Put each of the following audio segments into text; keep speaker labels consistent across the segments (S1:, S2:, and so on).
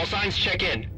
S1: All signs check in.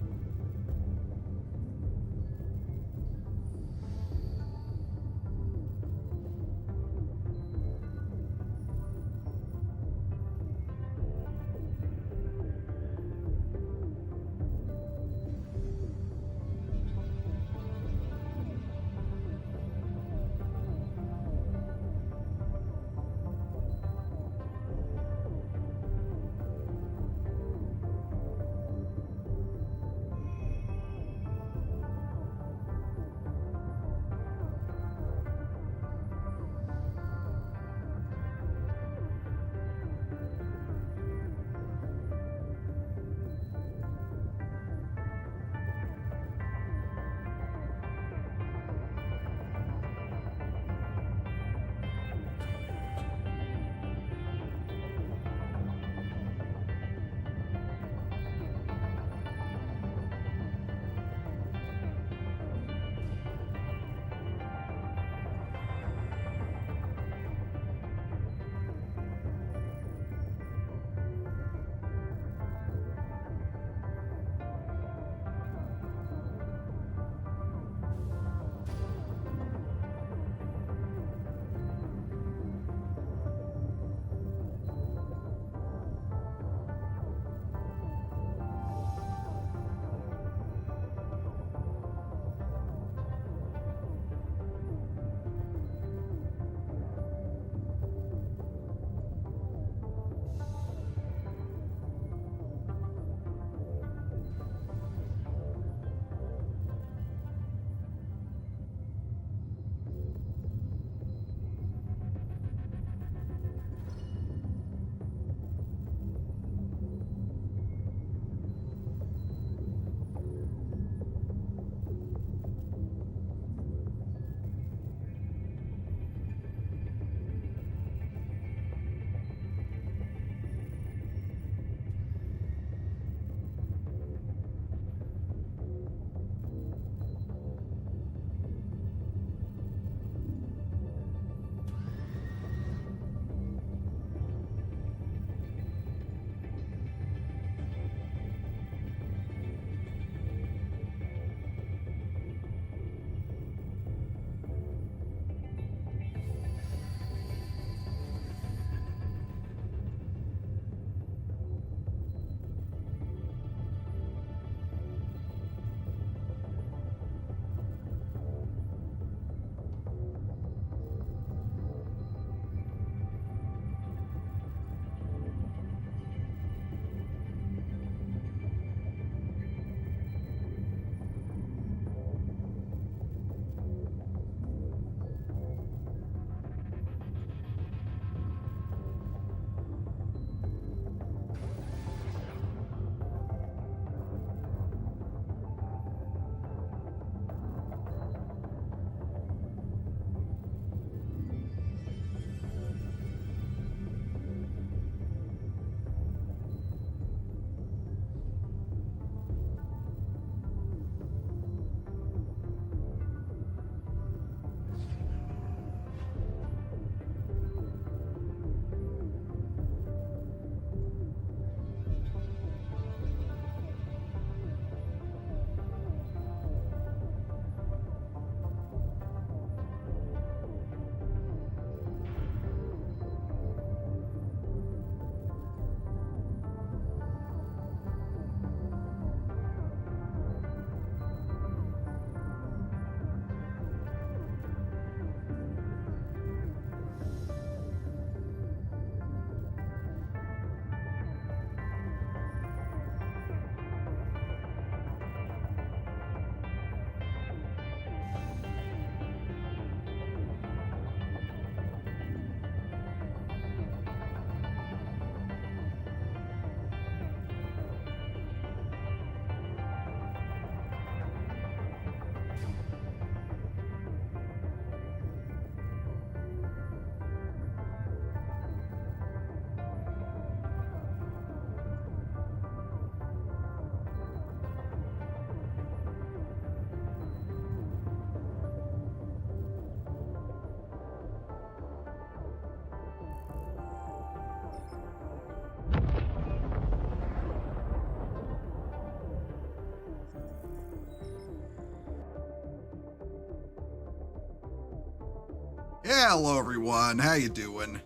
S1: Yeah, hello everyone. How you doing?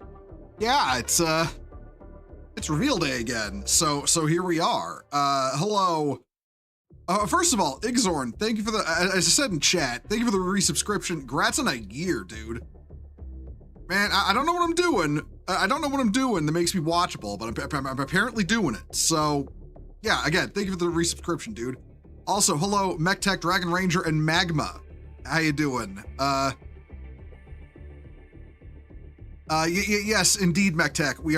S1: Yeah, it's reveal day again. So here we are. Hello. First of all, Igzorn, thank you for the, as I said in chat, thank you for the resubscription. Congrats on a year, dude. Man, I don't know what I'm doing. I don't know what I'm doing that makes me watchable, but I'm apparently doing it. So, yeah, again, thank you for the resubscription, dude. Also, hello, MechTech, Dragon Ranger, and Magma. How you doing? Yes, indeed, MechTech. We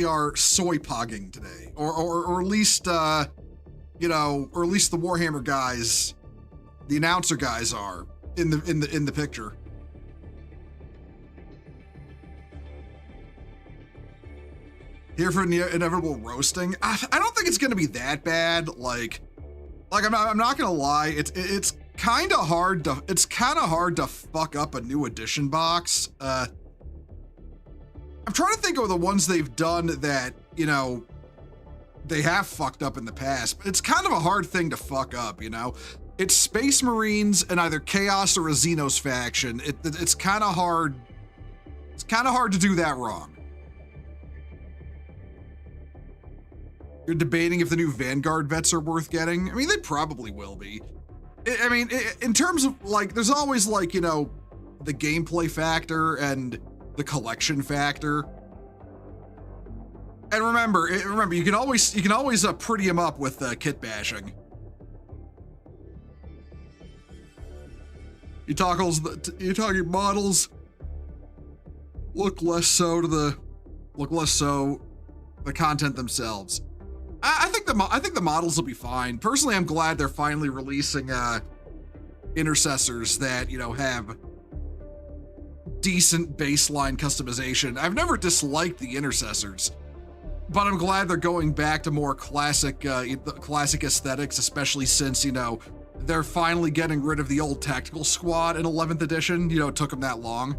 S1: are soy pogging today, or at least you know, or at least the Warhammer guys, the announcer guys are in the picture. Here for the inevitable roasting. I don't think it's gonna be that bad. Like I'm not gonna lie. It's kind of hard to fuck up a new edition box. I'm trying to think of the ones they've done that, you know, they have fucked up in the past, but it's kind of a hard thing to fuck up, you know? It's Space Marines and either Chaos or a Xenos faction. It's kind of hard. It's kind of hard to do that wrong. You're debating if the new Vanguard vets are worth getting. I mean, they probably will be. I mean, in terms of like, there's always like, you know, the gameplay factor and the collection factor. And remember, you can always pretty them up with kitbashing. You talking models look less so the content themselves. I think the models will be fine. Personally, I'm glad they're finally releasing intercessors that, you know, have decent baseline customization. I've never disliked the intercessors, but I'm glad they're going back to more classic aesthetics, especially since, you know, they're finally getting rid of the old tactical squad in 11th edition. You know, it took them that long.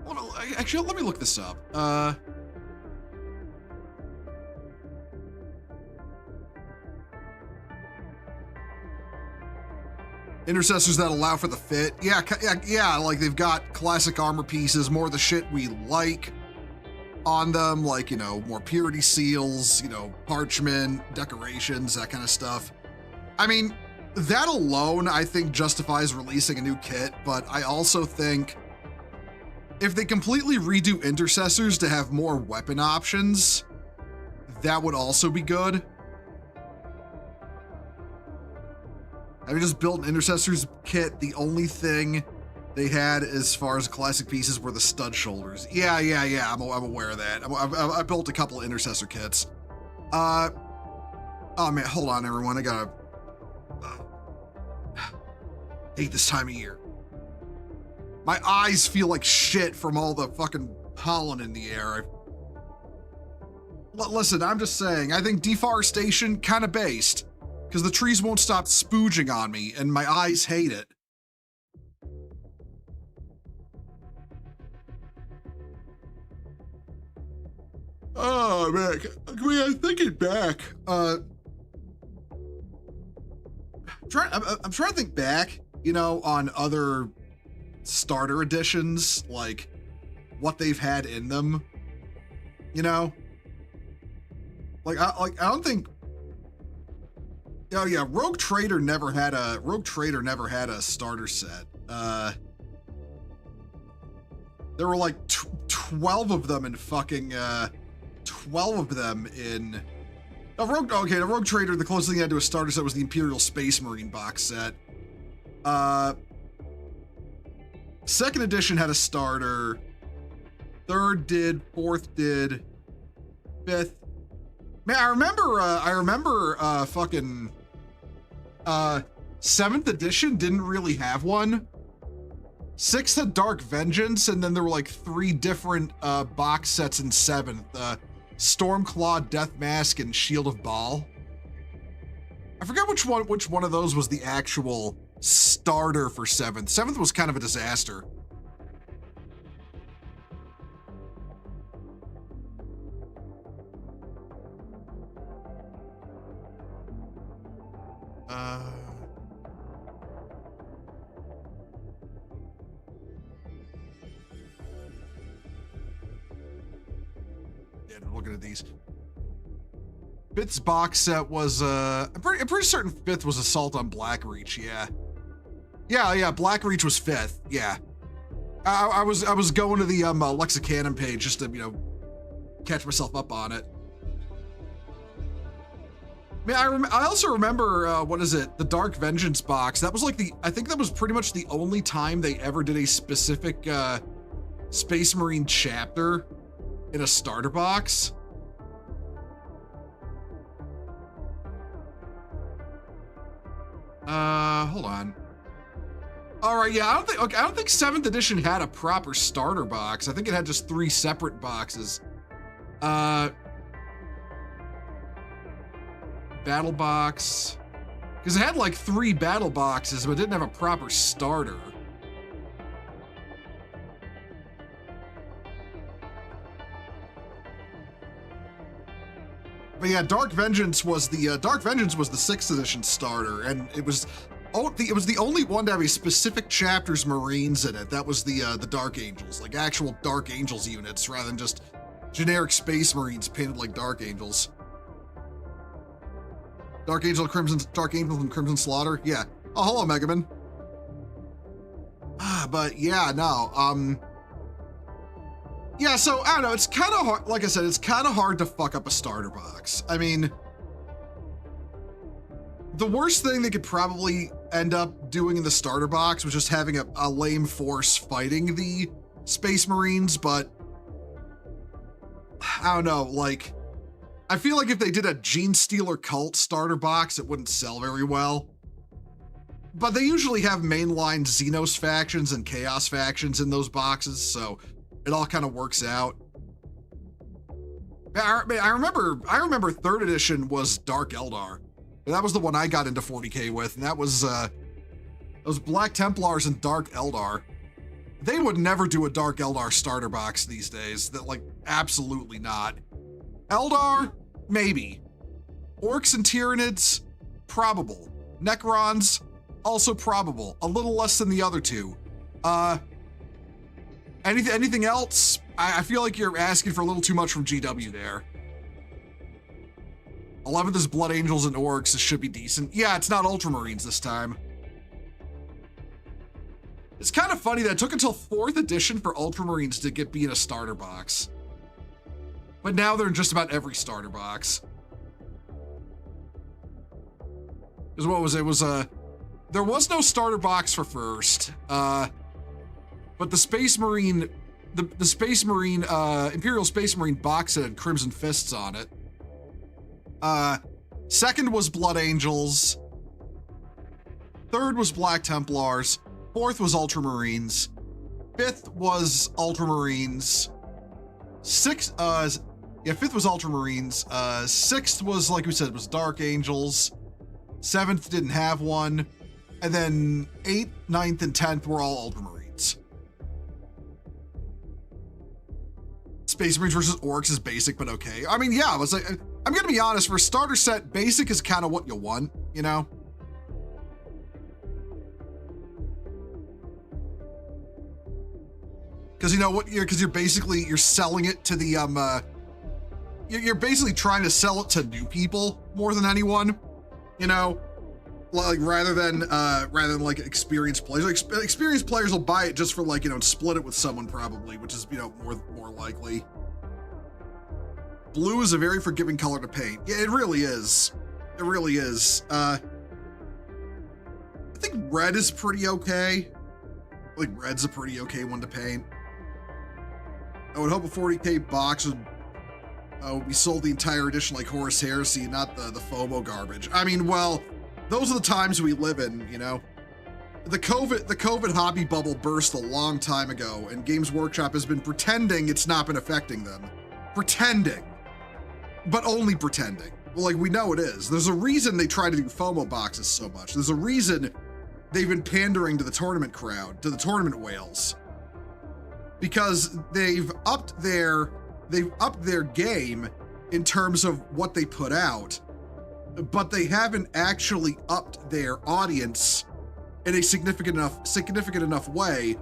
S1: Well, actually, let me look this up. Intercessors that allow for the fit. Yeah, like they've got classic armor pieces, more of the shit we like on them, like, you know, more purity seals, you know, parchment, decorations, that kind of stuff. I mean, that alone, I think, justifies releasing a new kit, but I also think if they completely redo intercessors to have more weapon options, that would also be good. I just built an intercessors kit. The only thing they had as far as classic pieces were the stud shoulders. Yeah. I'm aware of that. I built a couple of intercessor kits. Oh man, hold on, everyone. I gotta hate this time of year. My eyes feel like shit from all the fucking pollen in the air. Listen, I'm just saying. I think deforestation kind of based. Because the trees won't stop spooging on me, and my eyes hate it. Oh man, I'm thinking back. I'm trying to think back, you know, on other starter editions, like what they've had in them. You know, like I don't think. Oh yeah, Rogue Trader never had a starter set. There were like 12 of them in fucking 12 of them in. The Rogue Trader. The closest thing he had to a starter set was the Imperial Space Marine box set. Second edition had a starter. Third did. Fourth did. Fifth. Man, I remember fucking 7th edition didn't really have one. 6th had Dark Vengeance, and then there were like 3 different box sets in 7th. Stormclaw, Death Mask, and Shield of Baal. I forget which one of those was the actual starter for 7th. 7th was kind of a disaster. again, looking at these. 5th's box set was, I'm pretty certain 5th was Assault on Blackreach, yeah. Yeah, Blackreach was 5th, yeah. I was going to the Lexicanum page just to, you know, catch myself up on it. I mean, I also remember, what is it? The Dark Vengeance box. That was like I think that was pretty much the only time they ever did a specific, Space Marine chapter in a starter box. Hold on. All right, yeah, I don't think 7th edition had a proper starter box. I think it had just 3 separate boxes. Battle box, because it had like 3 battle boxes, but it didn't have a proper starter. But yeah, Dark Vengeance was the 6th edition starter, and it was the only one to have a specific chapter's Marines in it. That was the Dark Angels, like actual Dark Angels units, rather than just generic Space Marines painted like Dark Angels. Dark Angel and Crimson Slaughter, yeah. Oh, hello, Megaman. But yeah, no, yeah, so I don't know, it's kind of hard, like I said, it's kind of hard to fuck up a starter box. I mean, the worst thing they could probably end up doing in the starter box was just having a lame force fighting the Space Marines, but I don't know, like, I feel like if they did a Gene Stealer Cult starter box, it wouldn't sell very well. But they usually have mainline Xenos factions and Chaos factions in those boxes, so it all kind of works out. I remember 3rd edition was Dark Eldar. That was the one I got into 40K with, and that was those Black Templars and Dark Eldar. They would never do a Dark Eldar starter box these days. That, like, absolutely not. Eldar, maybe. Orcs and Tyranids, probable. Necrons, also probable. A little less than the other two. Anything else? I feel like you're asking for a little too much from GW there. 11th is Blood Angels and Orcs. This should be decent. Yeah, it's not Ultramarines this time. It's kind of funny that it took until 4th edition for Ultramarines to be in a starter box. But now they're in just about every starter box. Because what was it? There was no starter box for 1st. But the Space Marine, the Space Marine, Imperial Space Marine box set had Crimson Fists on it. 2nd was Blood Angels. 3rd was Black Templars. 4th was Ultramarines. 5th was Ultramarines. 5th was Ultramarines. 6th was, like we said, was Dark Angels. 7th didn't have one. And then 8th, 9th, and 10th were all Ultramarines. Space Marines versus Orcs is basic, but okay. I mean, yeah, I'm gonna be honest, for a starter set, basic is kind of what you want, you know? Because you know what? Because you're selling it to the you're basically trying to sell it to new people more than anyone, you know, like rather than like experienced players. Like, experienced players will buy it just for, like, you know, split it with someone probably, which is, you know, more likely. Blue is a very forgiving color to paint. Yeah, it really is. It really is. I think red is pretty okay. I think red's a pretty okay one to paint. I would hope a 40K box would be sold the entire edition like Horus Heresy, not the FOMO garbage. I mean, well, those are the times we live in, you know? The COVID hobby bubble burst a long time ago, and Games Workshop has been pretending it's not been affecting them. Pretending. But only pretending. Well, like, we know it is. There's a reason they try to do FOMO boxes so much. There's a reason they've been pandering to the tournament crowd, to the tournament whales. Because they've upped their game in terms of what they put out, but they haven't actually upped their audience in a significant enough way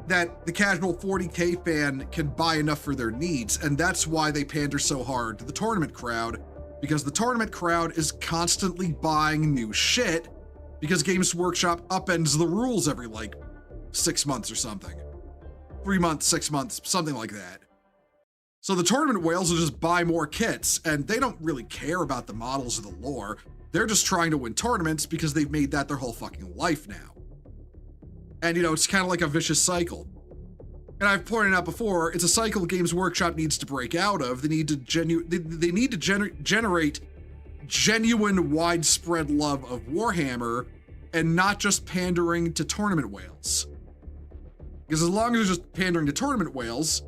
S1: that the casual 40K fan can buy enough for their needs, and that's why they pander so hard to the tournament crowd, because the tournament crowd is constantly buying new shit, because Games Workshop upends the rules every, like, 6 months or something. 3 months, 6 months, something like that. So the tournament whales will just buy more kits, and they don't really care about the models or the lore. They're just trying to win tournaments because they've made that their whole fucking life now. And, you know, it's kind of like a vicious cycle. And I've pointed out before, it's a cycle Games Workshop needs to break out of. They need to generate genuine widespread love of Warhammer and not just pandering to tournament whales. Because as long as they're just pandering to tournament whales,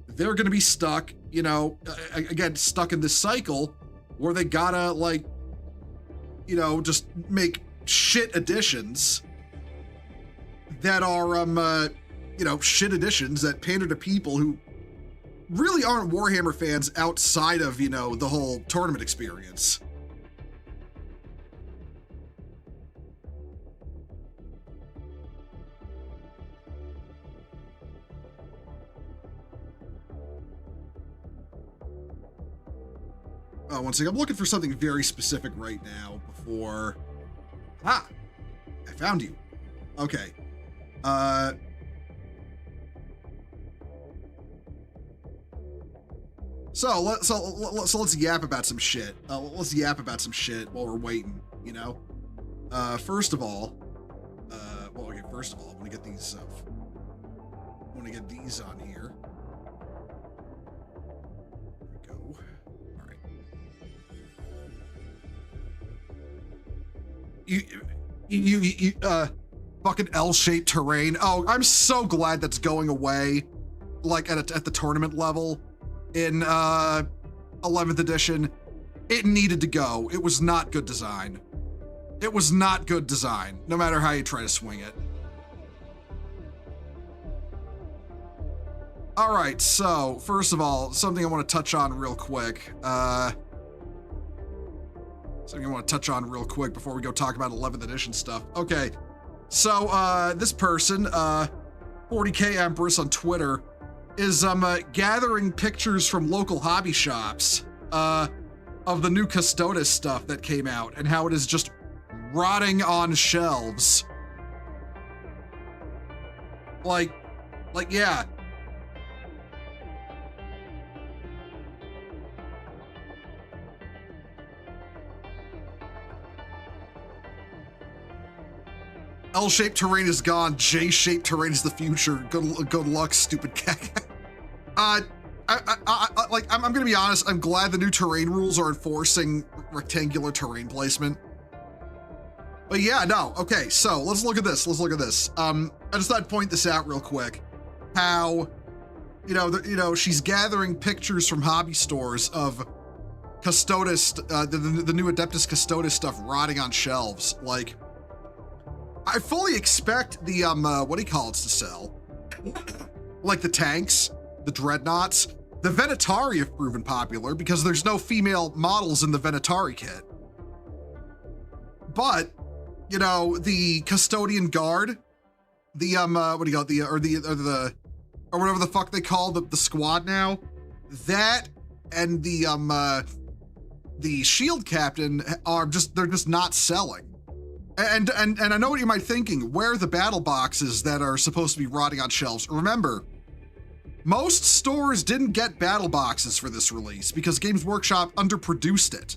S1: they're going to be stuck, you know, again, stuck in this cycle where they gotta, like, you know, just make shit additions that are, you know, shit additions that pander to people who really aren't Warhammer fans outside of, you know, the whole tournament experience. One second, I'm looking for something very specific right now before... Ah! I found you. Okay. So let's yap about some shit. Let's yap about some shit while we're waiting, you know? First of all, I want to get these, on here. There we go. All right. You fucking L-shaped terrain. Oh, I'm so glad that's going away, like at the tournament level in 11th edition. It needed to go. It was not good design. It was not good design, no matter how you try to swing it. All right, so first of all, something I want to touch on real quick. Before we go talk about 11th edition stuff. Okay, so this person, 40K Empress on Twitter, is gathering pictures from local hobby shops of the new Custodes stuff that came out and how it is just rotting on shelves. Like, yeah. L-shaped terrain is gone. J-shaped terrain is the future. Good luck, stupid cat. I'm gonna be honest. I'm glad the new terrain rules are enforcing rectangular terrain placement. But yeah, no. Okay, so let's look at this. I just thought I'd point this out real quick. How, she's gathering pictures from hobby stores of Custodes, the new Adeptus Custodes stuff rotting on shelves. Like, I fully expect the, to sell. Like the tanks, the dreadnoughts. The Venatari have proven popular because there's no female models in the Venatari kit. But, the Custodian Guard, the, or whatever the fuck they call the squad now, that and the Shield Captain they're just not selling. And I know what you might be thinking. Where are the battle boxes that are supposed to be rotting on shelves? Remember, most stores didn't get battle boxes for this release because Games Workshop underproduced it.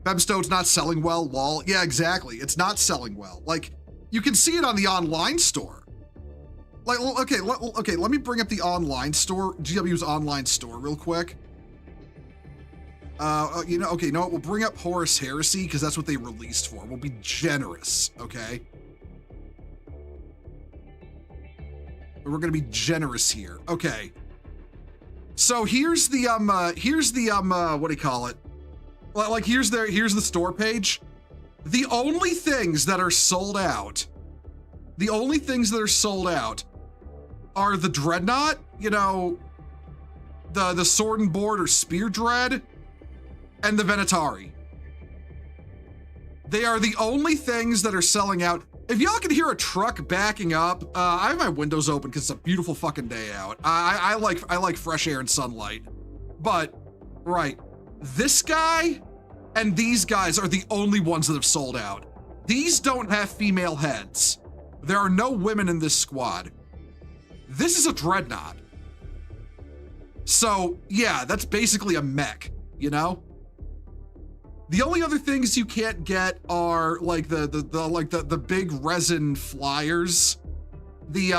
S1: Femstone's not selling well, lol. Yeah, exactly. It's not selling well. Like, you can see it on the online store. Like, okay, let me bring up the online store, GW's online store real quick. We'll bring up Horus Heresy because that's what they released for. We'll be generous, okay? We're gonna be generous here. Okay. So here's the here's the store page. The only things that are sold out are the Dreadnought, the Sword and Board or Spear Dread, and the Venatari. They are the only things that are selling out. If y'all can hear a truck backing up, I have my windows open because it's a beautiful fucking day out. I like fresh air and sunlight. But, right, this guy and these guys are the only ones that have sold out. These don't have female heads. There are no women in this squad. This is a dreadnought. So, yeah, that's basically a mech, you know? The only other things you can't get are like the big resin flyers, the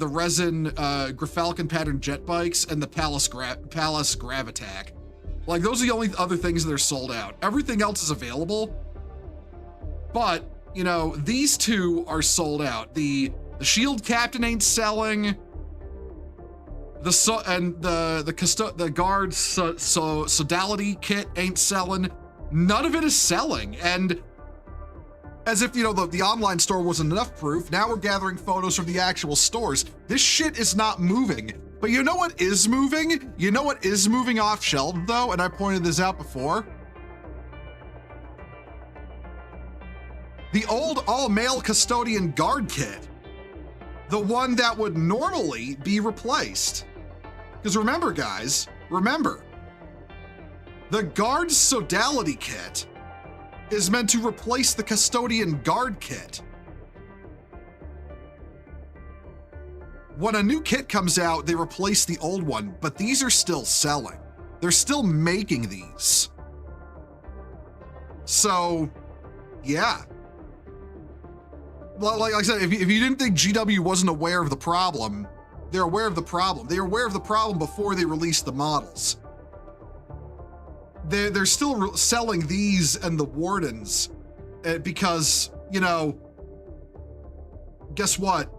S1: resin Grafalcon pattern jet bikes, and the Palace Gravitac. Like, those are the only other things that are sold out. Everything else is available, but you know, these two are sold out. The shield captain ain't selling. The guard sodality kit ain't selling. None of it is selling, and as if, you know, the online store wasn't enough proof, now we're gathering photos from the actual stores. This shit is not moving. But you know what is moving? You know what is moving off shelf though, and I pointed this out before? The old all-male custodian guard kit. The one that would normally be replaced. Because remember, guys, remember, the guard's sodality kit is meant to replace the custodian guard kit. When a new kit comes out, they replace the old one, but these are still selling. They're still making these. So, yeah. Well, like I said, if you didn't think GW wasn't aware of the problem, they're aware of the problem. They were aware of the problem before they released the models. They're still selling these and the Wardens because, you know, guess what?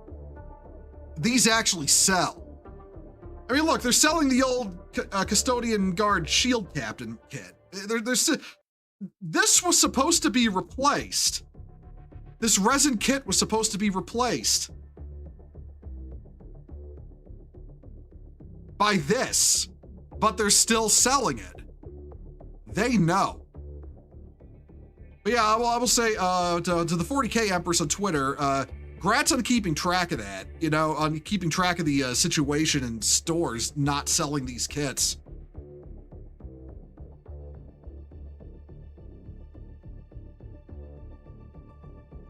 S1: These actually sell. I mean, look, they're selling the old custodian guard shield captain kit. This was supposed to be replaced. This resin kit was supposed to be replaced by this, but they're still selling it. They know. But yeah, I will say to the 40K Empress on Twitter, congrats on keeping track of that, you know, on keeping track of the situation in stores not selling these kits.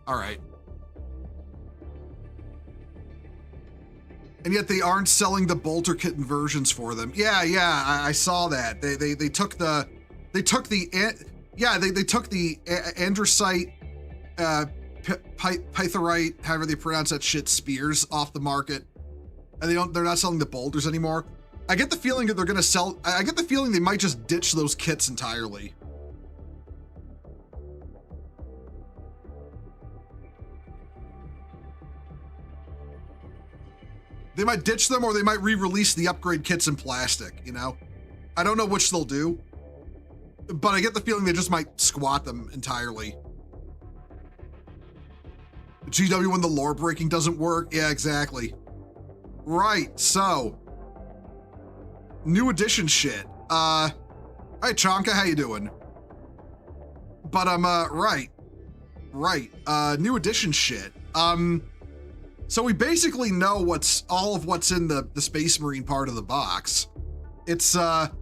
S1: All right. And yet they aren't selling the bolter kit versions for them. Yeah, I saw that. They took the andesite, pythorite, however they pronounce that shit, spears off the market, and they're not selling the bolters anymore. I get the feeling that they're gonna sell. I get the feeling they might just ditch those kits entirely. They might ditch them, or they might re-release the upgrade kits in plastic, you know? I don't know which they'll do, but I get the feeling they just might squat them entirely. GW when the lore breaking doesn't work? Yeah, exactly. Right, so. New edition shit. Hey, Chonka, how you doing? But, right. New edition shit. So we basically know all of what's in the Space Marine part of the box. It's a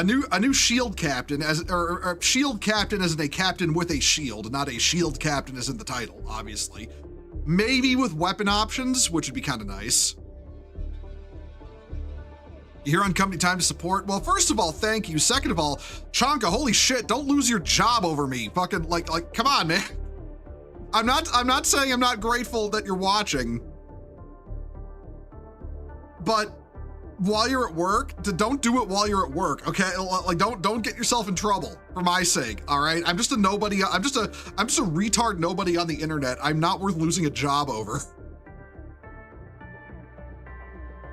S1: new shield captain, or shield captain as in a captain with a shield, not a shield captain as in the title, obviously. Maybe with weapon options, which would be kind of nice. You here on company time to support? Well, first of all, thank you. Second of all, Chonka, holy shit, don't lose your job over me. Fucking like, come on, man. I'm not saying I'm not grateful that you're watching, but while you're at work, don't do it while you're at work, okay? Like, don't get yourself in trouble for my sake, all right? I'm just a nobody. I'm just a retard nobody on the internet. I'm not worth losing a job over.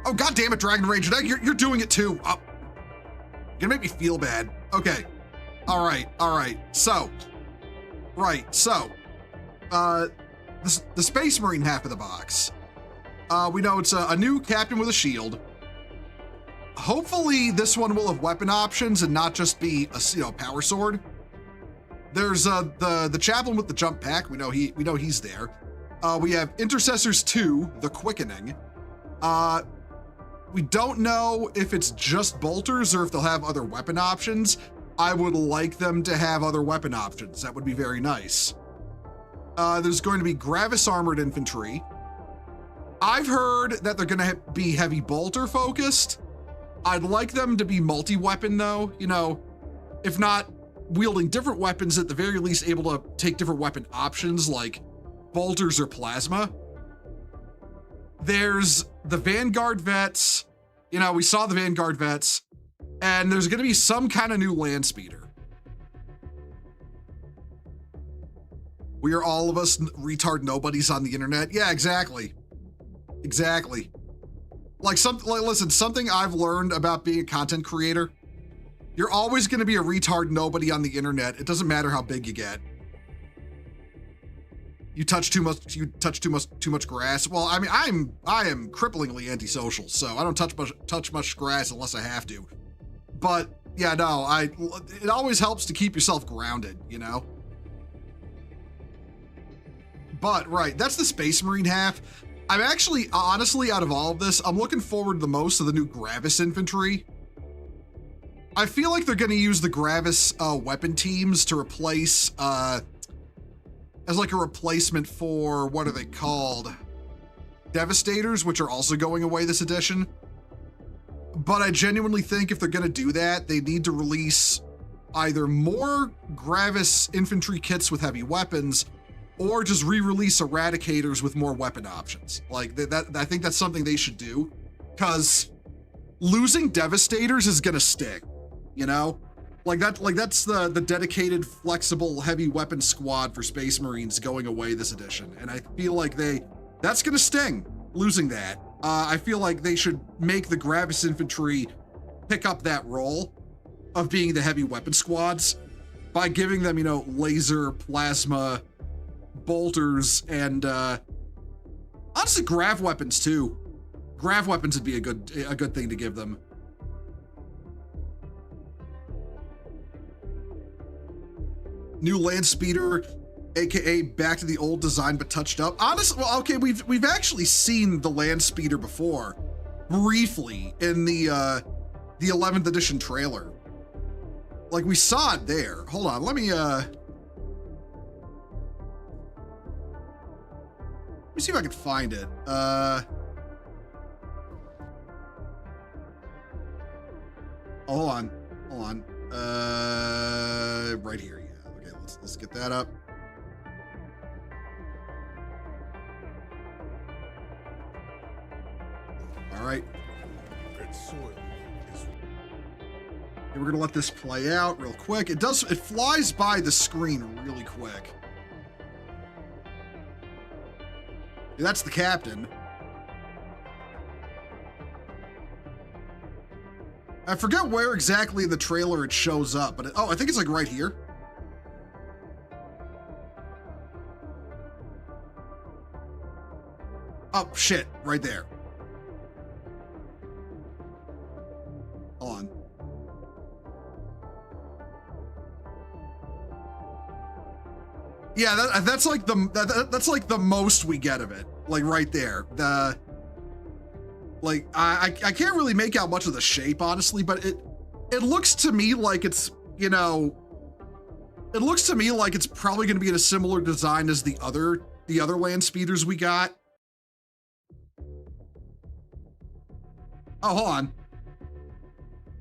S1: Oh, God damn it, Dragon Rage, you're doing it too. Oh, you're gonna make me feel bad. Okay, all right. So, the Space Marine half of the box. We know it's a new captain with a shield. Hopefully this one will have weapon options and not just be a power sword. There's the chaplain with the jump pack. We know he's there. We have Intercessors 2, The Quickening. We don't know if it's just bolters or if they'll have other weapon options. I would like them to have other weapon options. That would be very nice. There's going to be Gravis Armored Infantry. I've heard that they're gonna be heavy bolter focused. I'd like them to be multi-weapon though, you know, if not wielding different weapons, at the very least able to take different weapon options like bolters or plasma. There's the Vanguard Vets. You know, we saw the Vanguard Vets, and there's gonna be some kind of new land speeder. We are all of us retard nobodies on the internet. Yeah, exactly. Exactly. Listen, something I've learned about being a content creator, you're always gonna be a retard nobody on the internet. It doesn't matter how big you get. You touch too much grass. Well, I mean, I am cripplingly antisocial, so I don't touch much grass unless I have to. But yeah, no, it always helps to keep yourself grounded, you know? But right, that's the Space Marine half. I'm actually, honestly, out of all of this, I'm looking forward the most to the new Gravis Infantry. I feel like they're gonna use the Gravis weapon teams to replace, as like a replacement for, what are they called? Devastators, which are also going away this edition. But I genuinely think if they're gonna do that, they need to release either more Gravis infantry kits with heavy weapons, or just re-release Eradicators with more weapon options. Like I think that's something they should do, because losing Devastators is gonna stick, you know? That's the dedicated, flexible, heavy weapon squad for Space Marines going away this edition. And I feel like that's gonna sting, losing that. I feel like they should make the Gravis Infantry pick up that role of being the heavy weapon squads by giving them, you know, laser, plasma, bolters, and honestly, grav weapons too. Grav weapons would be a good thing to give them. New land speeder, aka back to the old design but touched up. Honestly, well, okay, we've actually seen the land speeder before, briefly in the 11th edition trailer. Like, we saw it there. Hold on, let me see if I can find it. Oh, hold on. Right here. Yeah. Okay, let's get that up. All right. Okay, we're gonna let this play out real quick. It flies by the screen really quick. That's the captain. I forget where exactly in the trailer it shows up, but I think it's like right here. Oh, shit, right there. Hold on. Yeah, that's like the most we get of it, like right there. I can't really make out much of the shape, honestly, but it looks to me like it's, you know, it looks to me like it's probably going to be in a similar design as the other land speeders we got. Oh, hold on.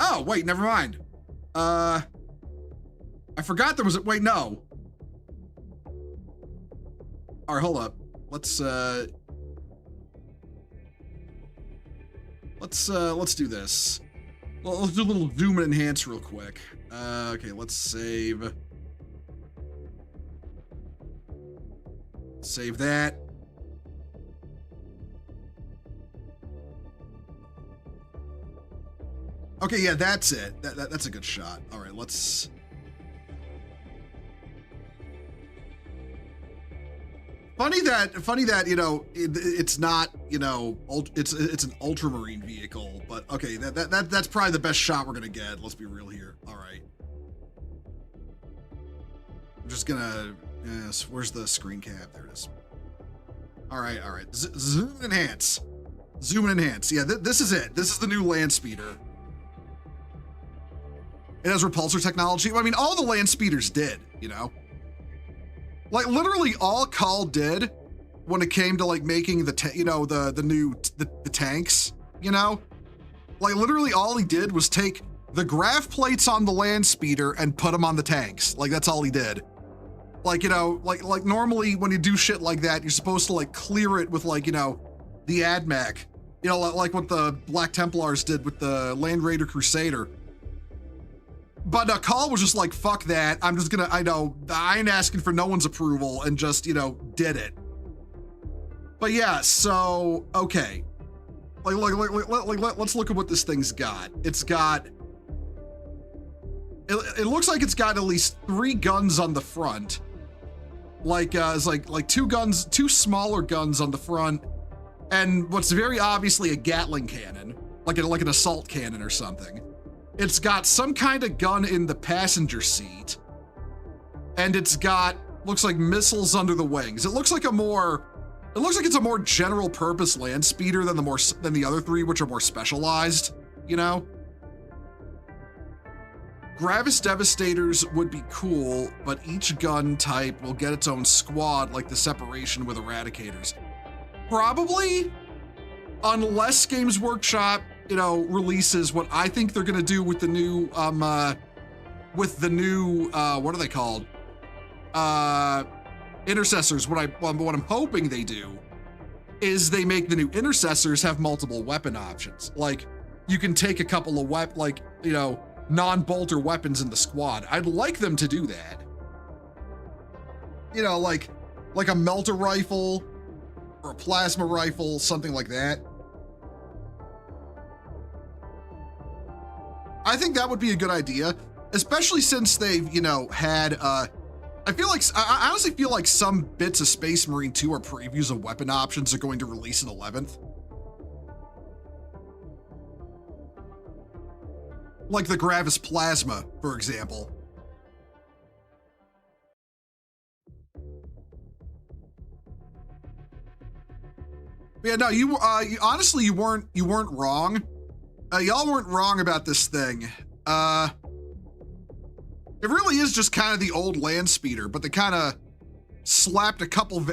S1: Oh, wait, never mind. I forgot there was wait, no. All right, hold up. Let's do this. Well, let's do a little zoom and enhance real quick. Okay, let's save. Save that. Okay, yeah, that's it. That's a good shot. All right, let's. Funny that you know it's not, you know, it's an ultramarine vehicle, but okay, that's probably the best shot we're gonna get. Let's be real here. All right, I'm just gonna. Yes, where's the screen cap? There it is. All right. Zoom and enhance. Zoom and enhance. Yeah, this is it. This is the new land speeder. It has repulsor technology. I mean, all the land speeders did, you know? Like, literally all Call did when it came to, like, making the tanks, you know? Like, literally all he did was take the graph plates on the land speeder and put them on the tanks. Like, that's all he did. Like, you know, like normally when you do shit like that, you're supposed to, like, clear it with, like, you know, the AdMech. You know, like what the Black Templars did with the Land Raider Crusader. But Call was just like, fuck that. I'm just gonna, I ain't asking for no one's approval, and just, you know, did it. But yeah, so, okay. Let's look at what this thing's got. It's got, it looks like it's got at least 3 guns on the front. Like, it's like 2 guns, 2 smaller guns on the front, and what's very obviously a Gatling cannon, like an assault cannon or something. It's got some kind of gun in the passenger seat, and it's got, looks like missiles under the wings. It looks like it's a more general purpose land speeder than the other 3, which are more specialized, you know? Gravis Devastators would be cool, but each gun type will get its own squad, like the separation with Eradicators. Probably, unless Games Workshop, you know, releases what I think they're gonna do with the new, what are they called? Intercessors. What I'm hoping they do is they make the new Intercessors have multiple weapon options. Like, you can take a couple of non-bolter weapons in the squad. I'd like them to do that. You know, like a melter rifle or a plasma rifle, something like that. I think that would be a good idea, especially since they've, you know, had, I honestly feel like some bits of Space Marine 2 or previews of weapon options are going to release in 11th. Like the Gravis Plasma, for example. But yeah, no, you honestly, you weren't wrong. Y'all weren't wrong about this thing. It really is just kind of the old land speeder, but they kind of slapped a couple,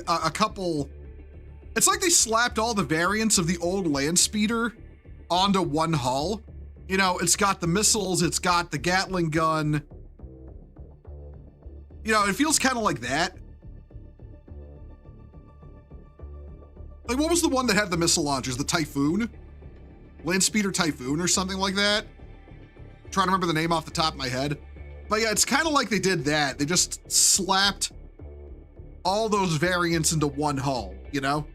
S1: it's like they slapped all the variants of the old land speeder onto one hull. You know, it's got the missiles, it's got the Gatling gun. You know, it feels kind of like that. Like, what was the one that had the missile launchers? The Typhoon? Landspeeder Typhoon or something like that? I'm trying to remember the name off the top of my head. But yeah, it's kind of like they did that. They just slapped all those variants into one hull, you know?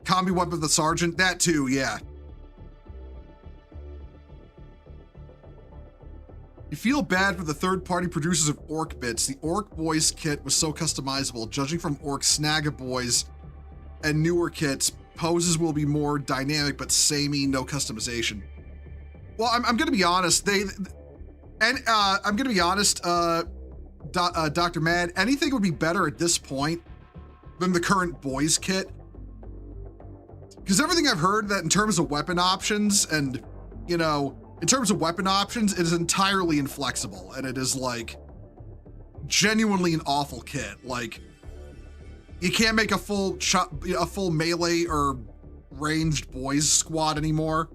S1: Combi weapon of the Sergeant, that too, yeah. You feel bad for the third-party producers of Orc Bits. The Orc Boys kit was so customizable. Judging from Orc Snagga Boys and newer kits, poses will be more dynamic, but samey, no customization. Well, I'm going to be honest. I'm going to be honest, Dr. Mad, anything would be better at this point than the current Boys kit. Because everything I've heard that in terms of weapon options and, you know, in terms of weapon options, it is entirely inflexible, and it is like genuinely an awful kit. Like, you can't make a full melee or ranged boys squad anymore.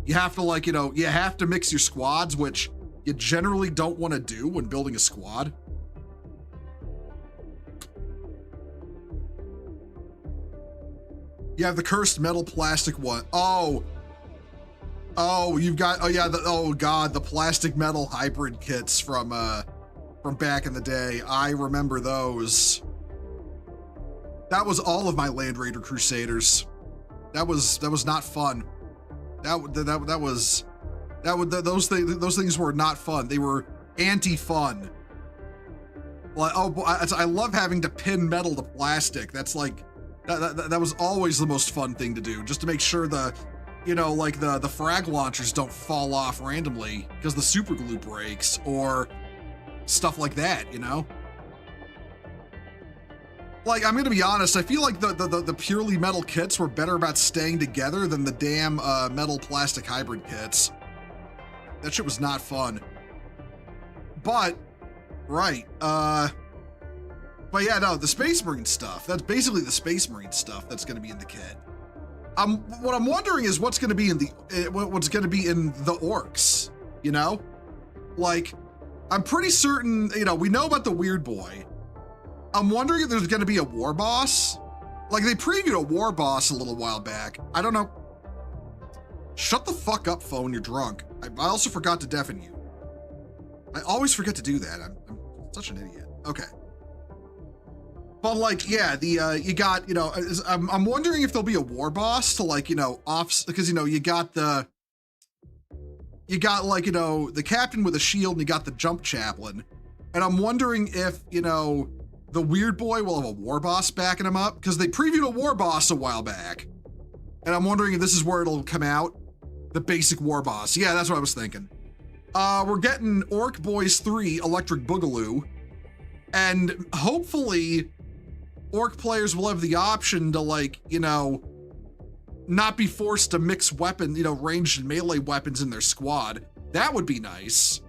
S1: You have to, like, you know, you have to mix your squads, which you generally don't want to do when building a squad. You have the cursed metal plastic one. Oh, you've got, oh yeah, oh god, the plastic metal hybrid kits from back in the day. I remember those. That was all of my Land Raider Crusaders. That was not fun. Those things were not fun. They were anti-fun. Like, oh, I love having to pin metal to plastic. That's like, that was always the most fun thing to do, just to make sure the, you know, like the frag launchers don't fall off randomly because the super glue breaks or stuff like that, you know? Like, I'm gonna be honest, I feel like the purely metal kits were better about staying together than the damn metal plastic hybrid kits. That shit was not fun. But, right, but yeah, no, the Space Marine stuff, that's basically the Space Marine stuff that's gonna be in the kit. What I'm wondering is what's gonna be in the orcs, you know? Like, I'm pretty certain, you know, we know about the Weird Boy. I'm wondering if there's gonna be a war boss. Like, they previewed a war boss a little while back. I don't know. Shut the fuck up, phone, you're drunk. I also forgot to deafen you. I always forget to do that. I'm such an idiot. Okay. But like, yeah, you got, you know, I'm wondering if there'll be a war boss to, like, you know, because, you know, you got like, you know, the captain with a shield and you got the jump chaplain. And I'm wondering if, you know, the Weird Boy will have a war boss backing him up, because they previewed a war boss a while back. And I'm wondering if this is where it'll come out. The basic war boss. Yeah, that's what I was thinking. We're getting Orc Boys 3 Electric Boogaloo. And hopefully Orc players will have the option to, like, you know, not be forced to mix weapon, you know, ranged and melee weapons in their squad. That would be nice.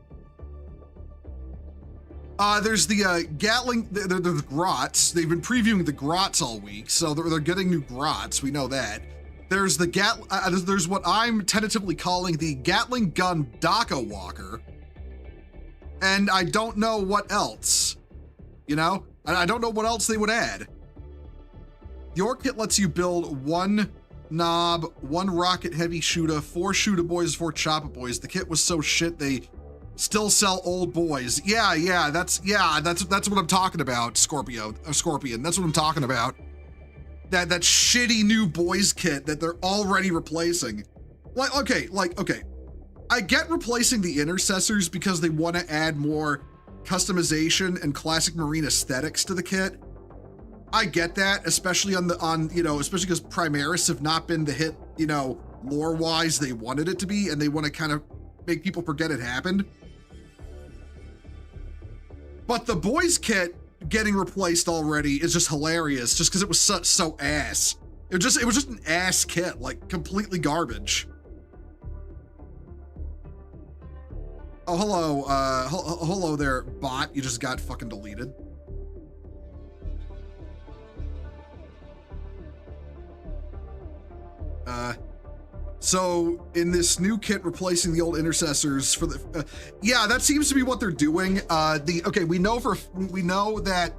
S1: There's the Gatling, the Grots. They've been previewing the Grots all week, so they're getting new Grots. We know that. There's the there's what I'm tentatively calling the Gatling Gun Daka Walker. And I don't know what else, you know? I don't know what else they would add. The Orc kit lets you build 1 Knob, 1 Rocket Heavy Shooter, 4 Shooter Boys, 4 Chopper Boys. The kit was so shit they still sell old boys. Yeah, that's what I'm talking about, Scorpion. That's what I'm talking about. That shitty new boys kit that they're already replacing. Like, okay. I get replacing the intercessors because they want to add more customization and classic Marine aesthetics to the kit. I get that, especially especially because Primaris have not been the hit, you know, lore-wise they wanted it to be, and they want to kind of make people forget it happened. But the boys kit getting replaced already is just hilarious, just because it was so ass. It was just an ass kit, like completely garbage. Oh, hello, hello there, bot. You just got fucking deleted. So in this new kit replacing the old intercessors for the, yeah, that seems to be what they're doing. We know that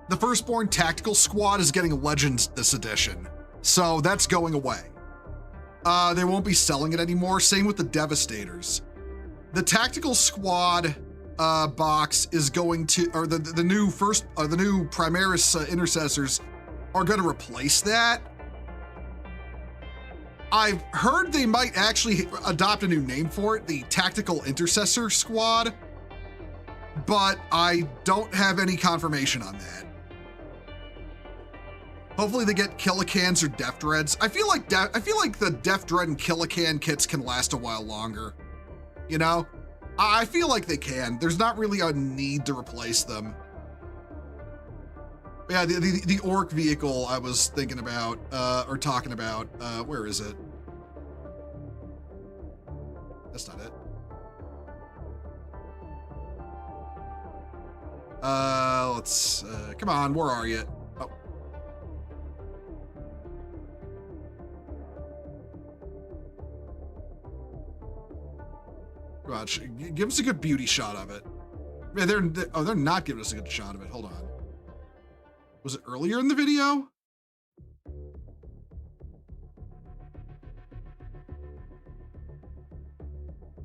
S1: the Firstborn Tactical Squad is getting Legends this edition. So that's going away. They won't be selling it anymore. Same with the Devastators. The Tactical Squad box is going to, or the new Primaris Intercessors are going to replace that. I've heard they might actually adopt a new name for it, the Tactical Intercessor Squad, but I don't have any confirmation on that. Hopefully they get Killicans or Def Dreads. I feel like the Def Dread and Killican kits can last a while longer. You know, I feel like they can. There's not really a need to replace them. Yeah, the orc vehicle I was thinking about, or talking about, where is it? That's not it. Let's, come on, where are you? Oh. Come on, give us a good beauty shot of it. Man, they're not giving us a good shot of it. Hold on. Was it earlier in the video?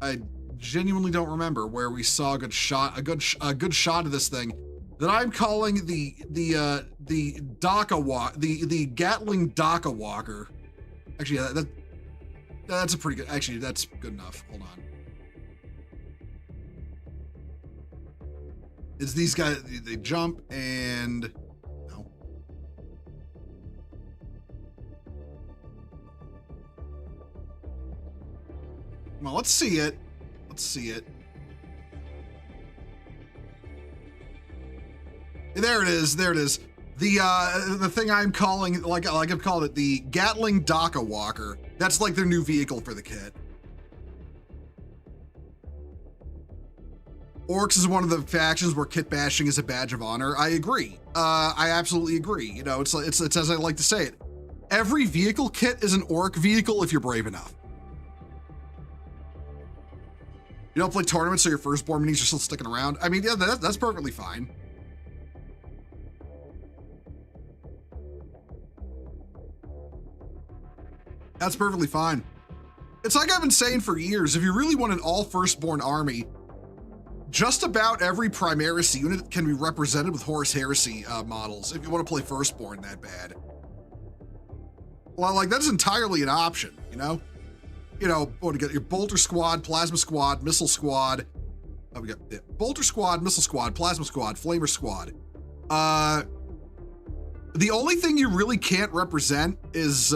S1: I genuinely don't remember where we saw a good shot of this thing that I'm calling the Gatling Daka Walker. Actually, that's a pretty good. Actually, that's good enough. Hold on. It's these guys. They jump and. Well, let's see it. Let's see it. There it is. There it is. The thing I'm calling, like I've called it, the Gatling Daka Walker. That's like their new vehicle for the kit. Orcs is one of the factions where kit bashing is a badge of honor. I agree. I absolutely agree. You know, it's as I like to say it. Every vehicle kit is an orc vehicle if you're brave enough. You don't play tournaments, so your firstborn minis are still sticking around. I mean, yeah, that's perfectly fine. That's perfectly fine. It's like I've been saying for years, if you really want an all firstborn army, just about every Primaris unit can be represented with Horus Heresy models if you want to play firstborn that bad. Well, like that's entirely an option, you know? You know, what to get your Bolter Squad, Plasma Squad, Missile Squad. We got Bolter Squad, Missile Squad, Plasma Squad, Flamer Squad. The only thing you really can't represent is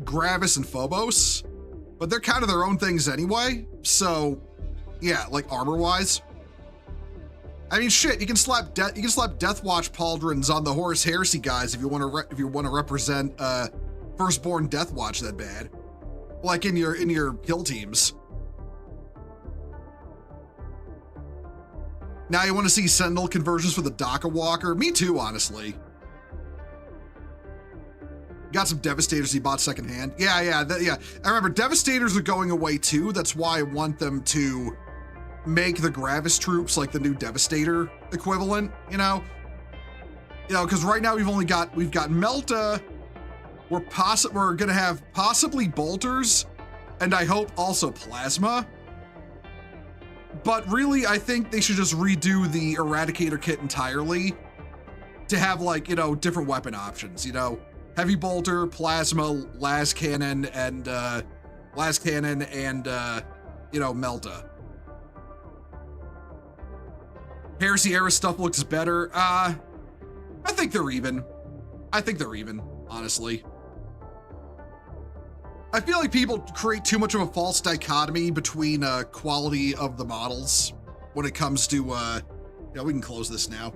S1: Gravis and Phobos, but they're kind of their own things anyway. So, yeah, like armor-wise. I mean, shit, you can slap Deathwatch pauldrons on the Horus Heresy guys if you want to represent firstborn Deathwatch that bad. Like in your kill teams. Now you want to see Sentinel conversions for the Daka Walker? Me too, honestly. Got some Devastators he bought secondhand. Yeah. I remember Devastators are going away too. That's why I want them to make the Gravis troops like the new Devastator equivalent, you know? You know, because right now we've got Melta. We're gonna have possibly Bolters, and I hope also Plasma. But really, I think they should just redo the Eradicator kit entirely to have, like, you know, different weapon options, you know? Heavy Bolter, Plasma, Las Cannon, and you know, Melta. Heresy era stuff looks better. I think they're even. Honestly. I feel like people create too much of a false dichotomy between quality of the models when it comes to, yeah, we can close this now.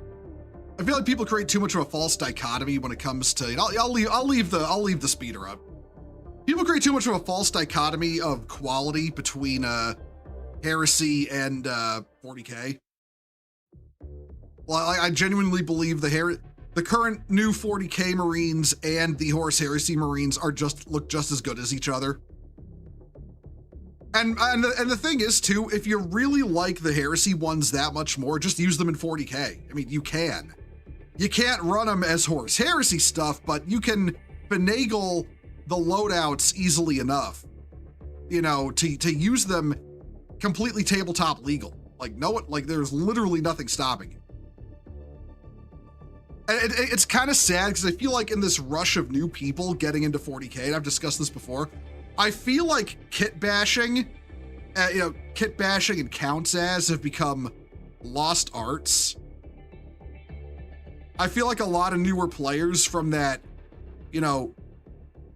S1: I feel like people create too much of a false dichotomy when it comes to, you know, I'll leave the speeder up. People create too much of a false dichotomy of quality between Heresy and 40K. Well, I genuinely believe the current new 40K Marines and the Horus Heresy Marines look just as good as each other. And the thing is too, if you really like the Heresy ones that much more, just use them in 40K. I mean, you can. You can't run them as Horus Heresy stuff, but you can finagle the loadouts easily enough, you know, to use them completely tabletop legal. Like there's literally nothing stopping you. And it's kind of sad because I feel like in this rush of new people getting into 40K, and I've discussed this before, I feel like kit bashing and counts as have become lost arts. I feel like a lot of newer players from that, you know,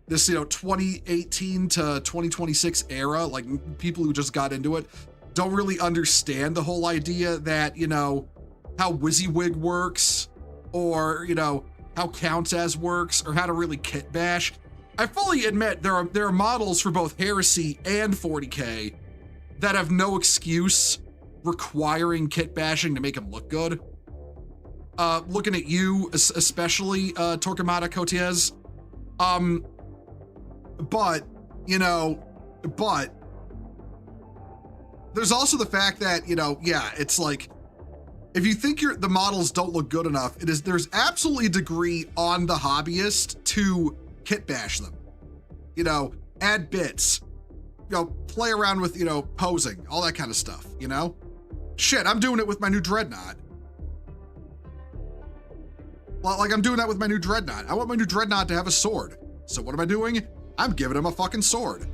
S1: this, you know, 2018 to 2026 era, like people who just got into it, don't really understand the whole idea that, you know, how WYSIWYG works, or, you know, how counts as works, or how to really kit bash. I fully admit there are models for both Heresy and 40K that have no excuse requiring kit bashing to make them look good. Looking at you, especially Torquemada Cotiez. But there's also the fact that, you know, yeah, it's like, if you think the models don't look good enough, there's absolutely a degree on the hobbyist to kit bash them. You know, add bits, you know, play around with, you know, posing, all that kind of stuff, you know? Shit, I'm doing it with my new Dreadnought. Well, like, I'm doing that with my new Dreadnought. I want my new Dreadnought to have a sword. So what am I doing? I'm giving him a fucking sword.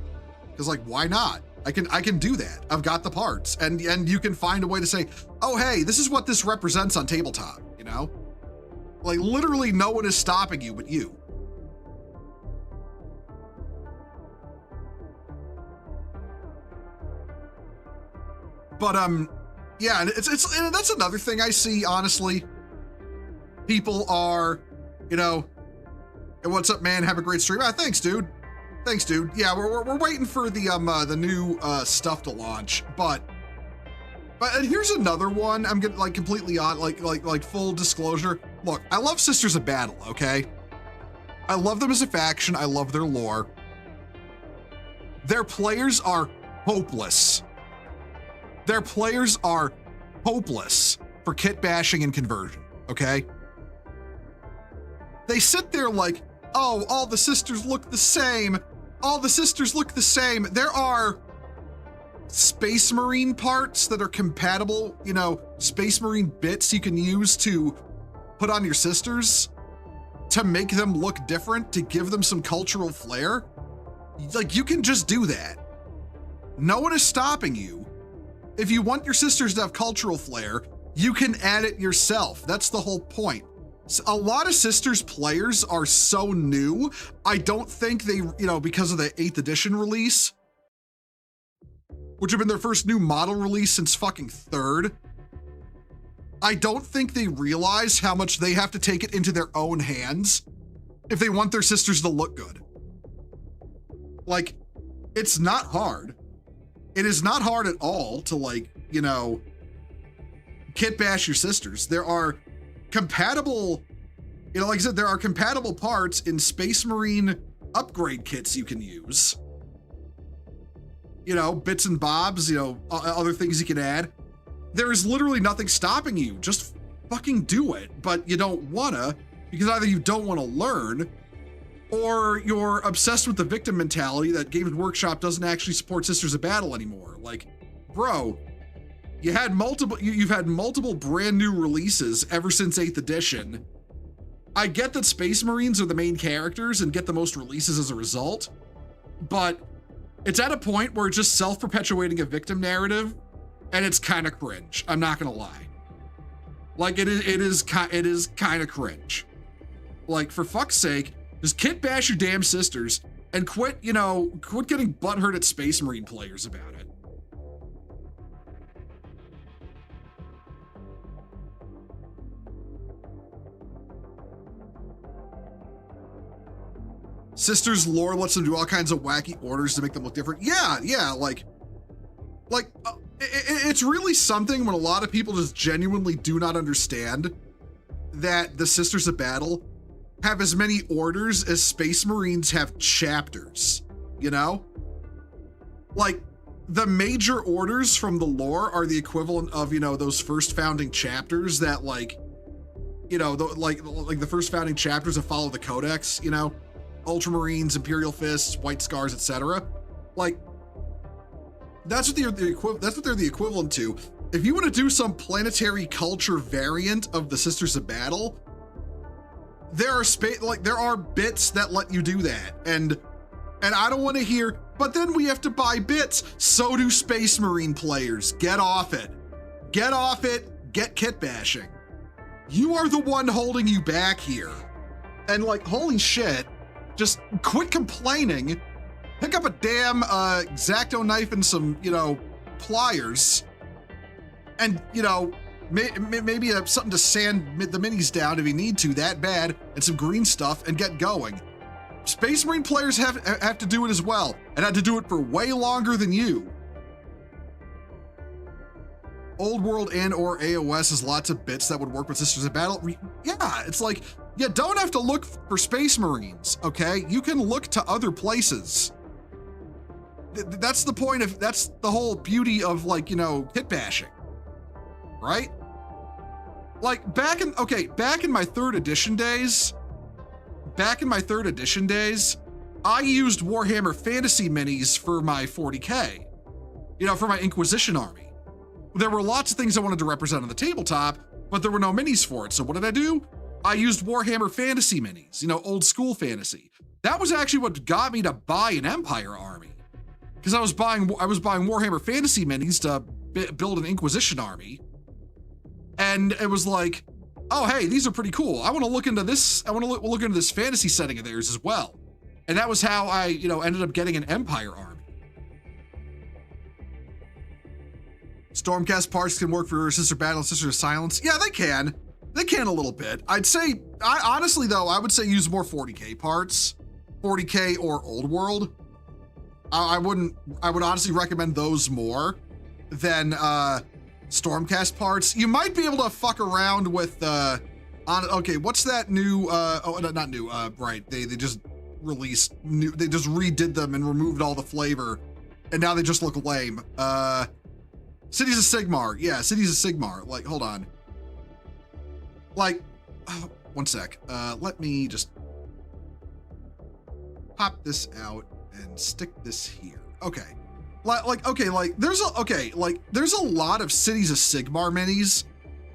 S1: Because, like, why not? I can do that. I've got the parts, and you can find a way to say, oh, hey, this is what this represents on tabletop, you know? Like, literally no one is stopping you but you. But, yeah, and that's another thing I see, honestly. people are, you know, hey, what's up, man? Have a great stream. Thanks, dude. Thanks, dude. Yeah, we're waiting for the new stuff to launch, but here's another one. I'm getting like completely on, like full disclosure. Look, I love Sisters of Battle, okay? I love them as a faction. I love their lore. Their players are hopeless. Their players are hopeless for kit bashing and conversion, okay? They sit there like, oh, all the sisters look the same. All the sisters look the same. There are Space Marine parts that are compatible, you know, Space Marine bits you can use to put on your sisters to make them look different, to give them some cultural flair. Like, you can just do that. No one is stopping you. If you want your sisters to have cultural flair, you can add it yourself. That's the whole point. So a lot of Sisters players are so new. I don't think they, you know, because of the 8th edition release, which have been their first new model release since fucking 3rd, I don't think they realize how much they have to take it into their own hands if they want their sisters to look good. Like, it's not hard. It is not hard at all to, like, you know, kit bash your sisters. There are compatible, you know, like I said, there are compatible parts in Space Marine upgrade kits you can use. You know, bits and bobs, you know, other things you can add. There is literally nothing stopping you. Just fucking do it. But you don't wanna, because either you don't wanna learn, or you're obsessed with the victim mentality that Games Workshop doesn't actually support Sisters of Battle anymore. Like, bro, you've had multiple brand new releases ever since 8th edition. I get that Space Marines are the main characters and get the most releases as a result, but it's at a point where it's just self-perpetuating a victim narrative, and it's kind of cringe. I'm not gonna lie. Like, it is kind of cringe. Like, for fuck's sake, just kit bash your damn sisters and quit getting butthurt at Space Marine players about it. Sisters lore lets them do all kinds of wacky orders to make them look different. Yeah, like it's really something when a lot of people just genuinely do not understand that the Sisters of Battle have as many orders as Space Marines have chapters, you know? Like, the major orders from the lore are the equivalent of, you know, those first founding chapters that, like, you know, like the first founding chapters that follow the Codex, you know? Ultramarines, Imperial Fists, White Scars, etc. Like, that's what they're the equivalent to. If you want to do some planetary culture variant of the Sisters of Battle, there are bits that let you do that, and I don't want to hear, but then we have to buy bits. So do Space Marine players. Get off it. Get off it. Get kit bashing. You are the one holding you back here. And like, holy shit. Just quit complaining, pick up a damn X-Acto knife and some, you know, pliers, and, you know, maybe something to sand the minis down if you need to that bad, and some green stuff, and get going. Space Marine players have to do it as well, and had to do it for way longer than you. Old World and or AOS has lots of bits that would work with Sisters of Battle. Yeah, it's like, you don't have to look for Space Marines, okay? You can look to other places. That's the point of, that's the whole beauty of, like, you know, kit bashing, right? Like, back in my 3rd edition days, I used Warhammer Fantasy minis for my 40K, you know, for my Inquisition army. There were lots of things I wanted to represent on the tabletop, but there were no minis for it. So what did I do? I used Warhammer Fantasy minis, you know, old school fantasy. That was actually what got me to buy an Empire army, because I was buying Warhammer Fantasy minis to build an Inquisition army, and it was like, oh hey, these are pretty cool. I want to look into this. I want to look into this fantasy setting of theirs as well, and that was how I, you know, ended up getting an Empire army. Stormcast parts can work for Sister Battle and Sister of Silence. Yeah, they can. They they can a little bit. I'd say, honestly though, I would say use more 40K parts, 40K or Old World. I would honestly recommend those more than Stormcast parts. You might be able to fuck around with okay, what's that new not new, right, they just released new, they just redid them and removed all the flavor and now they just look lame. Cities of Sigmar. Yeah, Cities of Sigmar. Like, hold on. Like, one sec. Let me just pop this out and stick this here. Okay. There's a lot of Cities of Sigmar minis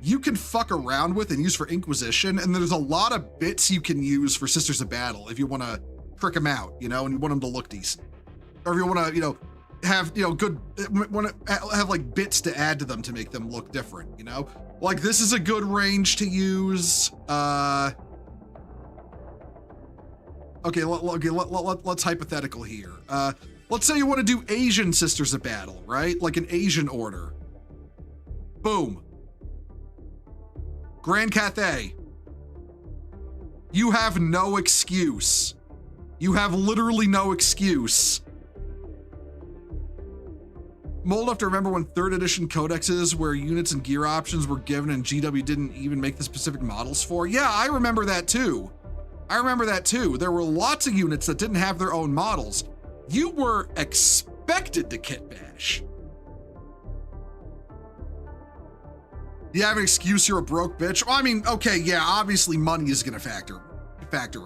S1: you can fuck around with and use for Inquisition, and there's a lot of bits you can use for Sisters of Battle if you want to trick them out, you know, and you want them to look decent. Or if you want to, you know, have, you know, good, want to have like bits to add to them to make them look different, you know? Like, this is a good range to use. Okay, let's hypothetical here. Let's say you want to do Asian Sisters of Battle, right? Like an Asian order. Boom. Grand Cathay. You have no excuse. You have literally no excuse. I'm old enough to remember when 3rd edition codexes where units and gear options were given and GW didn't even make the specific models for. Yeah, I remember that too. There were lots of units that didn't have their own models. You were expected to kitbash. You have an excuse, you're a broke bitch? Well, I mean, okay, yeah, obviously money is gonna factor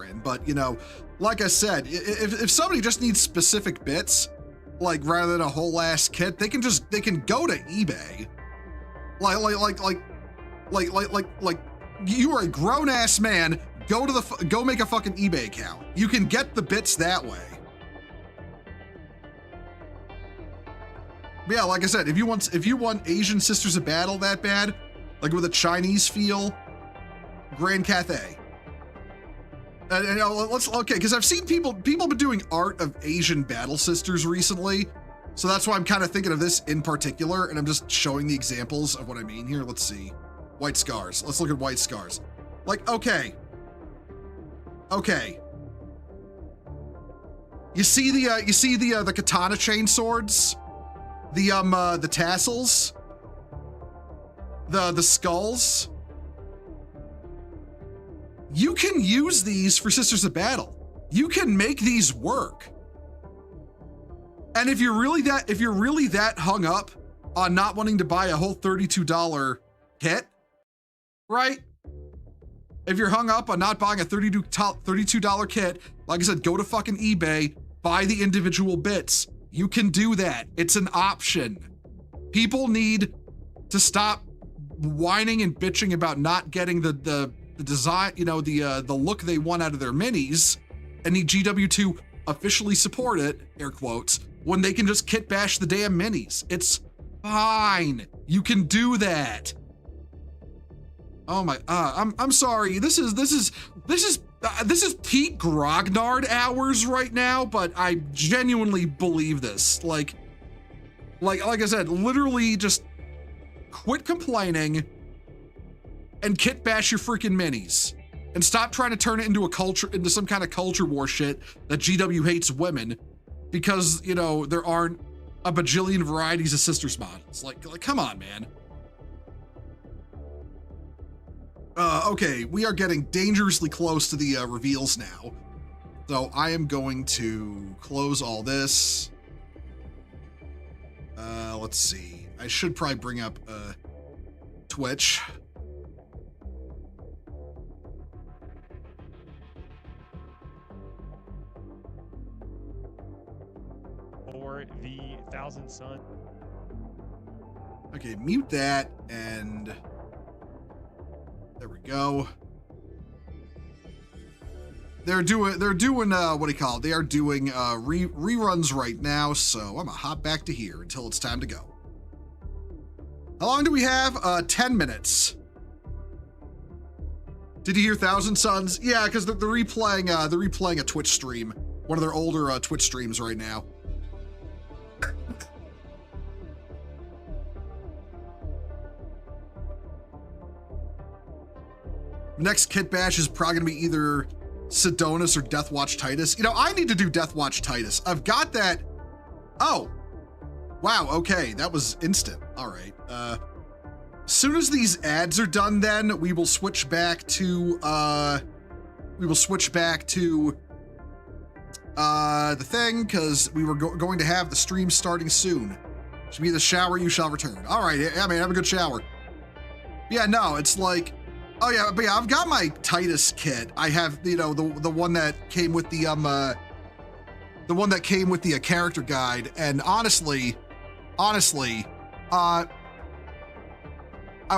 S1: in, but you know, like I said, if somebody just needs specific bits, like rather than a whole ass kit, they can go to eBay. Like you are a grown ass man, go make a fucking eBay account. You can get the bits that way. But yeah, like I said, if you want Asian Sisters of Battle that bad, like with a Chinese feel, Grand Cathay. And you know, okay, because I've seen people been doing art of Asian battle sisters recently, so that's why I'm kind of thinking of this in particular, and I'm just showing the examples of what I mean here. Let's see, White Scars. Let's look at White Scars. Like, okay. You see the katana chain swords, the tassels, the skulls. You can use these for Sisters of Battle. You can make these work. And if you're really that hung up on not wanting to buy a whole $32 kit, right? If you're hung up on not buying a $32 kit, like I said, go to fucking eBay, buy the individual bits. You can do that. It's an option. People need to stop whining and bitching about not getting the design, you know, the look they want out of their minis, and need GW to officially support it, air quotes, when they can just kit bash the damn minis. It's fine. You can do that. Oh my, I'm sorry. This is peak grognard hours right now, but I genuinely believe this. Like I said, literally just quit complaining and kit bash your freaking minis, and stop trying to turn it into some kind of culture war shit that GW hates women because, you know, there aren't a bajillion varieties of sisters models. Like come on, man. Okay, we are getting dangerously close to the reveals now. So I am going to close all this. Let's see. I should probably bring up Twitch.
S2: Or the Thousand Sun.
S1: Okay, mute that, and there we go. They're doing what do you call it? They are doing reruns right now, so I'm gonna hop back to here until it's time to go. How long do we have? 10 minutes. Did you hear Thousand Suns? Yeah, because they're replaying a Twitch stream, one of their older Twitch streams right now. Next kit bash is probably gonna be either Sidonis or Deathwatch Titus. You know, I need to do Deathwatch Titus. I've got that. Oh, wow. Okay, that was instant. All right. As soon as these ads are done, then we will switch back to the thing, because we were going to have the stream starting soon. Should be the shower you shall return. All right, yeah, man, have a good shower. Yeah, no, it's like, oh yeah, but yeah, I've got my Titus kit. I have, you know, the one that came with the character guide, and honestly, I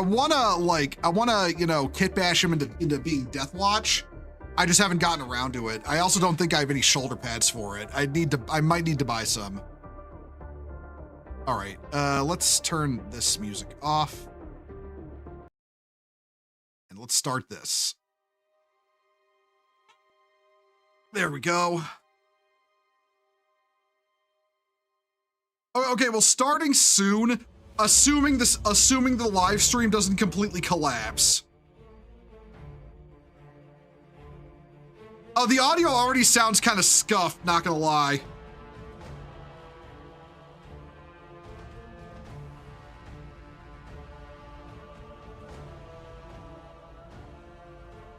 S1: wanna, you know, kit bash him into being Deathwatch. I just haven't gotten around to it. I also don't think I have any shoulder pads for it. I might need to buy some. All right, let's turn this music off. And let's start this. There we go. Okay, well, starting soon, assuming the live stream doesn't completely collapse. Oh, the audio already sounds kind of scuffed, not gonna lie.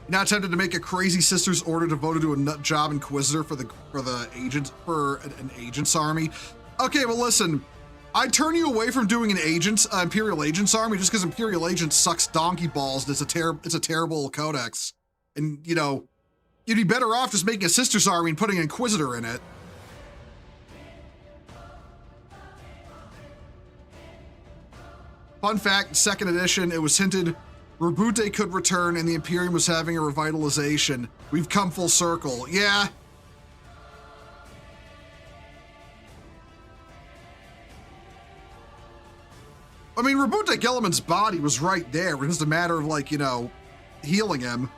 S1: Now tempted to make a crazy sister's order devoted to a nut job inquisitor for an agent's army. Okay, well listen, I'd turn you away from doing an Imperial Agents army just because Imperial Agents sucks donkey balls and it's a terrible codex. And you know, you'd be better off just making a sister's army and putting an Inquisitor in it. Fun fact, second edition, it was hinted Rabute could return and the Imperium was having a revitalization. We've come full circle. Yeah. I mean, Rabute Gilliman's body was right there. It was just a matter of, like, you know, healing him.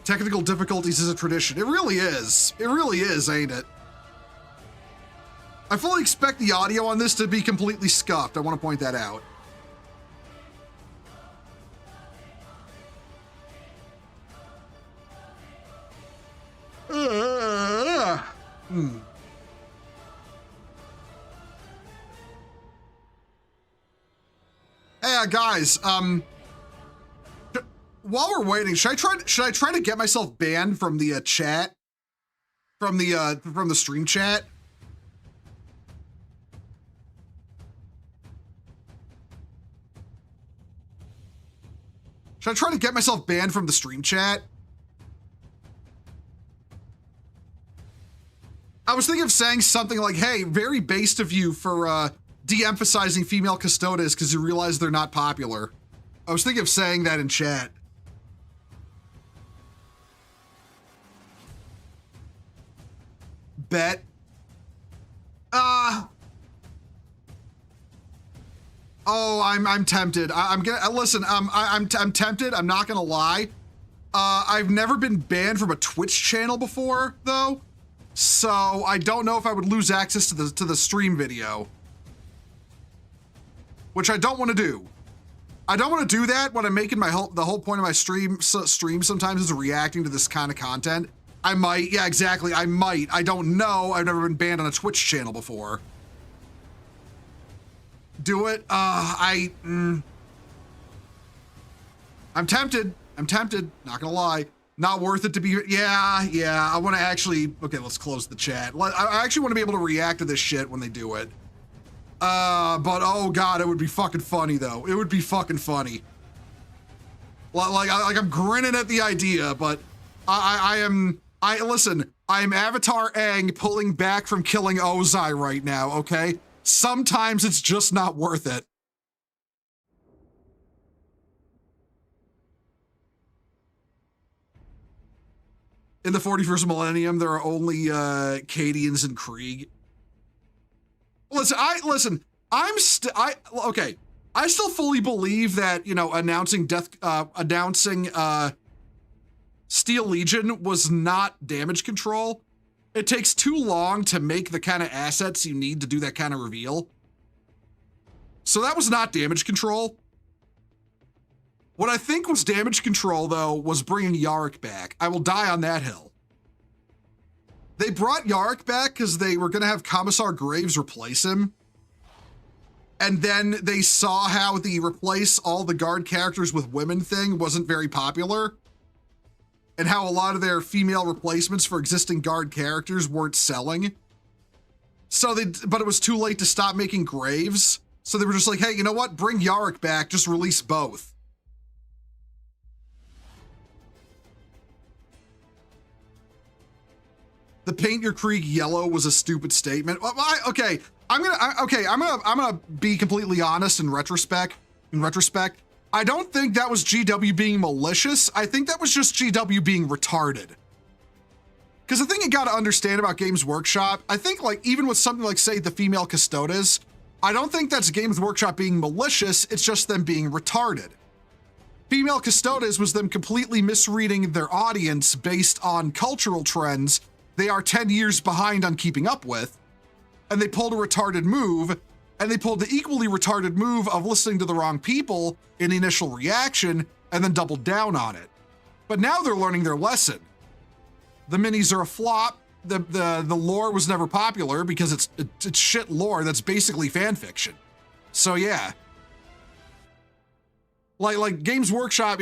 S1: Technical difficulties is a tradition. It really is. It really is, ain't it? I fully expect the audio on this to be completely scuffed. I want to point that out. Hey, guys, while we're waiting, should I try to get myself banned from the chat? From the stream chat? Should I try to get myself banned from the stream chat? I was thinking of saying something like, hey, very based of you for de-emphasizing female custodes because you realize they're not popular. I was thinking of saying that in chat. Bet. Oh, I'm tempted. I'm gonna listen. I'm tempted. I'm not gonna lie. I've never been banned from a Twitch channel before, though, so I don't know if I would lose access to the stream video, which I don't want to do. I don't want to do that when I'm making the whole point of my stream sometimes is reacting to this kind of content. I might, yeah, exactly. I might. I don't know. I've never been banned on a Twitch channel before. Do it. I'm tempted. I'm tempted. Not gonna lie. Not worth it to be. Yeah. I want to actually. Okay, let's close the chat. I actually want to be able to react to this shit when they do it. But oh god, it would be fucking funny though. It would be fucking funny. Like I'm grinning at the idea, but listen, I am Avatar Aang pulling back from killing Ozai right now, okay? Sometimes it's just not worth it. In the 41st millennium, there are only Cadians and Krieg. Listen, I still fully believe that, you know, announcing Steel Legion was not damage control. It takes too long to make the kind of assets you need to do that kind of reveal. So that was not damage control. What I think was damage control, though, was bringing Yarick back. I will die on that hill. They brought Yarick back because they were going to have Commissar Graves replace him. And then they saw how the replace all the guard characters with women thing wasn't very popular. And how a lot of their female replacements for existing guard characters weren't selling. But it was too late to stop making Graves. So they were just like, hey, you know what? Bring Yarick back, just release both. The paint your creek yellow was a stupid statement. Well, I'm gonna be completely honest in retrospect. I don't think that was GW being malicious. I think that was just GW being retarded. Because the thing you gotta understand about Games Workshop, I think like even with something like say the female Custodes, I don't think that's Games Workshop being malicious, it's just them being retarded. Female Custodes was them completely misreading their audience based on cultural trends they are 10 years behind on keeping up with, and they pulled a retarded move, and they pulled the equally retarded move of listening to the wrong people in the initial reaction, and then doubled down on it. But now they're learning their lesson. The minis are a flop. The lore was never popular because it's shit lore that's basically fan fiction. So yeah. Like Games Workshop,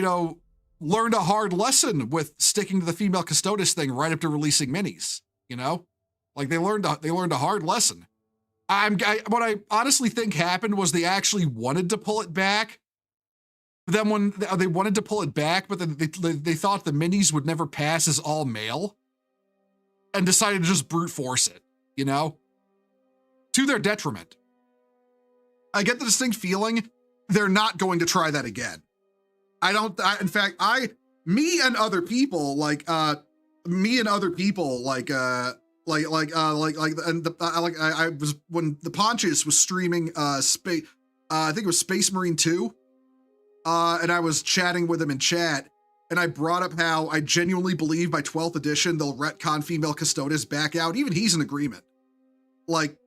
S1: learned a hard lesson with sticking to the female Custodes thing right up to releasing minis, Like they learned a hard lesson. What I honestly think happened was they actually wanted to pull it back. But then when they wanted to pull it back, but then they thought the minis would never pass as all male and decided to just brute force it, to their detriment. I get the distinct feeling they're not going to try that again. Me and other people I was when the Pontius was streaming I think it was Space Marine 2, and I was chatting with him in chat, and I brought up how I genuinely believe by 12th edition they'll retcon female Custodes back out. Even he's in agreement.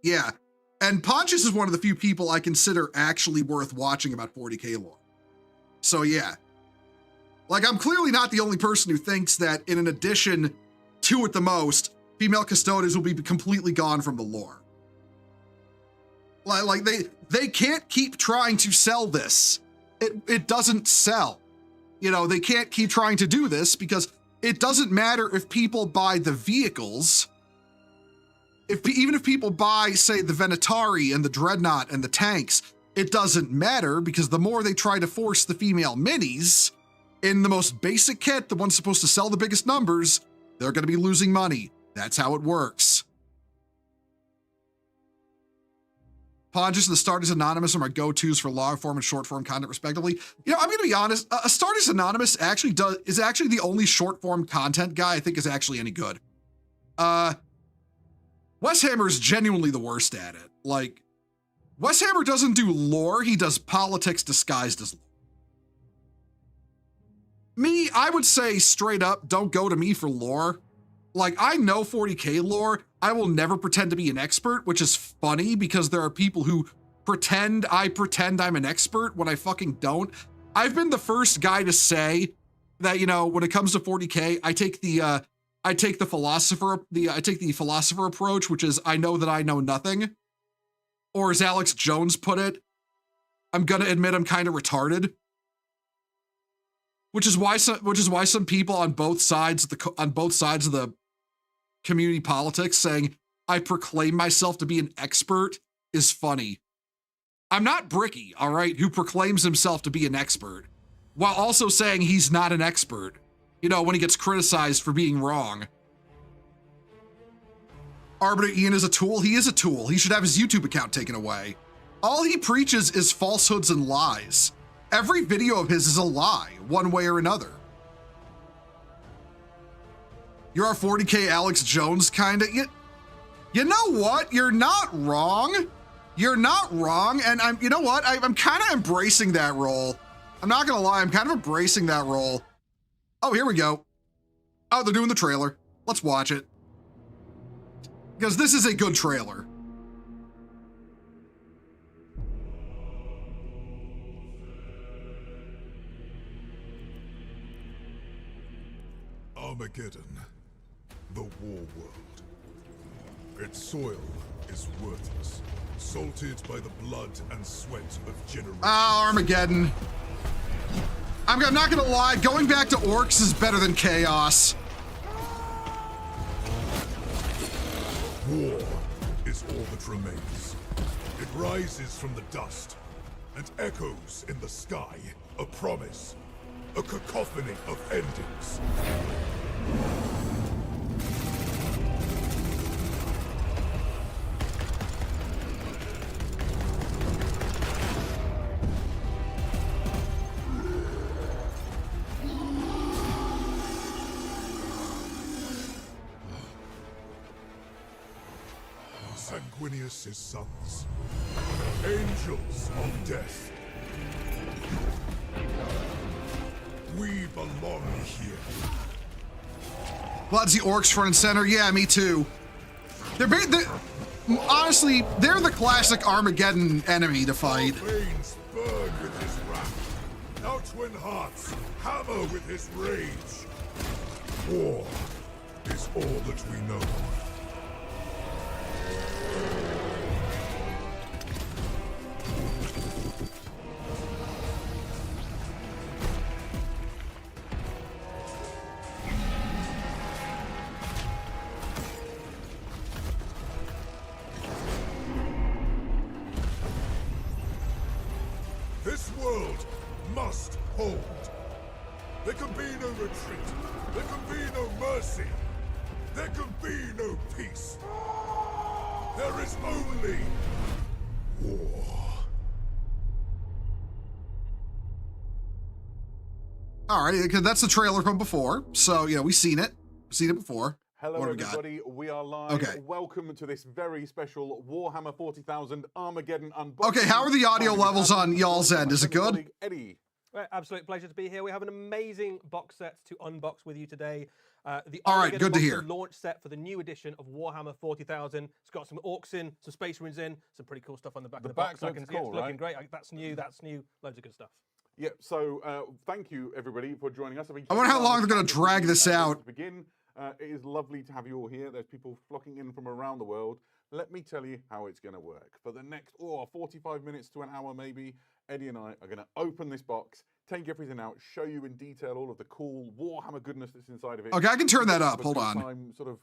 S1: Yeah. And Pontius is one of the few people I consider actually worth watching about 40k lore. So yeah. I'm clearly not the only person who thinks that in an addition, 2 at the most, female Custodes will be completely gone from the lore. They can't keep trying to sell this. It doesn't sell. They can't keep trying to do this because it doesn't matter if people buy the vehicles. Even if people buy, say, the Venatari and the Dreadnought and the tanks, it doesn't matter because the more they try to force the female minis in the most basic kit, the one supposed to sell the biggest numbers, they're going to be losing money. That's how it works. Pontius and the Stardust Anonymous are my go-tos for long form and short form content, respectively. I'm going to be honest. A Stardust Anonymous is actually the only short form content guy I think is actually any good. Weshammer is genuinely the worst at it. Weshammer doesn't do lore, he does politics disguised as lore. Me, I would say straight up, don't go to me for lore. I know 40k lore, I will never pretend to be an expert, which is funny because there are people who pretend I'm an expert when I fucking don't. I've been the first guy to say that, when it comes to 40k, I take the philosopher approach, which is I know that I know nothing. Or as Alex Jones put it, I'm gonna admit I'm kind of retarded. Which is why some people on both sides of the community politics saying I proclaim myself to be an expert is funny. I'm not Bricky, all right, who proclaims himself to be an expert, while also saying he's not an expert. When he gets criticized for being wrong. Arbiter Ian is a tool. He is a tool. He should have his YouTube account taken away. All he preaches is falsehoods and lies. Every video of his is a lie, one way or another. You're our 40k Alex Jones kinda. You know what? You're not wrong. You're not wrong. And I'm kind of embracing that role. I'm not gonna lie. I'm kind of embracing that role. Oh, here we go. Oh, they're doing the trailer. Let's watch it. Because this is a good trailer.
S3: Armageddon, the war world. Its soil is worthless, salted by the blood and sweat of generations.
S1: Ah, Armageddon. I'm not gonna lie, going back to orcs is better than chaos.
S3: War is all that remains. It rises from the dust and echoes in the sky. A promise, a cacophony of endings. Sanguinius' sons, angels of death. We belong here.
S1: Bloods the orcs front and center. Yeah, me too. Honestly, they're the classic Armageddon enemy to fight.
S3: Our veins burn with his wrath. Our twin hearts hammer with his rage. War is all that we know. This world must hold. There can be no retreat. There can be no mercy. There can be no peace. There is only war.
S1: All right, because that's the trailer from before. So, you know, we've seen it. Seen it before.
S4: Hello,
S1: What do we got?
S4: everybody. We are live.
S1: Okay.
S4: Welcome to this very special Warhammer 40,000 Armageddon unboxing.
S1: Okay, how are the audio levels on y'all's end? Is it good?
S4: Colleague Eddie.
S5: Right, absolute pleasure to be here. We have an amazing box set to unbox with you today. The
S1: All right,
S5: Armageddon
S1: good to
S5: box
S1: hear.
S5: launch set for the new edition of Warhammer 40,000. It's got some orcs in, some space marines in, some pretty cool stuff on the back
S4: The
S5: of the box.
S4: back
S5: I can
S4: looks
S5: see it's
S4: cool,
S5: looking
S4: right?
S5: great. That's new. That's new. Loads of good stuff.
S4: Yep. So thank you, everybody, for joining us.
S1: I wonder how long they're gonna drag this out.
S4: To begin, it is lovely to have you all here. There's people flocking in from around the world. Let me tell you how it's going to work. For the next 45 minutes to an hour, maybe, Eddie and I are going to open this box, take everything out, show you in detail all of the cool Warhammer goodness that's inside of it.
S1: Okay, I can turn that up.
S4: Have a
S1: Hold
S4: good
S1: on.
S4: time sort of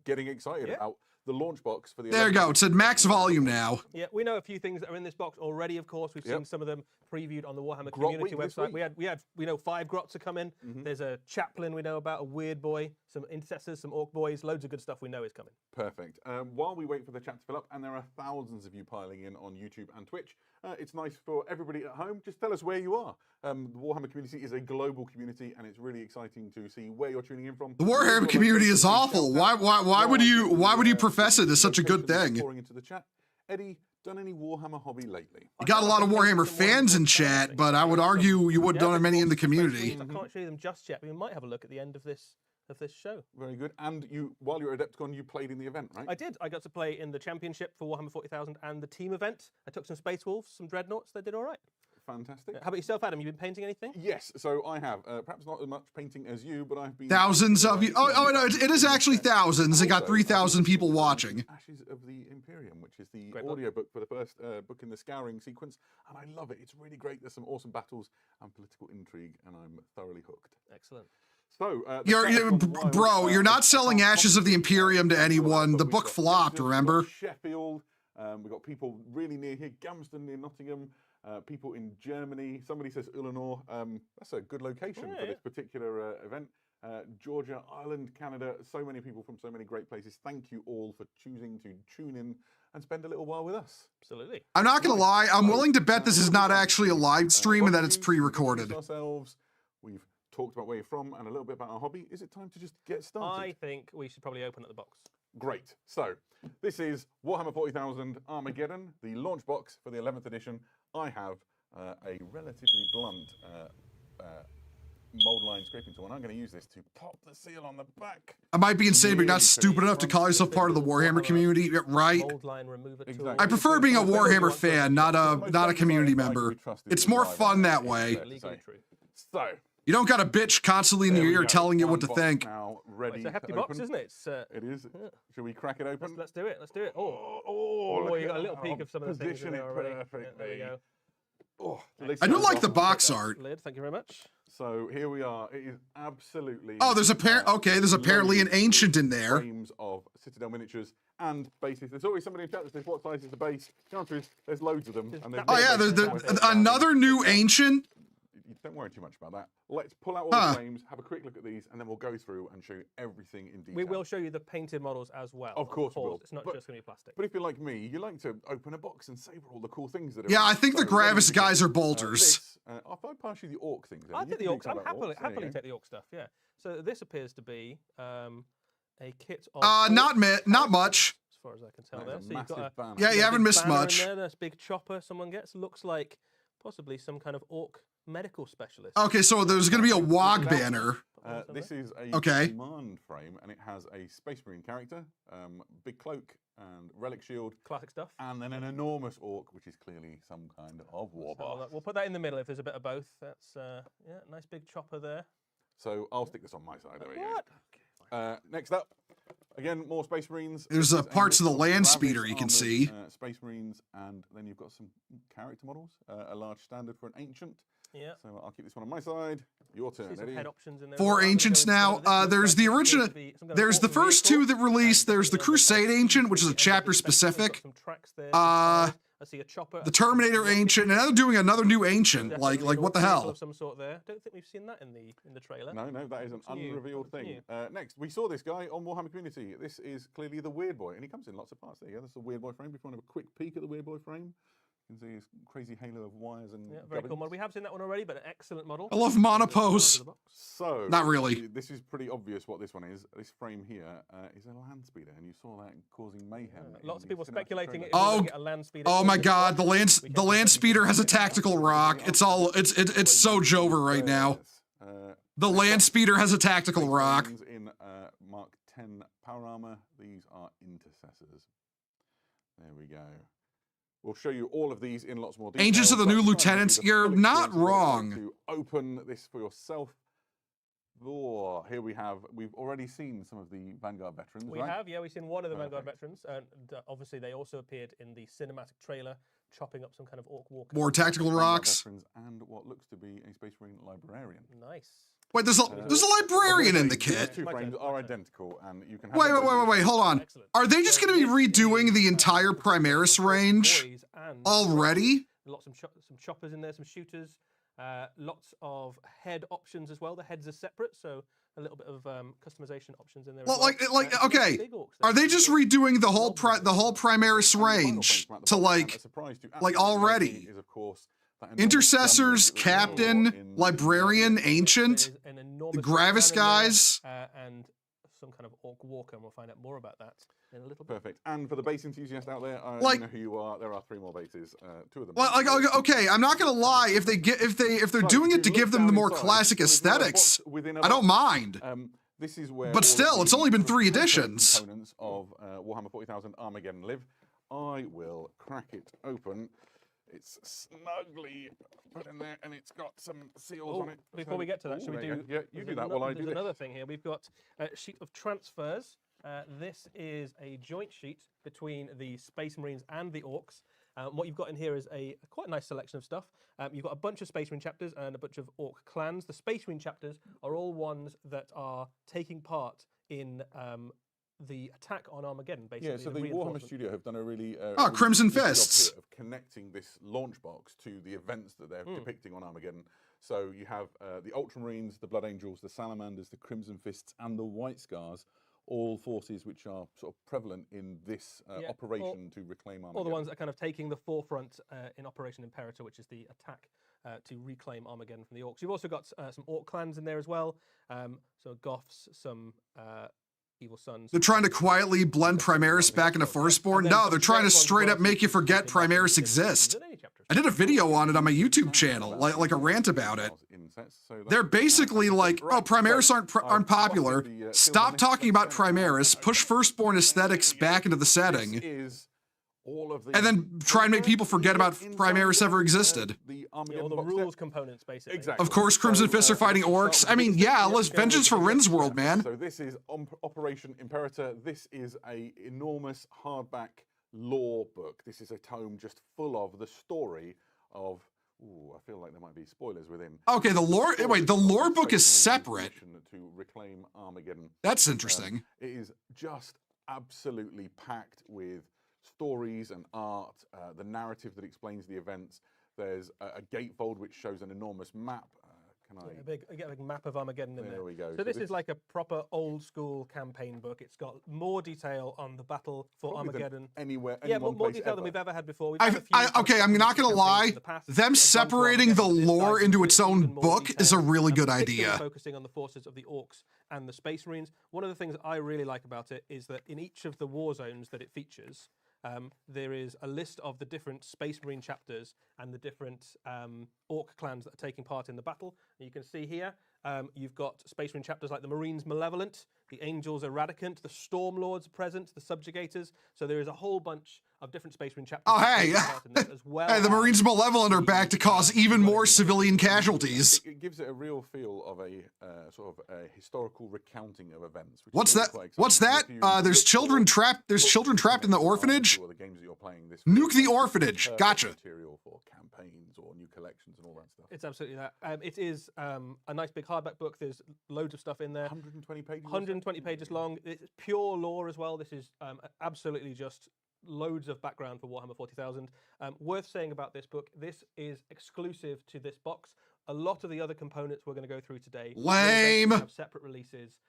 S4: getting excited
S5: Yeah.
S4: about the launch box for the.
S1: There you go. It's at max volume now.
S5: Yeah, we know a few things that are in this box already. Of course, we've seen some of them previewed on the Warhammer
S4: Grot
S5: community
S4: week this
S5: website.
S4: week.
S5: We know 5 grots are coming. There's a chaplain we know about, a weird boy, some intercessors, some orc boys. Loads of good stuff we know is coming.
S4: Perfect. While we wait for the chat to fill up, and there are thousands of you piling in on YouTube and Twitch, it's nice for everybody at home. Just tell us where you are. The Warhammer community is a global community, and it's really exciting to see where you're tuning in from.
S1: The Warhammer community is awful. Why would you profess it as such a good thing?
S4: Pouring into the chat. Eddie, done any Warhammer hobby lately?
S1: You got a lot of Warhammer fans in chat, but I would argue you wouldn't done many in the community.
S5: I can't show you them just yet, but we might have a look at the end of this show.
S4: Very good. And you, while you were at Adepticon, you played in the event, right?
S5: I did. I got to play in the championship for Warhammer 40,000 and the team event. I took some Space Wolves, some Dreadnoughts. They did all right.
S4: Fantastic.
S5: How about yourself, Adam? You been painting anything?
S4: Yes, so I have. Perhaps not as much painting as you, but I've been...
S1: Thousands of you. Oh no, it is actually thousands. It got 3,000 people watching.
S4: Ashes of the Imperium, which is the
S5: Great book.
S4: audiobook for the first book in the Scouring sequence, and I love it. It's really great. There's some awesome battles and political intrigue, and I'm thoroughly hooked.
S5: Excellent.
S4: So,
S1: You're not selling Ashes of the Imperium to anyone. The book flopped, remember?
S4: Sheffield. We've got people really near here, Gamston near Nottingham. People in Germany. Somebody says Ulanor. That's a good location for this particular event. Georgia, Ireland, Canada. So many people from so many great places. Thank you all for choosing to tune in and spend a little while with us.
S5: Absolutely.
S1: I'm not gonna lie. I'm willing to bet this is not actually a live stream and that it's pre-recorded.
S4: Ourselves. We've talked about where you're from and a little bit about our hobby. Is it time to just get started?
S5: I think we should probably open up the box.
S4: Great. So, this is Warhammer 40,000 Armageddon, the launch box for the 11th edition. I have a relatively blunt mold line scraping tool, and I'm going to use this to pop the seal on the back.
S1: I might be insane, but you're not stupid enough to call yourself part of the Warhammer community, right?
S5: Mold line remover tool.
S4: Exactly.
S1: I prefer being a Warhammer fan, not a community member. It's more fun that way.
S5: Legally true.
S4: So,
S1: You don't got a bitch constantly in
S4: There
S1: your
S4: we
S1: ear
S4: go.
S1: telling you
S4: One
S1: what to
S4: box
S1: think.
S4: Now ready
S5: It's a hefty
S4: to
S5: box,
S4: open.
S5: isn't it? It's,
S4: It is.
S5: yeah.
S4: Shall we crack it open?
S5: Let's do it. Let's do it. Oh,
S4: look
S5: you
S4: at
S5: got a little
S4: that.
S5: peek of some of the things in
S4: Position
S5: there
S4: it
S5: already. Yeah,
S4: perfectly.
S5: there we go.
S4: Oh, so they
S1: I do
S4: sold
S1: like
S4: off
S1: the
S4: and
S1: box
S4: checked out.
S1: art.
S5: Lid, thank you very much.
S4: So here we are. It is absolutely.
S1: Oh, there's apparently an
S4: loaded
S1: ancient
S4: with
S1: in there.
S4: Frames of Citadel miniatures and bases. There's always somebody in chat that says, "What size is the base?" The answer is, there's loads of them. And there's
S1: Oh yeah, there's another new ancient.
S4: Don't worry too much about that. Let's pull out all the frames, have a quick look at these, and then we'll go through and show you everything in detail.
S5: We will show you the painted models as well.
S4: Of course we will.
S5: It's not
S4: But-
S5: just going to be plastic.
S4: But if you're like me, you like to open a box and savor all the cool things that are.
S1: Yeah,
S4: in
S1: I
S4: it.
S1: think the
S4: So, ready
S1: Gravis
S4: to go.
S1: guys are bolters.
S4: If I pass you the orc things, then
S5: I
S4: you
S5: take the
S4: can
S5: orcs.
S4: do
S5: I'm
S4: something about orcs. There you
S5: happily
S4: go.
S5: take the orc stuff. Yeah. So this appears to be a kit of.
S1: Not
S5: orcs,
S1: much.
S5: As far as I can tell
S4: That
S5: there.
S4: is a
S5: So you've got
S4: massive banner.
S1: Yeah, you
S5: got a
S1: haven't
S5: big
S1: missed
S5: banner in
S1: much.
S5: there, this big chopper someone gets looks like possibly some kind of orc medical specialist.
S1: Okay, so there's gonna be a WOG banner.
S4: This is a
S1: Okay.
S4: command frame, and it has a Space Marine character, big cloak and relic shield,
S5: Classic stuff.
S4: and then an enormous orc, which is clearly some kind of warbar.
S5: We'll put that in the middle if there's a bit of both. That's yeah, nice big chopper there.
S4: So I'll stick this on my side. There we go.
S5: What?
S4: Next up, again, more Space Marines.
S1: There's
S4: This is a
S1: parts of the
S4: mix
S1: land
S4: Gravis
S1: speeder you can
S4: armoured,
S1: see.
S4: Space Marines, and then you've got some character models. A large standard for an ancient.
S5: Yeah.
S4: So I'll keep this one on my side. Your turn,
S5: See some
S4: Eddie.
S5: head options in there.
S1: Four
S5: I'm gonna
S1: ancients
S5: go into
S1: now.
S5: some of this. Looks
S1: There's
S5: like
S1: the
S5: it appears
S1: original.
S5: to be some kind of
S1: There's the
S5: orc
S1: first
S5: vehicle,
S1: two that released.
S5: and
S1: There's the
S5: then
S1: Crusade Ancient, which is a
S5: and the
S1: chapter
S5: big spectacles, got
S1: specific.
S5: some tracks there,
S1: Uh,
S5: I see a chopper.
S1: The Terminator Ancient, and now they're doing another new Ancient.
S5: Definitely
S1: Like
S5: an
S1: what the
S5: orc vehicle
S1: hell?
S5: of some sort there. Don't think we've seen that in the trailer.
S4: No, that is an
S5: Looks new,
S4: unrevealed
S5: looks
S4: thing.
S5: new.
S4: Next, we saw this guy on Warhammer Community. This is clearly the Weird Boy, and he comes in lots of parts. There you go. That's the Weird Boy frame. If you want to have a quick peek at the Weird Boy frame, you can see his crazy halo of wires and
S5: Yeah, very cool
S4: gubbins.
S5: model. We have seen that one already, but an excellent model.
S1: I love
S5: Out
S1: monopose.
S5: of the box.
S4: So,
S1: Not really.
S4: This is pretty obvious what this one is. This frame here is a land speeder, and you saw that causing mayhem. in
S5: Lots of
S4: the
S5: people
S4: cinematic
S5: speculating
S4: trailer.
S5: it.
S1: Oh,
S5: Get a land speeder
S1: Oh
S5: in
S1: my
S5: this
S1: God!
S5: one.
S1: The land speeder has a tactical rock. It's so Jover right now. The land speeder has a tactical
S4: Space
S1: rock.
S4: Marines in Mark 10 power armor. These are intercessors. There we go. We'll show you all of these in lots more detail.
S1: Angels of the
S4: but
S1: New
S4: try and
S1: Lieutenants,
S4: give you the
S1: you're
S4: full
S1: not
S4: experience of what it's like
S1: wrong.
S4: To open this for yourself. Oh, here we've already seen some of the Vanguard veterans,
S5: We
S4: right?
S5: have, yeah, we've seen one of the Vanguard
S4: Perfect.
S5: veterans, and obviously they also appeared in the cinematic trailer, chopping up some kind of orc walker.
S1: More tactical
S4: Vanguard
S1: rocks.
S4: veterans and what looks to be a Space Marine librarian.
S5: Nice.
S1: Wait, there's a librarian in the kit.
S4: These two
S5: My
S4: frames
S5: turn,
S4: are
S5: my turn.
S4: identical, and you can have
S1: Wait,
S4: them both.
S1: hold on.
S5: Excellent.
S1: Are they just
S5: So
S1: going to be
S5: this
S1: redoing
S5: is,
S1: the entire
S5: for
S1: Primaris
S5: both
S1: range
S5: boys and
S1: already?
S5: lots of some choppers in there, some shooters, lots of head options as well. The heads are separate, so a little bit of customization options in there.
S1: Well,
S5: as well. Some
S1: okay.
S5: big orcs
S1: Are
S5: there.
S1: they just redoing the whole Primaris
S4: And the final
S1: range
S4: frame
S1: to
S4: from at the bottom, and a surprise to absolutely
S1: already?
S4: everything is, of course, that enormous
S1: Intercessors,
S4: gunner that we saw
S1: Captain,
S4: in-
S1: Librarian,
S5: There
S1: Ancient,
S5: is an enormous
S1: the Gravis
S5: cannon there,
S1: guys.
S5: and some kind of orc walker, and we'll find out more about that in a little bit.
S4: Perfect. And for the base enthusiast out there,
S1: Like-
S4: you know who you are. There are 3 more bases. 2 of them.
S1: Well, okay, I'm not gonna lie. If they're doing it to give them the more classic aesthetics, I don't mind.
S4: This is where.
S1: But
S4: all of
S1: still, it's
S4: the
S1: only been 3
S4: component
S1: editions.
S4: Components of Warhammer 40,000 Armageddon live. I will crack it open. It's snugly put in there, and it's got some seals
S5: Oh,
S4: on it.
S5: before
S4: So-
S5: we get to that,
S4: Ooh,
S5: should we
S4: there you
S5: do?
S4: go. Yeah, you
S5: there's
S4: do that
S5: ano-
S4: while I do
S5: There's
S4: this.
S5: another thing here. We've got a sheet of transfers. This is a joint sheet between the Space Marines and the Orcs. What you've got in here is a quite nice selection of stuff. You've got a bunch of Space Marine chapters and a bunch of Orc clans. The Space Marine chapters are all ones that are taking part in the attack on Armageddon, basically.
S4: Yeah, so the Warhammer
S5: reinforcement.
S4: Studio have done a really
S1: Crimson
S4: good job
S1: Fists.
S4: here of connecting this launch box to the events that they're depicting on Armageddon. So you have the Ultramarines, the Blood Angels, the Salamanders, the Crimson Fists, and the White Scars, all forces which are sort of prevalent in this
S5: Yeah,
S4: operation to reclaim Armageddon.
S5: All the ones that are kind of taking the forefront in Operation Imperator, which is the attack to reclaim Armageddon from the Orcs. You've also got some Orc clans in there as well. So Goths, some Evil Sons.
S1: They're trying to quietly blend Primaris back into Firstborn.
S5: And then
S1: No,
S5: some
S1: they're trying to
S5: Shared ones
S1: straight
S5: as
S1: up
S5: well,
S1: make you
S5: so
S1: forget
S5: they might be
S1: Primaris
S5: in
S1: exists.
S5: any chapters.
S1: I did a video on it on my YouTube channel, like a rant about it. They're basically like, oh, Primaris aren't popular. Stop talking about Primaris. Push Firstborn aesthetics back into the setting.
S4: This is all of the
S1: And then try and make people forget about Primaris ever existed.
S4: The
S5: Yeah,
S4: Armageddon
S5: all the
S4: box set.
S5: rules components, basically.
S4: Exactly.
S1: Of course, Crimson Fists are fighting orcs. I mean, yeah, let's vengeance for Rin's world, man.
S4: So this is Operation Imperator. This is a enormous hardback lore book. This is a tome just full of the story of. Ooh, I feel like there might be spoilers within.
S1: Okay, the lore. Wait, the lore book is separate.
S4: To reclaim Armageddon.
S1: That's interesting.
S4: It is just absolutely packed with stories and art, the narrative that explains the events. There's a gatefold which shows an enormous map. Can I?
S5: Get a big map of Armageddon in there.
S4: There we go.
S5: So this is like a proper old school campaign book. It's got more detail on the battle for Armageddon.
S4: Anywhere,
S5: Yeah, more detail than we've ever had before. We've had a few
S1: Okay, I'm not gonna lie.
S5: in the past.
S1: Them
S5: But
S1: separating the
S5: Armageddon, this
S1: lore
S5: dives
S1: into its own
S5: even more
S1: book is a
S5: detail,
S1: really
S5: and
S1: good
S5: particularly
S1: idea.
S5: Focusing on the forces of the Orcs and the Space Marines. One of the things I really like about it is that in each of the war zones that it features, there is a list of the different Space Marine chapters and the different Orc clans that are taking part in the battle. And you can see here, you've got Space Marine chapters like the Marines Malevolent, the Angels Eradicant, the Storm Lords present, the Subjugators. So there is a whole bunch of different Space Marine chapters.
S1: Oh, hey,
S5: as well
S1: hey, the Marines Malevolent are back to cause even more civilian casualties.
S4: It gives it a real feel of a sort of a historical recounting of events. Which
S1: What's
S4: is
S1: that?
S4: quite exciting.
S1: What's that?
S4: If you
S1: There's
S4: look
S1: children
S4: for
S1: trapped. There's
S4: books
S1: children trapped in the
S4: connected
S1: orphanage.
S4: to the games that you're playing, this
S1: Nuke the
S4: feels like
S1: orphanage.
S4: perfect
S1: Gotcha.
S4: Material for campaigns or new collections and all that stuff.
S5: It's absolutely that. It is a nice big hardback book. There's loads of stuff in there.
S4: 120 pages.
S5: 120 pages long. It's pure lore as well. This is absolutely just loads of background for Warhammer 40,000. Worth saying about this book, this is exclusive to this box. A lot of the other components we're going to go through today will
S1: Lame.
S5: have separate releases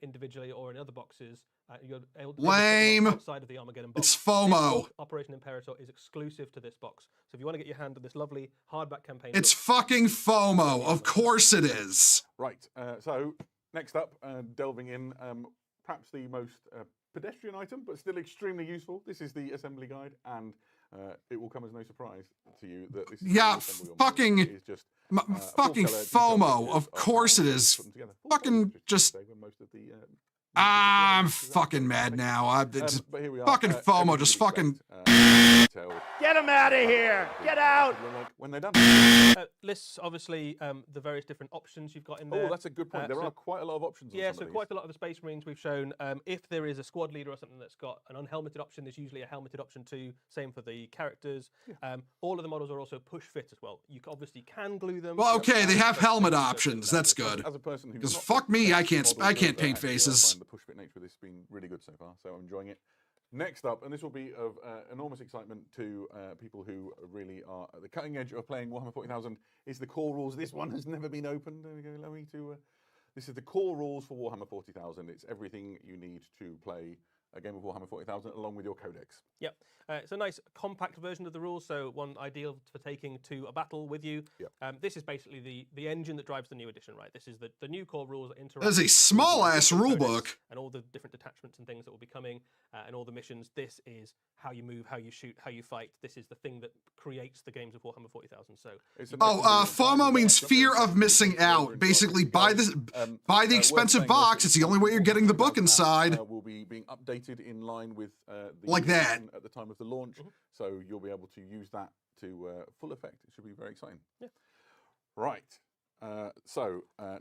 S5: individually or in other boxes. You're able to
S1: Lame.
S5: outside of the Armageddon box.
S1: It's
S5: This
S1: FOMO.
S5: book, Operation Imperator, is exclusive to this box. So if you want to get your hand on this lovely hardback campaign,
S1: It's
S5: book,
S1: fucking FOMO. Of course it is.
S4: Right. So next up, delving in, perhaps the most pedestrian item, but still extremely useful. This is the assembly guide, and it will come as no surprise to you that this is
S1: Yeah,
S4: how you assemble your models.
S1: fucking-
S4: It is just
S1: Fucking
S4: full-colour detailed
S1: FOMO.
S4: pictures
S1: Of course
S4: how
S1: it
S4: you
S1: is.
S4: put them together.
S1: Fucking just.
S4: Say when most of the,
S1: I'm
S4: is that-
S1: fucking mad now. It's
S4: but here we are.
S1: fucking FOMO.
S4: everything
S1: Just
S4: you'd
S1: fucking.
S4: expect, detailed.
S2: Get him out of here! Get out!
S4: Look like when they're done.
S5: lists obviously the various different options you've got in there.
S4: Oh, that's a good point. There
S5: so-
S4: are quite a lot of options. On
S5: Yeah,
S4: some
S5: so
S4: of
S5: quite
S4: these.
S5: a lot of the Space Marines we've shown. If there is a squad leader or something that's got an unhelmeted option, there's usually a helmeted option too. Same for the characters. All of the models are also push fit as well. You obviously can glue them.
S1: Well, okay, they have
S5: but-
S1: helmet options. That's good.
S4: As a person who's
S1: 'Cause
S4: not
S1: fuck
S4: the
S1: me, I
S4: best
S1: can't-
S4: model
S1: I can't
S4: builder,
S1: paint
S4: actually,
S1: faces.
S4: I find the push fit nature of this has been really good so far, so I'm enjoying it. Next up, and this will be of enormous excitement to people who really are at the cutting edge of playing Warhammer 40,000, is the core rules. This one has never been opened. There we go, allow me to. This is the core rules for Warhammer 40,000. It's everything you need to play a game of Warhammer 40,000 along with your codex.
S5: Yep. It's a nice compact version of the rules, so one ideal for taking to a battle with you.
S4: Yep.
S5: This is basically the engine that drives the new edition, right? This is the new core rules that interact.
S1: That is a
S5: with
S1: small-ass
S5: the
S1: rule
S5: codex
S1: book.
S5: and all the different detachments and things that will be coming, and all the missions. This is how you move, how you shoot, how you fight. This is the thing that creates the games of Warhammer 40,000. So
S4: It's a
S1: Oh,
S4: nice little
S1: FOMO
S4: design.
S1: means
S4: Something
S1: fear
S4: that
S1: of missing
S4: people
S1: out.
S4: are
S1: Basically,
S4: enjoying.
S1: buy the
S4: Worth
S1: expensive
S4: saying
S1: box.
S4: also
S1: It's the only way you're getting the book inside.
S4: Will be being updated in line with the
S1: Like that.
S4: edition at the time of the launch, so you'll be able to use that to full effect. It should be very exciting.
S5: Yeah.
S4: Right.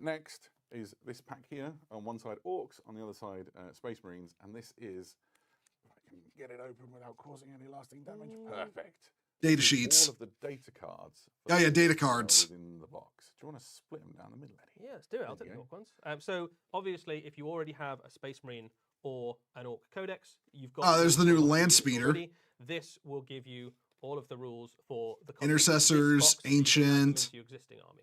S4: Next is this pack here. On one side, Orcs. On the other side, Space Marines. And this is. If I can get it open without causing any lasting damage. Perfect.
S1: Data
S4: This is
S1: sheets.
S4: All of the data cards. for
S1: Oh, yeah,
S4: the
S1: data
S4: detail
S1: cards.
S4: within the box. Do you want to split them down the middle, Eddie?
S5: yeah, let's do it. I'll
S4: There
S5: take
S4: you
S5: the
S4: go.
S5: Orc ones. So obviously, if you already have a Space Marine or an Orc Codex, you've got.
S1: Oh, there's the new
S5: rules
S1: land
S5: already.
S1: speeder.
S5: This will give you all of the rules for the codex.
S1: Intercessors,
S5: This box, you can add them
S1: ancient.
S5: into your existing army.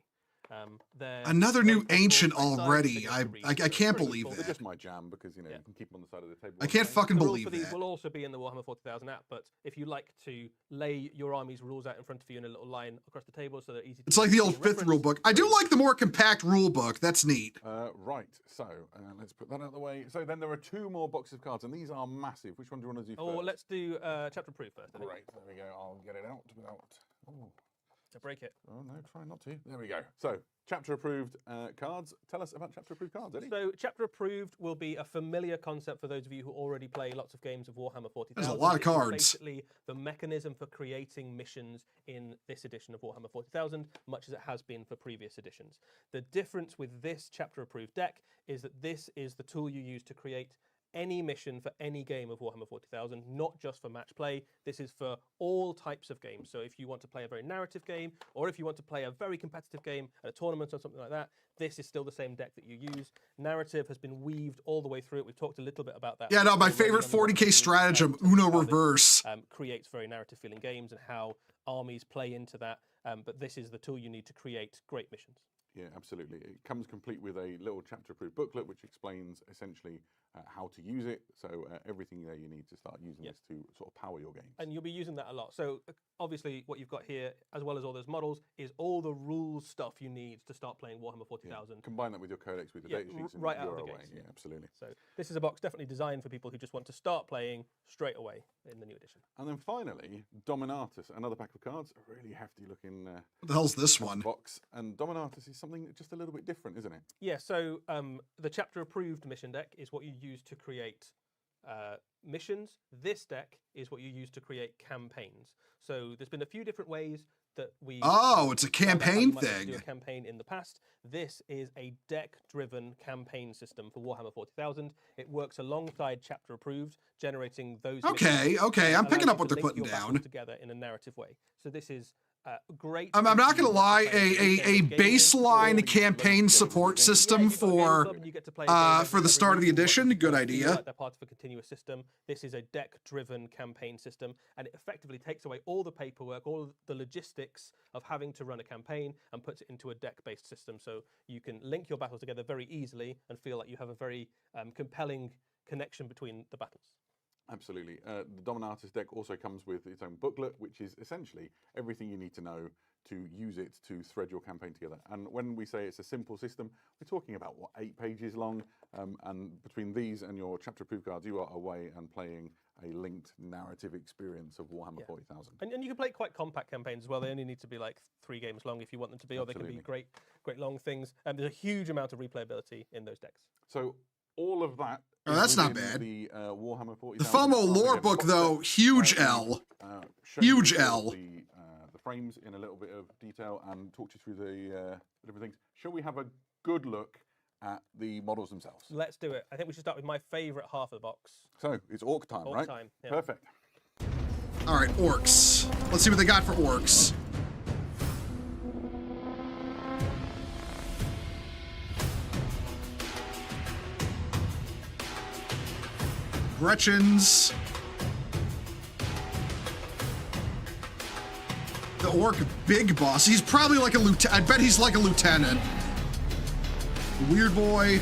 S5: They're
S1: Another
S5: very
S1: new
S5: comfortable
S1: ancient
S5: size,
S1: already.
S5: they're
S1: I
S5: good to read,
S1: I
S5: they're
S1: can't
S5: pretty
S1: believe
S5: useful.
S4: They're
S1: that.
S4: just my jam because you
S5: Yeah.
S4: can keep them on the side of the table.
S1: I
S4: while
S1: can't
S4: playing.
S1: fucking
S5: The rules
S1: believe
S5: for these
S1: that.
S5: will also be in the Warhammer 40,000 app, but if you like to lay your army's rules out in front of you in a little line across the table so they're easy to
S1: It's like the old
S5: see
S1: fifth
S5: reference,
S1: rule book. I do like the more compact rule book. That's neat.
S4: Right, so let's put that out of the way. So then there are two more boxes of cards, and these are massive. Which one do you want to do
S5: Oh,
S4: first?
S5: let's do chapter proof first. I think.
S4: Great, there we go. I'll get it out without. Oh.
S5: to break it.
S4: Oh no, try not to. There we go. So, chapter approved cards. Tell us about chapter approved cards, Eddie.
S5: So, chapter approved will be a familiar concept for those of you who already play lots of games of Warhammer 40,000.
S1: There's a lot of cards.
S5: Basically, the mechanism for creating missions in this edition of Warhammer 40,000, much as it has been for previous editions. The difference with this chapter approved deck is that this is the tool you use to create any mission for any game of Warhammer 40,000, not just for match play. This is for all types of games. So if you want to play a very narrative game, or if you want to play a very competitive game at a tournament or something like that, this is still the same deck that you use. Narrative has been weaved all the way through it. We've talked a little bit about that.
S1: Yeah, no, my favorite 40k stratagem, Uno Reverse.
S5: Creates very narrative feeling games and how armies play into that. But this is the tool you need to create great missions.
S4: Yeah, absolutely. It comes complete with a little chapter-approved booklet which explains essentially how to use it. So everything there you need to start using this to sort of power your games.
S5: And you'll be using that a lot. So obviously what you've got here, as well as all those models, is all the rules stuff you need to start playing Warhammer 40,000.
S4: Combine that with your codex, with the data sheets, and
S5: right out of
S4: you're
S5: the
S4: away.
S5: gates.
S4: Yeah, absolutely.
S5: So this is a box definitely designed for people who just want to start playing straight away in the new edition.
S4: And then finally, Dominatus, another pack of cards, a really hefty looking
S1: What the hell's this one?
S4: box. And Dominatus is something just a little bit different, isn't it?
S5: Yeah, so the chapter approved mission deck is what you use to create missions. This deck is what you use to create campaigns. So there's been a few different ways that we...
S1: Oh, it's a campaign thing.
S5: Do a campaign in the past. This is a deck-driven campaign system for Warhammer 40,000. It works alongside chapter approved, generating those...
S1: Okay, I'm picking up what they're putting down.
S5: ...together in a narrative way. So this is... great.
S1: I'm not gonna lie, a baseline campaign support system for the start of the edition, good idea.
S5: They're part of a continuous system. This is a deck-driven campaign system, and it effectively takes away all the paperwork, all the logistics of having to run a campaign, and puts it into a deck-based system. So you can link your battles together very easily and feel like you have a very compelling connection between the battles.
S4: Absolutely. The Dominatus deck also comes with its own booklet, which is essentially everything you need to know to use it to thread your campaign together. And when we say it's a simple system, we're talking about, what, 8 pages long? And between these and your chapter approved cards, you are away and playing a linked narrative experience of Warhammer 40,000.
S5: And you can play quite compact campaigns as well. They only need to be like 3 games long if you want them to be, or they can be great long things. And there's a huge amount of replayability in those decks.
S4: So all of that.
S1: Oh, that's not bad.
S4: The Warhammer 40,000.
S1: The FOMO lore book, though, huge L. Huge L.
S4: The frames in a little bit of detail and talk you through the different things. Shall we have a good look at the models themselves?
S5: Let's do it. I think we should start with my favourite half of the box.
S4: So it's orc time, right?
S5: Orc time. Yeah.
S4: Perfect.
S1: All right, orcs. Let's see what they got for orcs. Gretchens. The orc big boss. He's probably like a lieutenant. I bet he's like a lieutenant. Weird boy.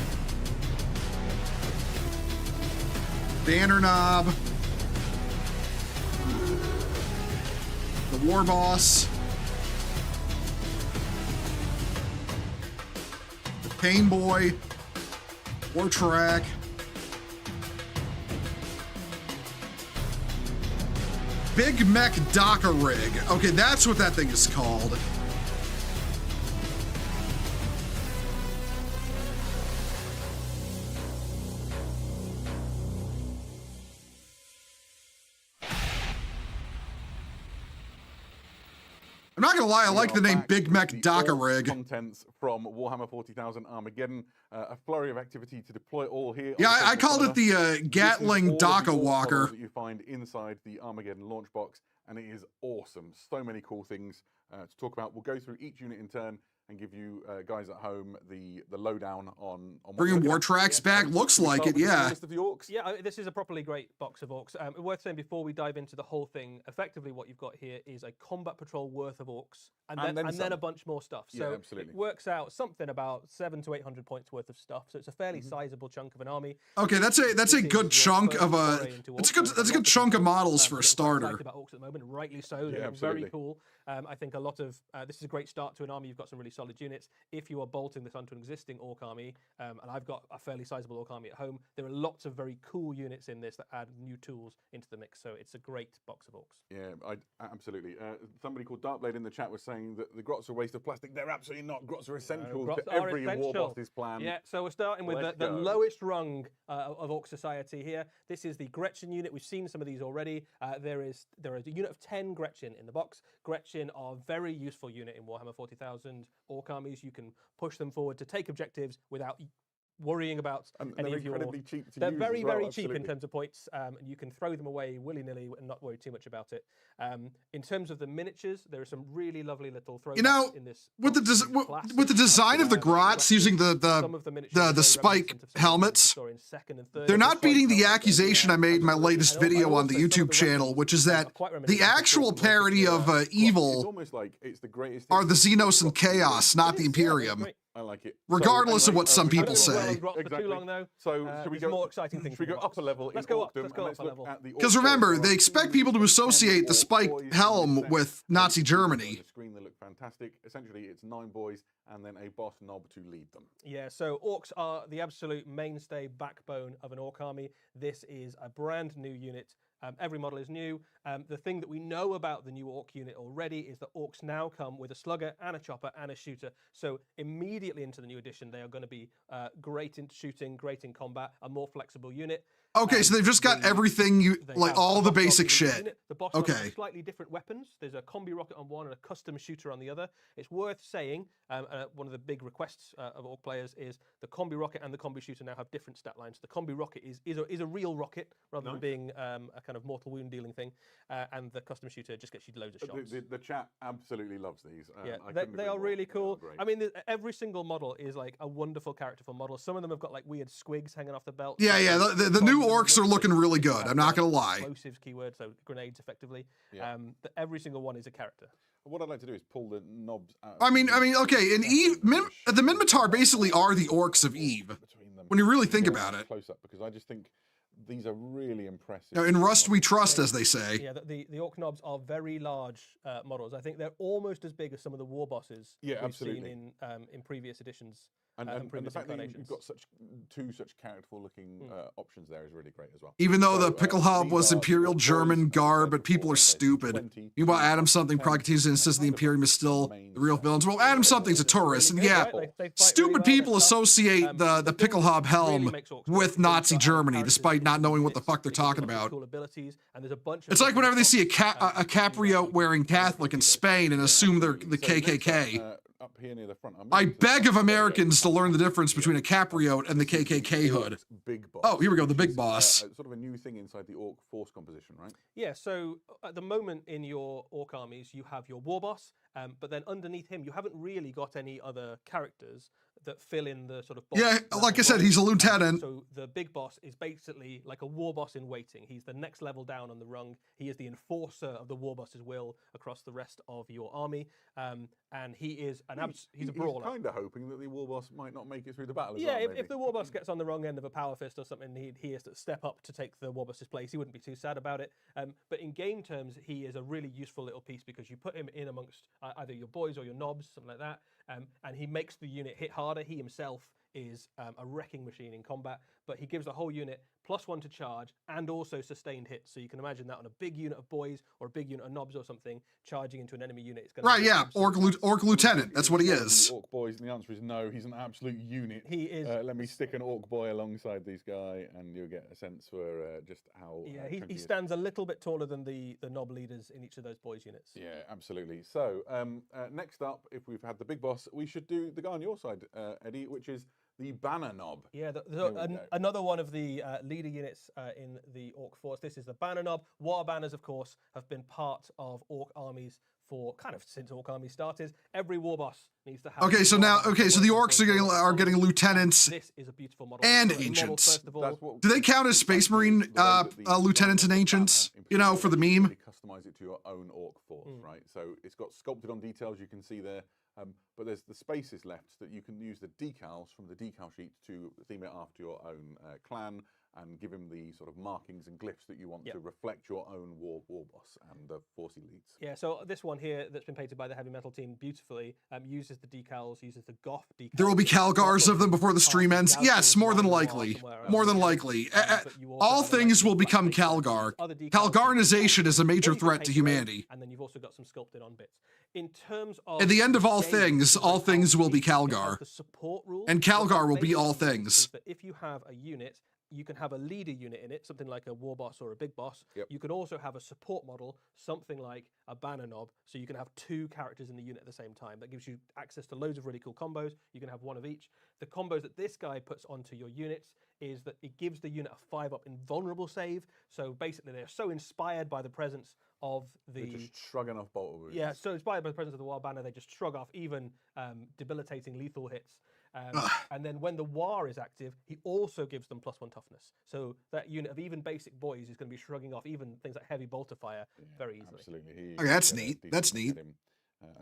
S1: Banner knob. The war boss. The pain boy. War track. Big Mech Docker Rig. Okay, that's what that thing is called. I'm not gonna lie, I like the name Big Mech Docker Rig.
S4: Contents from Warhammer 40,000 Armageddon. A flurry of activity to deploy all here.
S1: Yeah, I called it the Gatling Docker Walker.
S4: That you find inside the Armageddon launch box, and it is awesome. So many cool things to talk about. We'll go through each unit in turn and give you guys at home the lowdown on
S1: bringing war tracks back. Looks like it, yeah.
S4: List of the orcs.
S5: Yeah, this is a properly great box of orcs. Worth saying before we dive into the whole thing, effectively what you've got here is a combat patrol worth of orcs, and then a bunch more stuff. So
S4: yeah, absolutely.
S5: It works out something about 700 to 800 points worth of stuff. So it's a fairly sizable chunk of an army.
S1: Okay, that's a good chunk of a. That's a good chunk of models for a starter.
S5: About orcs at the moment, rightly so.
S4: Yeah,
S5: They're
S4: absolutely.
S5: very cool. I think a lot of this is a great start to an army. You've got some really solid units. If you are bolting this onto an existing Orc army, and I've got a fairly sizable Orc army at home, there are lots of very cool units in this that add new tools into the mix. So it's a great box of Orcs.
S4: Yeah, absolutely. Somebody called Darkblade in the chat was saying that the grots are a waste of plastic. They're absolutely not. Grots are essential
S5: Grots
S4: to
S5: are
S4: every
S5: essential.
S4: Warboss's plan.
S5: Yeah, so we're starting with the lowest rung of Orc society here. This is the Gretchen unit. We've seen some of these already. There is a unit of 10 Gretchen in the box. Gretchen are a very useful unit in Warhammer 40,000 Orc armies. You can push them forward to take objectives without worrying about any of your...
S4: incredibly cheap to
S5: They're
S4: use
S5: very,
S4: as well,
S5: very
S4: absolutely.
S5: cheap in terms of points, and you can throw them away willy-nilly and not worry too much about it. In terms of the miniatures, there are some really lovely little throwbacks in this.
S1: With the design of the grots using the spike helmets, they're not beating the accusation I made in my latest video on the YouTube channel, which is that the actual parody of evil
S4: It's almost like it's the greatest
S1: are the Xenos and Chaos, not the Imperium.
S4: I like it.
S1: Regardless of what some people say.
S5: For too long, though.
S4: So should we go
S5: more exciting things?
S4: Should we go upper level?
S5: Let's go up.
S4: Orcdom,
S5: Let's go
S4: and
S5: upper level.
S1: Because remember, they expect people to associate the spiked helm with Nazi Germany.
S4: The screen, they look fantastic. Essentially, it's 9 boys and then a boss knob to lead them.
S5: Yeah, so Orcs are the absolute mainstay backbone of an Orc army. This is a brand new unit. Every model is new. The thing that we know about the new Orc unit already is that Orcs now come with a slugger and a chopper and a shooter. So immediately into the new edition, they are going to be great in shooting, great in combat, a more flexible unit.
S1: Okay, so they've just got everything like all the basic shit.
S5: The boss have slightly different weapons. There's a combi rocket on one and a custom shooter on the other. It's worth saying, one of the big requests of Orc players is the combi rocket and the combi shooter now have different stat lines. The combi rocket is a real rocket rather than being a kind of mortal wound dealing thing, and the custom shooter just gets you loads of shots.
S4: The chat absolutely loves these.
S5: Yeah, they are really cool. I mean, every single model is like a wonderful characterful model. Some of them have got like weird squigs hanging off the belt.
S1: Yeah, the new Orcs are looking really good. I'm not gonna lie.
S5: Explosives keyword, so grenades effectively.
S4: Yeah.
S5: Every single one is a character.
S4: What I'd like to do is pull the knobs out.
S1: I mean, okay, and the Minmatar basically are the Orcs of Eve. When you really think about it.
S4: Close up, because I just think these are really impressive.
S1: Now, in Rust we trust, as they say.
S5: Yeah, the Orc knobs are very large models. I think they're almost as big as some of the war bosses we've seen in previous editions.
S4: And the fact that you've got two such characterful looking options there is really great as well.
S1: Even though the Pickle Hob was Imperial German garb, but people are stupid. Meanwhile, Adam Something Practices insists the Imperium is still the real villains. Well, Adam Something's a tourist, and yeah, stupid people associate the Pickle Hob helm with Nazi Germany, despite not knowing what the fuck they're talking about. It's like whenever they see a Capriote wearing Catholic in Spain and assume they're the KKK.
S4: Up here near the front.
S1: I beg of Americans to learn the difference between a Capriote and the KKK hood.
S4: Big boss.
S1: Oh, here we go, the big boss.
S4: Sort of a new thing inside the Orc force composition, right?
S5: Yeah, so at the moment in your Orc armies, you have your war boss, but then underneath him, you haven't really got any other characters that fill in the sort of box.
S1: Yeah, like I said, he's a lieutenant.
S5: So the big boss is basically like a war boss in waiting. He's the next level down on the rung. He is the enforcer of the war boss's will across the rest of your army, and he is he's a brawler.
S4: He's kind of hoping that the war boss might not make it through the battle.
S5: Yeah, if the war boss gets on the wrong end of a power fist or something, he has to step up to take the war boss's place. He wouldn't be too sad about it. But in game terms, he is a really useful little piece because you put him in amongst either your boys or your knobs, something like that, and he makes the unit hit harder. He himself is a wrecking machine in combat, but he gives the whole unit +1 to charge and also sustained hits. So you can imagine that on a big unit of boys or a big unit of knobs or something, charging into an enemy unit. It's going
S1: right, yeah, Orc Lieutenant, that's what he is.
S4: Orc boys, and the answer is no, he's an absolute unit.
S5: He is.
S4: Let me stick an Orc boy alongside these guys and you'll get a sense for just how...
S5: Yeah, he stands a little bit taller than the knob leaders in each of those boys units.
S4: Yeah, absolutely. So, next up, if we've had the big boss, we should do the guy on your side, Eddie, which is the banner knob.
S5: Yeah, another one of the leader units in the Orc force. This is the banner knob. War banners, of course, have been part of Orc armies for kind of since Orc armies started. Every war boss needs to have.
S1: Okay, so now, so the Orcs are getting lieutenants.
S5: This is a beautiful model.
S1: And
S5: so
S1: ancients.
S5: Model,
S1: do they count as Space Marine lieutenants and ancients? You know, for the meme.
S4: Customize it to your own Orc force, right? So it's got sculpted on details. You can see there. But there's the spaces left that you can use the decals from the decal sheet to theme it after your own clan and give him the sort of markings and glyphs that you want to reflect your own war boss and the force elites.
S5: Yeah, so this one here that's been painted by the heavy metal team beautifully uses uses the decals, uses the Goth decals.
S1: There will be Calgars of them before the stream ends.
S5: Castle
S1: Yes, more than
S5: Noir
S1: likely.
S5: somewhere
S1: More
S5: else.
S1: than likely.
S5: But you also
S1: All
S5: have a
S1: things
S5: nice
S1: will
S5: black
S1: become
S5: base set,
S1: Calgar.
S5: other decals,
S1: Calgarnization is a major
S5: or you can
S1: threat to
S5: paint your own,
S1: humanity.
S5: And then you've also got some sculpted on bits. In terms of
S1: At the end of all
S5: game,
S1: things, all things will be
S5: it has
S1: Calgar.
S5: the support rules.
S1: And
S5: What that
S1: Calgar will be all
S5: basically means
S1: things.
S5: is that if you have a unit, you can have a leader unit in it, something like a war boss or a big boss.
S4: Yep.
S5: You can also have a support model, something like a banner knob, so you can have 2 characters in the unit at the same time. That gives you access to loads of really cool combos. You can have one of each. The combos that this guy puts onto your units is that it gives the unit a 5-up invulnerable save. So basically, they're so inspired by the presence of
S4: They're
S5: the...
S4: just shrugging off bolt wounds.
S5: Yeah, so inspired by the presence of the War Banner, they just shrug off even debilitating lethal hits. And then when the War is active, he also gives them +1 toughness. So that unit of even basic boys is going to be shrugging off even things like heavy bolter fire very easily.
S4: Absolutely.
S1: Okay, that's neat. That's neat.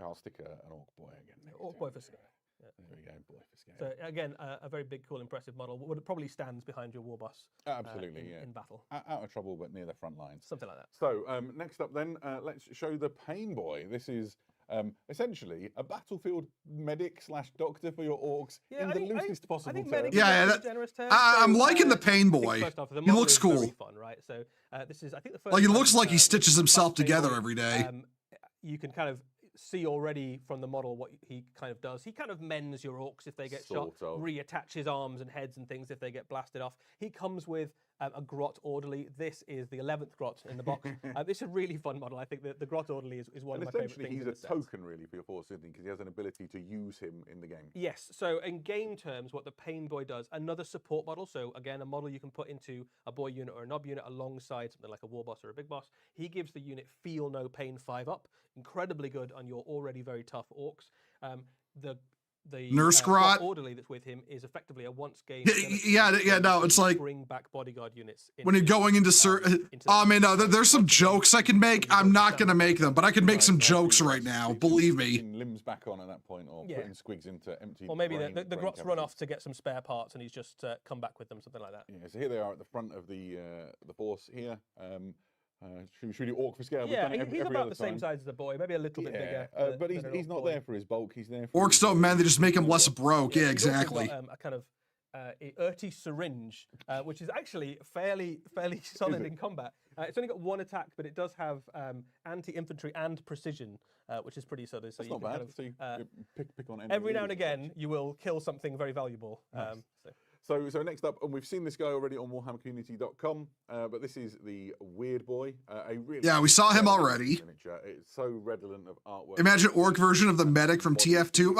S4: I'll stick an orc boy again.
S5: Orc boy for scale. Yeah.
S4: There we go, boy for scale.
S5: So again, a very big, cool, impressive model. Would probably stands behind your war boss.
S4: Absolutely, yeah.
S5: In battle.
S4: Out of trouble, but near the front lines.
S5: Something like that.
S4: So next up, then, let's show the Pain Boy. This is essentially a battlefield medic / doctor for your orcs in the loosest possible terms.
S5: medic
S1: Yeah,
S5: is a generous term.
S1: I'm liking the Pain Boy.
S5: First off, the
S1: He
S5: model
S1: looks
S5: is very
S1: cool.
S5: fun, right? So this is, I think, the first.
S1: Like, it
S5: time,
S1: looks like he stitches
S5: with
S1: himself
S5: Pain
S1: together
S5: Boy,
S1: every day.
S5: You can kind of see already from the model what he kind of does. He kind of mends your orcs if they get shot, reattaches arms and heads and things if they get blasted off. He comes with a Grot Orderly. This is the 11th Grot in the box. It's a really fun model. I think the Grot Orderly is one of my favourite things.
S4: Essentially, he's a token, really, for your force, isn't he? Because he has an ability to use him in the game.
S5: Yes, so in game terms, what the Pain Boy does, another support model, so again, a model you can put into a boy unit or a knob unit alongside something like a war boss or a big boss. He gives the unit Feel No Pain 5-up, incredibly good on your already very tough orcs. The
S1: Nurse Grot
S5: Orderly that's with him is effectively a once game.
S1: No, it's like
S5: bring back bodyguard units
S1: when you're going into oh man, no, there's some jokes I can make. I'm not gonna make them, but I can make some jokes right now. Believe me.
S4: Limbs back on at that point, or putting squigs into empty.
S5: Or maybe the Grots run off to get some spare parts, and he's just come back with them, something like that.
S4: Yeah. So here they are at the front of the force here. Should we do orc for scale?
S5: Yeah, he's about the same size as the boy, maybe a little bit bigger.
S4: But he's not there for his bulk. He's there.
S1: Orcs don't man; they just make him less broke. Yeah, exactly.
S5: Got, a kind of Urti syringe, which is actually fairly solid in combat. It's only got 1 attack, but it does have anti-infantry and precision, which is pretty solid. So
S4: that's not bad. Kind of, so you pick on
S5: every now and again, you will kill something very valuable. Nice.
S4: So next up, and we've seen this guy already on WarhammerCommunity.com, but this is the Weird Boy.
S1: We saw him already.
S4: Miniature. It's so redolent of artwork.
S1: Imagine orc version of the medic from TF2.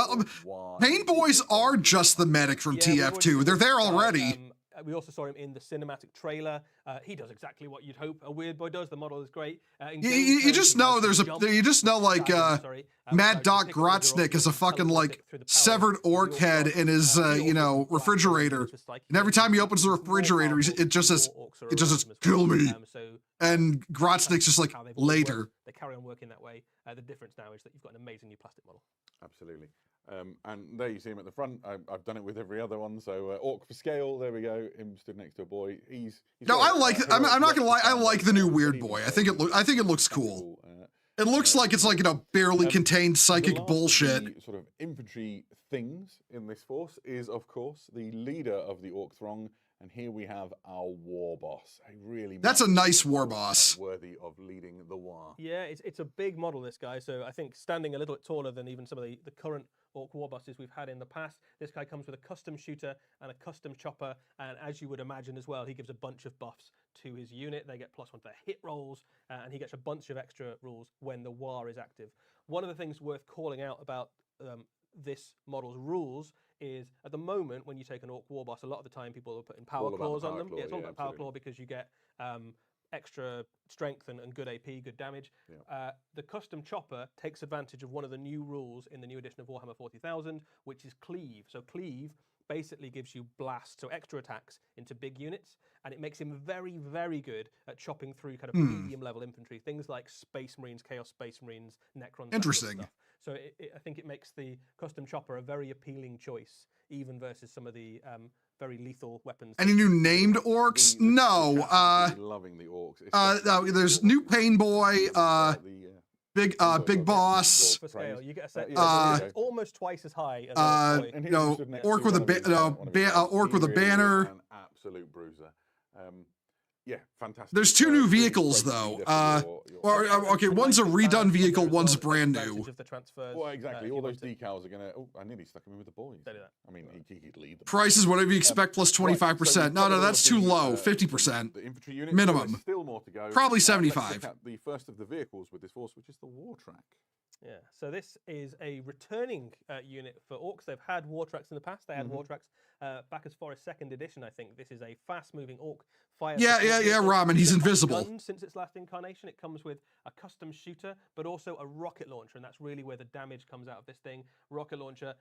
S1: Well, Pain Boys are just the medic from TF2. They're there already.
S5: We also saw him in the cinematic trailer. He does exactly what you'd hope a Weird Boy does. The model is great.
S1: You just know like Mad Doc Grotznick is a fucking like severed orc head in his refrigerator, and every time he opens the refrigerator, it just says kill me. And Grotznick's just like later.
S5: They carry on working that way. The difference now is that you've got an amazing new plastic model.
S4: Absolutely. And there you see him at the front. I've done it with every other one. So orc for scale. There we go. Him stood next to a boy.
S1: No, I like. I'm not gonna lie. I like the new Weird Boy. I think it looks cool. It looks like it's like barely contained psychic bullshit.
S4: Sort of infantry things in this force is of course the leader of the orc throng. And here we have our war boss. That's
S1: a nice war boss.
S4: Worthy of leading the war.
S5: Yeah, it's a big model, this guy. So I think standing a little bit taller than even some of the current orc war bosses we've had in the past. This guy comes with a custom shooter and a custom chopper. And as you would imagine as well, he gives a bunch of buffs to his unit. They get +1 for their hit rolls. And he gets a bunch of extra rules when the war is active. One of the things worth calling out about this model's rules is at the moment when you take an orc war boss, a lot of the time people are putting power claws on them. It's all about power claw because you get extra strength and good AP, good damage. The custom chopper takes advantage of one of the new rules in the new edition of Warhammer 40,000, which is cleave. So cleave basically gives you blast, so extra attacks into big units, and it makes him very, very good at chopping through kind of medium level infantry, things like Space Marines, Chaos Space Marines, Necrons.
S1: Interesting.
S5: Stuff. So I think it makes the custom chopper a very appealing choice, even versus some of the very lethal weapons.
S1: Any new named orcs? No.
S4: Loving the orcs.
S1: There's new Pain Boy. Big boss.
S5: For scale, you get a set. It's almost twice as high as
S4: and
S1: you know, orc with a orc with a banner.
S4: An absolute bruiser. Yeah, fantastic.
S1: There's two new vehicles though. Okay, one's a redone vehicle, one's brand new.
S5: Of the transfers,
S4: well, exactly. All those decals are gonna. Oh, I nearly stuck him in with the boys.
S5: Don't do that.
S4: I mean, he could lead them.
S1: Price is whatever you expect plus 25%. No, that's too low. 50%.
S4: The infantry units.
S1: Minimum.
S4: Still more to go.
S1: Probably
S4: Let's
S1: 75.
S4: check out the first of the vehicles with this force, which is the war track.
S5: Yeah, so this is a returning unit for orcs. They've had war tracks in the past. They had war tracks back as far as 2nd edition, I think. This is a fast-moving orc fire.
S1: Yeah, Ramen. He's invisible.
S5: Since its last incarnation, it comes with a custom shooter, but also a rocket launcher, and that's really where the damage comes out of this thing. Rocket launcher,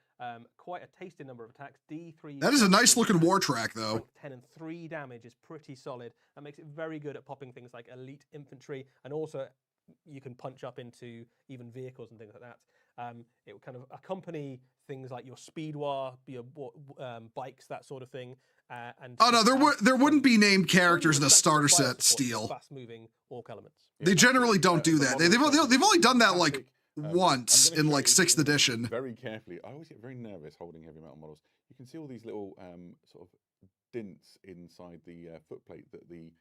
S5: quite a tasty number of attacks. D3.
S1: That is a nice-looking war track, though.
S5: 10 and 3 damage is pretty solid. That makes it very good at popping things like elite infantry, and also you can punch up into even vehicles and things like that. It would kind of accompany things like your speed war, your bikes, that sort of thing. And
S1: there wouldn't be named characters in a starter set steel.
S5: Fast-moving orc elements.
S1: They generally don't do that. They've only done that like once in like 6th edition.
S4: Very carefully. I always get very nervous holding heavy metal models. You can see all these little sort of dints inside the footplate that the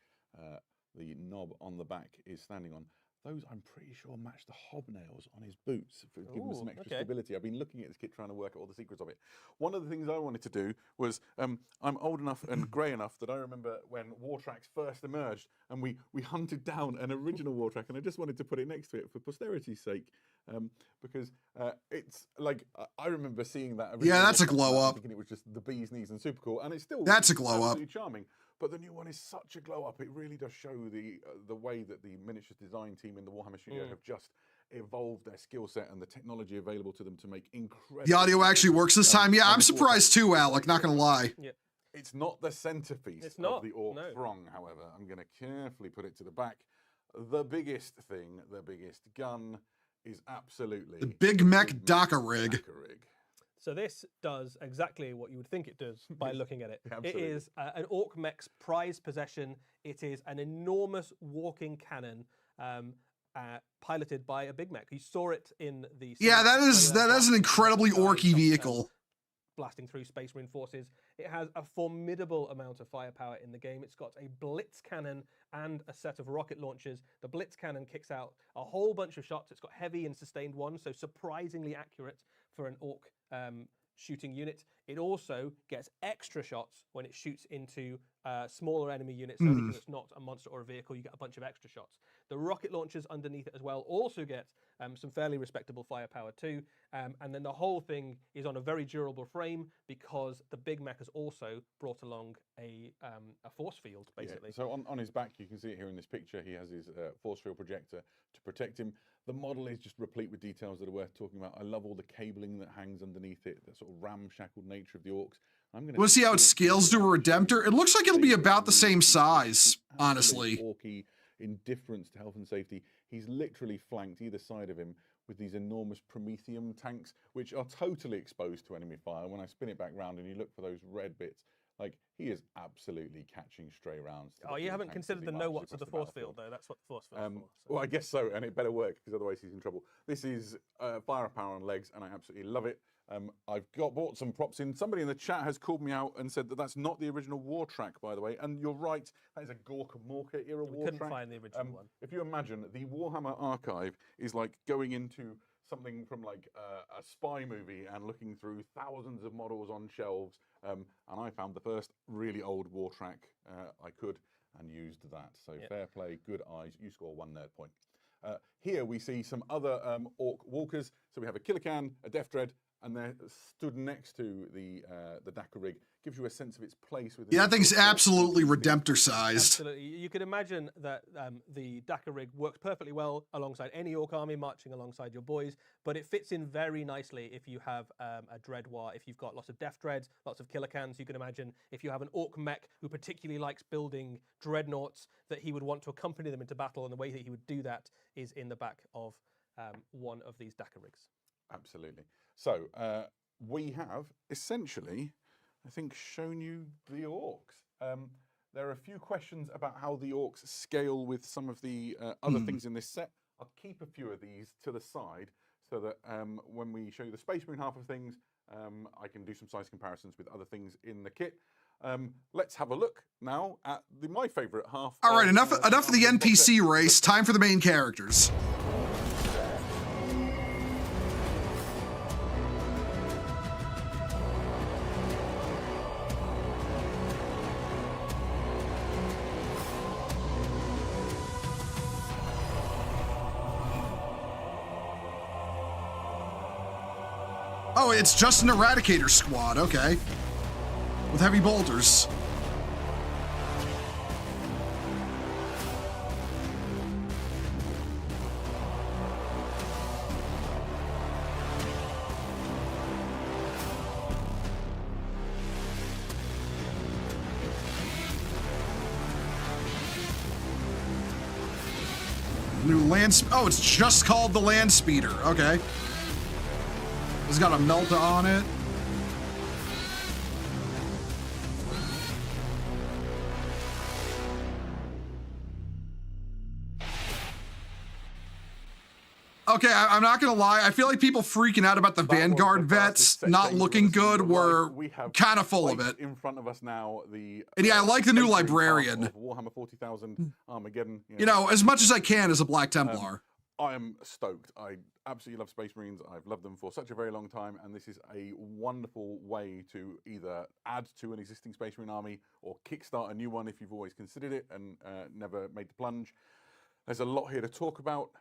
S4: knob on the back is standing on. Those, I'm pretty sure, match the hobnails on his boots for giving us some extra stability. I've been looking at this kit trying to work out all the secrets of it. One of the things I wanted to do was, I'm old enough and grey enough that I remember when war tracks first emerged and we hunted down an original war track, and I just wanted to put it next to it for posterity's sake, because it's like, I remember seeing that.
S1: Yeah, that's a glow up.
S4: Thinking it was just the bee's knees and super cool, and it's still
S1: that's a glow up.
S4: Charming. But the new one is such a glow up. It really does show the way that the miniatures design team in the Warhammer studio have just evolved their skill set and the technology available to them to make incredible. The
S1: audio actually works this time. Yeah, I'm surprised too, Alec. Not gonna lie.
S4: Yeah. It's not the centerpiece of the Orc Throng, however. I'm going to carefully put it to the back. The biggest thing, the biggest gun, is absolutely
S1: the Big Mech Daka Rig.
S5: So this does exactly what you would think it does by looking at it. It is an Orc Mech's prized possession. It is an enormous walking cannon piloted by a Big Mech. You saw it in the...
S1: Yeah, that is an incredibly orky vehicle.
S5: Blasting through Space Marine forces. It has a formidable amount of firepower in the game. It's got a blitz cannon and a set of rocket launchers. The blitz cannon kicks out a whole bunch of shots. It's got heavy and sustained ones, so surprisingly accurate for an orc shooting unit. It also gets extra shots when it shoots into smaller enemy units, so because it's not a monster or a vehicle, you get a bunch of extra shots. The rocket launchers underneath it as well also get some fairly respectable firepower too, and then the whole thing is on a very durable frame because the Big Mech has also brought along a force field, basically.
S4: Yeah. So on his back, you can see it here in this picture, he has his force field projector to protect him. The model is just replete with details that are worth talking about. I love all the cabling that hangs underneath it, the sort of ramshackled nature of the orcs.
S1: We'll see how it scales to a Redemptor. It looks like it'll be about the same size, honestly.
S4: Orky indifference to health and safety. He's literally flanked either side of him with these enormous Prometheum tanks, which are totally exposed to enemy fire. When I spin it back round and you look for those red bits, like, he is absolutely catching stray rounds.
S5: Oh, you haven't considered the no-what's of the force field, though. That's what the force field is for. So.
S4: Well, I guess so, and it better work, because otherwise he's in trouble. This is firepower on legs, and I absolutely love it. I've bought some props in. Somebody in the chat has called me out and said that that's not the original war track, by the way. And you're right, that is a Gorka Morka era war track.
S5: Couldn't find the original one.
S4: If you imagine, the Warhammer archive is like going into something from like a spy movie and looking through thousands of models on shelves. And I found the first really old war track I could and used that. So fair play, good eyes. You score 1 nerd point. Here we see some other orc walkers. So we have a Killican, a Death Dread, and they're stood next to the Daka rig. Gives you a sense of its place within.
S1: Yeah, I think it's absolutely Redemptor sized.
S5: Absolutely, you could imagine that the Daka rig works perfectly well alongside any orc army marching alongside your boys, but it fits in very nicely if you have a Dread War. If you've got lots of Death Dreads, lots of Killicans, you can imagine if you have an orc mech who particularly likes building dreadnoughts, that he would want to accompany them into battle, and the way that he would do that is in the back of one of these Daka rigs.
S4: Absolutely. So we have essentially, I think, shown you the orcs. There are a few questions about how the orcs scale with some of the other things in this set. I'll keep a few of these to the side so that when we show you the Space Marine half of things, I can do some size comparisons with other things in the kit. Let's have a look now at my favourite half.
S1: All right, enough of the NPC
S4: box
S1: race. Time for the main characters. Oh, it's just an Eradicator squad. Okay. With heavy bolters. New land. Oh, it's just called the Land Speeder. Okay. It's got a Melta on it. Okay, I'm not gonna lie. I feel like people freaking out about the Vanguard vets not looking good were kind of full of it.
S4: In front of us now,
S1: and yeah, I like the new Librarian.
S4: Warhammer 40,000 Armageddon.
S1: You know, as much as I can as a Black Templar.
S4: I am stoked. I absolutely love Space Marines. I've loved them for such a very long time, and this is a wonderful way to either add to an existing Space Marine army or kickstart a new one if you've always considered it and never made the plunge. There's a lot here to talk about.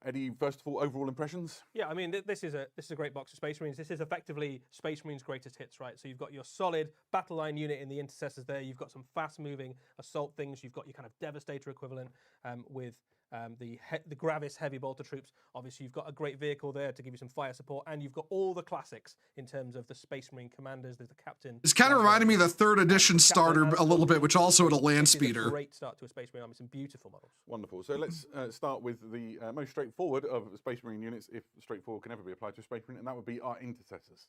S4: Eddie, first of all, overall impressions?
S5: Yeah, I mean, this is a great box of Space Marines. This is effectively Space Marines' greatest hits, right? So you've got your solid battle line unit in the intercessors there. You've got some fast-moving assault things. You've got your kind of Devastator equivalent with the Gravis heavy bolter troops. Obviously, you've got a great vehicle there to give you some fire support, and you've got all the classics in terms of the Space Marine commanders. There's the captain.
S1: It's kind of reminded me of the 3rd edition starter a little bit, which also had a land speeder.
S5: Great start to a Space Marine army. Some beautiful models.
S4: Wonderful. So let's start with the most straightforward of Space Marine units, if straightforward can ever be applied to a Space Marine, and that would be our intercessors.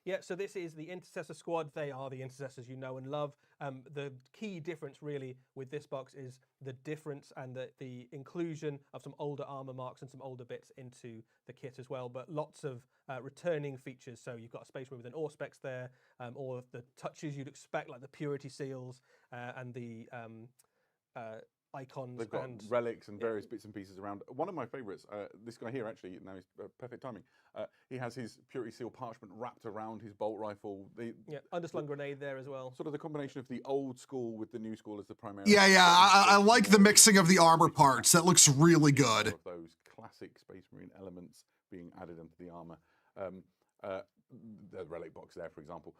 S5: Yeah, so this is the Intercessor Squad. They are the Intercessors you know and love. The key difference really with this box is the difference and the inclusion of some older armor marks and some older bits into the kit as well, but lots of returning features. So you've got a Space Marine with an Auspex there, all of the touches you'd expect, like the Purity Seals and the icons.
S4: They've got relics and various bits and pieces around. One of my favourites, this guy here actually, now is perfect timing. He has his Purity Seal parchment wrapped around his bolt rifle.
S5: Underslung grenade there as well.
S4: Sort of the combination of the old school with the new school as the primary.
S1: Yeah, I like the mixing of the armor parts. That looks really good.
S4: Of those classic Space Marine elements being added into the armor. The relic box there, for example.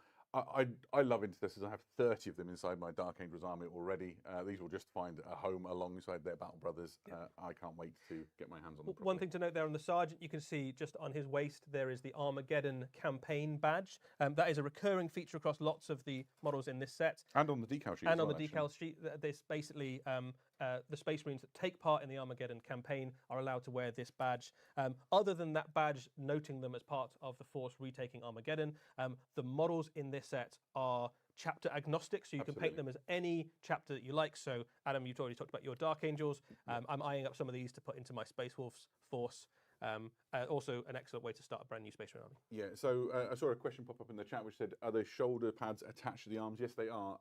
S4: I love Intercessors. I have 30 of them inside my Dark Angels army already. These will just find a home alongside their Battle Brothers. I can't wait to get my hands on them.
S5: One thing to note there on the Sergeant, you can see just on his waist there is the Armageddon campaign badge. That is a recurring feature across lots of the models in this set.
S4: And on the decal sheet.
S5: And on the decal sheet, this basically the Space Marines that take part in the Armageddon campaign are allowed to wear this badge. Other than that badge noting them as part of the force retaking Armageddon, the models in this set are chapter agnostic, so you can paint them as any chapter that you like. So, Adam, you've already talked about your Dark Angels. I'm eyeing up some of these to put into my Space Wolves force. Also an excellent way to start a brand new Space Marine army.
S4: Yeah, so I saw a question pop up in the chat which said, are the shoulder pads attached to the arms? Yes, they are.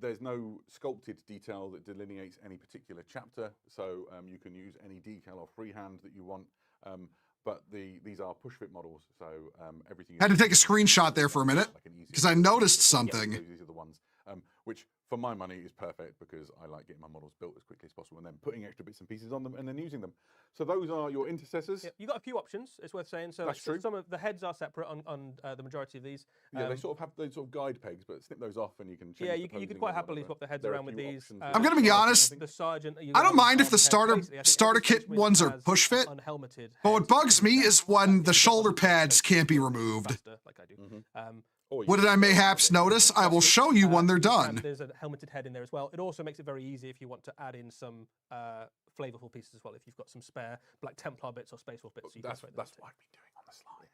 S4: There's no sculpted detail that delineates any particular chapter, so you can use any decal or freehand that you want. But these are push fit models, so everything.
S1: Had to take a screenshot there for a minute because I noticed something.
S4: These are the ones which, for my money, is perfect because I like getting my models built as quickly as possible and then putting extra bits and pieces on them and then using them. So those are your intercessors.
S5: You've got a few options. It's worth saying. So
S4: that's true.
S5: Some of the heads are separate on the majority of these.
S4: Yeah, they sort of have those sort of guide pegs, but snip those off and you can change.
S5: Yeah, you could quite happily swap the heads around with these.
S1: I'm going to be honest.
S5: The Sergeant.
S1: I don't mind if the starter kit ones are push fit. But what bugs me is when the shoulder pads can't be removed.
S5: Like I do.
S1: What did I mayhaps notice? I will show you when they're done.
S5: There's a helmeted head in there as well. It also makes it very easy if you want to add in some flavorful pieces as well. If you've got some spare Black Templar bits or Space Wolf bits. So
S4: that's what I've been doing on the slide.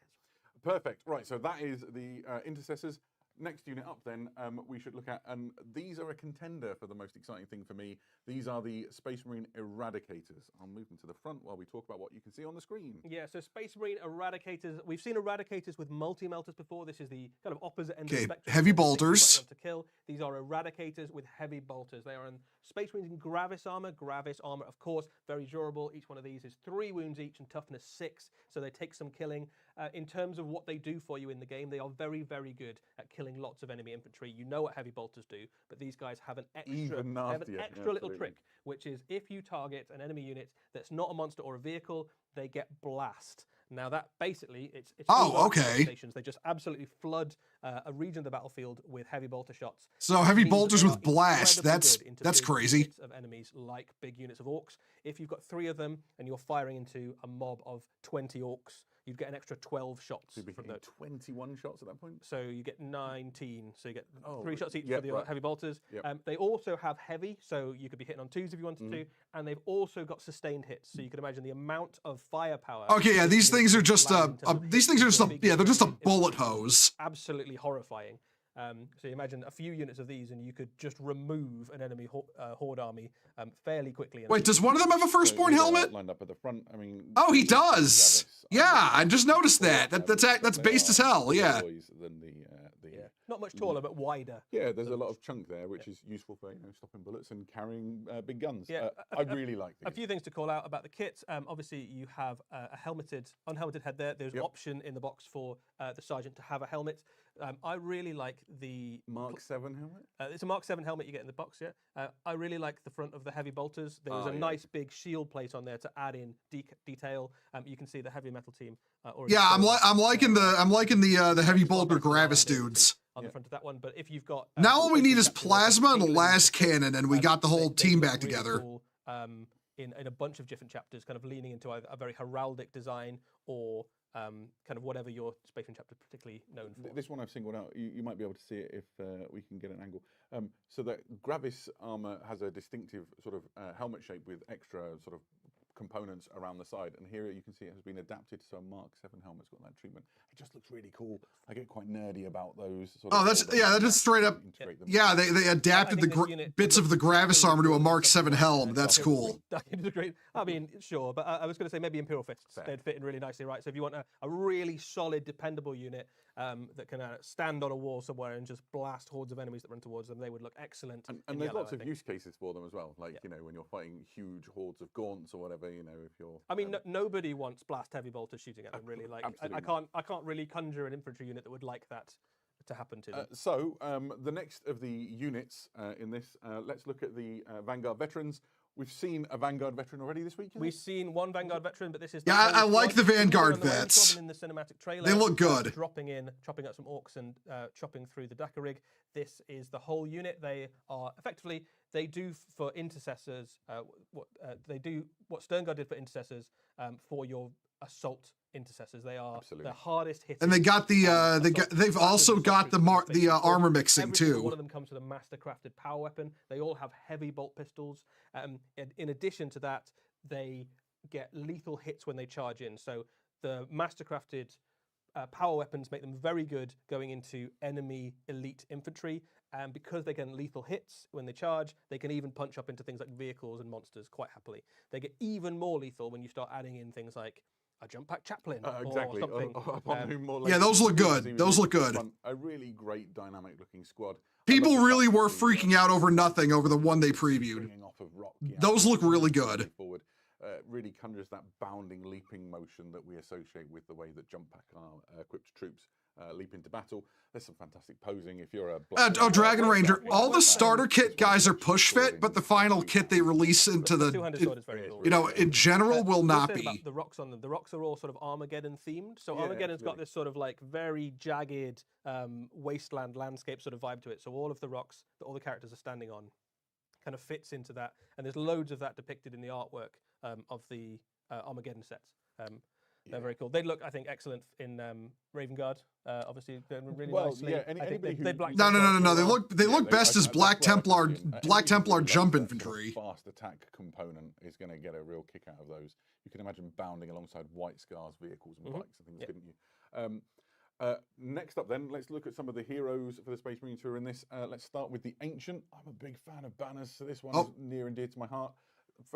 S4: Perfect. Right, so that is the intercessors. next unit up then we should look at, and these are a contender for the most exciting thing for me. These are the Space Marine Eradicators. I'll move them to the front while we talk about what you can see on the screen.
S5: Yeah, so Space Marine Eradicators. We've seen Eradicators with multi-melters before. This is the kind of opposite end of the spectrum.
S1: Heavy
S5: Things you might
S1: bolters.
S5: want to kill. These are Eradicators with heavy bolters. They are in Space Marines in Gravis armor. Gravis armor, of course, very durable. Each one of these is 3 wounds each and toughness 6, so they take some killing. In terms of what they do for you in the game, they are very, very good at killing lots of enemy infantry. You know what heavy bolters do, but these guys have an extra, little trick, which is if you target an enemy unit that's not a monster or a vehicle, they get blast. Now that basically, it's
S1: okay.
S5: Stations. They just absolutely flood a region of the battlefield with heavy bolter shots.
S1: So heavy bolters with blast. That's crazy.
S5: Of enemies like big units of orcs. If you've got 3 of them and you're firing into a mob of 20 orcs, you'd get an extra 12 shots.
S4: So you'd be
S5: from
S4: hitting 21 shots at that point?
S5: So you get 19. So you get 3
S4: right.
S5: shots each for the heavy bolters.
S4: Yep.
S5: They also have heavy, so you could be hitting on 2s if you wanted to. And they've also got sustained hits. So you can imagine the amount of firepower.
S1: Okay, yeah, these things are just they're just a bullet hose.
S5: Absolutely horrifying. So you imagine a few units of these, and you could just remove an enemy horde army fairly quickly.
S1: Wait, does one of them have a firstborn helmet?
S4: Lined up at the front. I mean.
S1: Oh, he does. Yeah, I just noticed that. That's based as hell. Yeah.
S4: Than the
S5: Not much taller, but wider.
S4: Yeah, there's a lot of chunk there, which is useful for stopping bullets and carrying big guns.
S5: Yeah,
S4: I really like these.
S5: A few things to call out about the kit. Obviously, you have a unhelmeted head there. There's an option in the box for the sergeant to have a helmet. I really like the
S4: Mark 7 helmet.
S5: It's a Mark 7 helmet you get in the box. Yeah, I really like the front of the heavy bolters. There is a nice big shield plate on there to add in detail. You can see the heavy metal team.
S1: I'm liking the heavy bolter Gravis dudes
S5: on the front of that one. But if you've got
S1: now, all we need is plasma and a last cannon, and we got the whole team back
S5: really
S1: together.
S5: Cool, in a bunch of different chapters, kind of leaning into either a very heraldic design or kind of whatever your Space Marine chapter is particularly known for.
S4: This one I've singled out. You might be able to see it if we can get an angle. So that Gravis armor has a distinctive sort of helmet shape with extra sort of components around the side, and here you can see it has been adapted, so Mark 7 helmet's got that treatment. It just looks really cool. I get quite nerdy about those.
S1: That is straight up. Yeah, they adapted the bits of the Gravis armor to a Mark 7 helm. That's cool.
S5: I mean, sure, but I was going to say maybe Imperial Fists. They'd fit in really nicely, right? So if you want a really solid, dependable unit that can stand on a wall somewhere and just blast hordes of enemies that run towards them, they would look excellent.
S4: And there's lots of use cases for them as well. Like, when you're fighting huge hordes of gaunts or whatever, if you're...
S5: I mean, nobody wants blast heavy bolters shooting at them, really. Like, I can't really conjure an infantry unit that would like that to happen to them.
S4: So the next of the units in this, let's look at the Vanguard veterans. We've seen a Vanguard veteran already this week.
S5: We've seen one Vanguard veteran, but this is
S1: I like the Vanguard vets.
S5: In the cinematic trailer,
S1: they look good.
S5: Dropping up some orcs and chopping through the Dakar rig. This is the whole unit. They are effectively they do for intercessors what Sternguard did for intercessors for your assault intercessors. They are the hardest hitting.
S1: And they got they've also got the armor mixing too.
S5: One of them comes with a master crafted power weapon. They all have heavy bolt pistols. In addition to that, they get lethal hits when they charge in. So the master crafted power weapons make them very good going into enemy elite infantry. And because they get lethal hits when they charge, they can even punch up into things like vehicles and monsters quite happily. They get even more lethal when you start adding in things like a jump pack chaplain
S4: exactly.
S5: or something.
S1: Yeah, those look good. Those look good.
S4: A really great dynamic looking squad.
S1: People really were freaking out over nothing over the one they previewed.
S4: Off of rock,
S1: those look really good.
S4: Forward. Really conjures that bounding, leaping motion that we associate with the way that jump pack are equipped troops leap into battle. There's some fantastic posing. If you're a
S1: Dragon Ranger, all the starter kit guys are push fit, but the final kit they release into the in general will not be.
S5: The rocks on them. The rocks are all sort of Armageddon themed. So Armageddon's got this sort of like very jagged wasteland landscape sort of vibe to it. So all of the rocks that all the characters are standing on kind of fits into that, and there's loads of that depicted in the artwork of the Armageddon sets. They're very cool. They'd look, I think, excellent in Raven Guard. Obviously, really nicely.
S4: Yeah,
S1: no. They look best as Black Templar jump infantry.
S4: Fast attack component is going to get a real kick out of those. You can imagine bounding alongside White Scar's vehicles and bikes and things, couldn't you? Next up then, let's look at some of the heroes for the Space Marines who are in this. Let's start with the Ancient. I'm a big fan of banners, so this one is near and dear to my heart.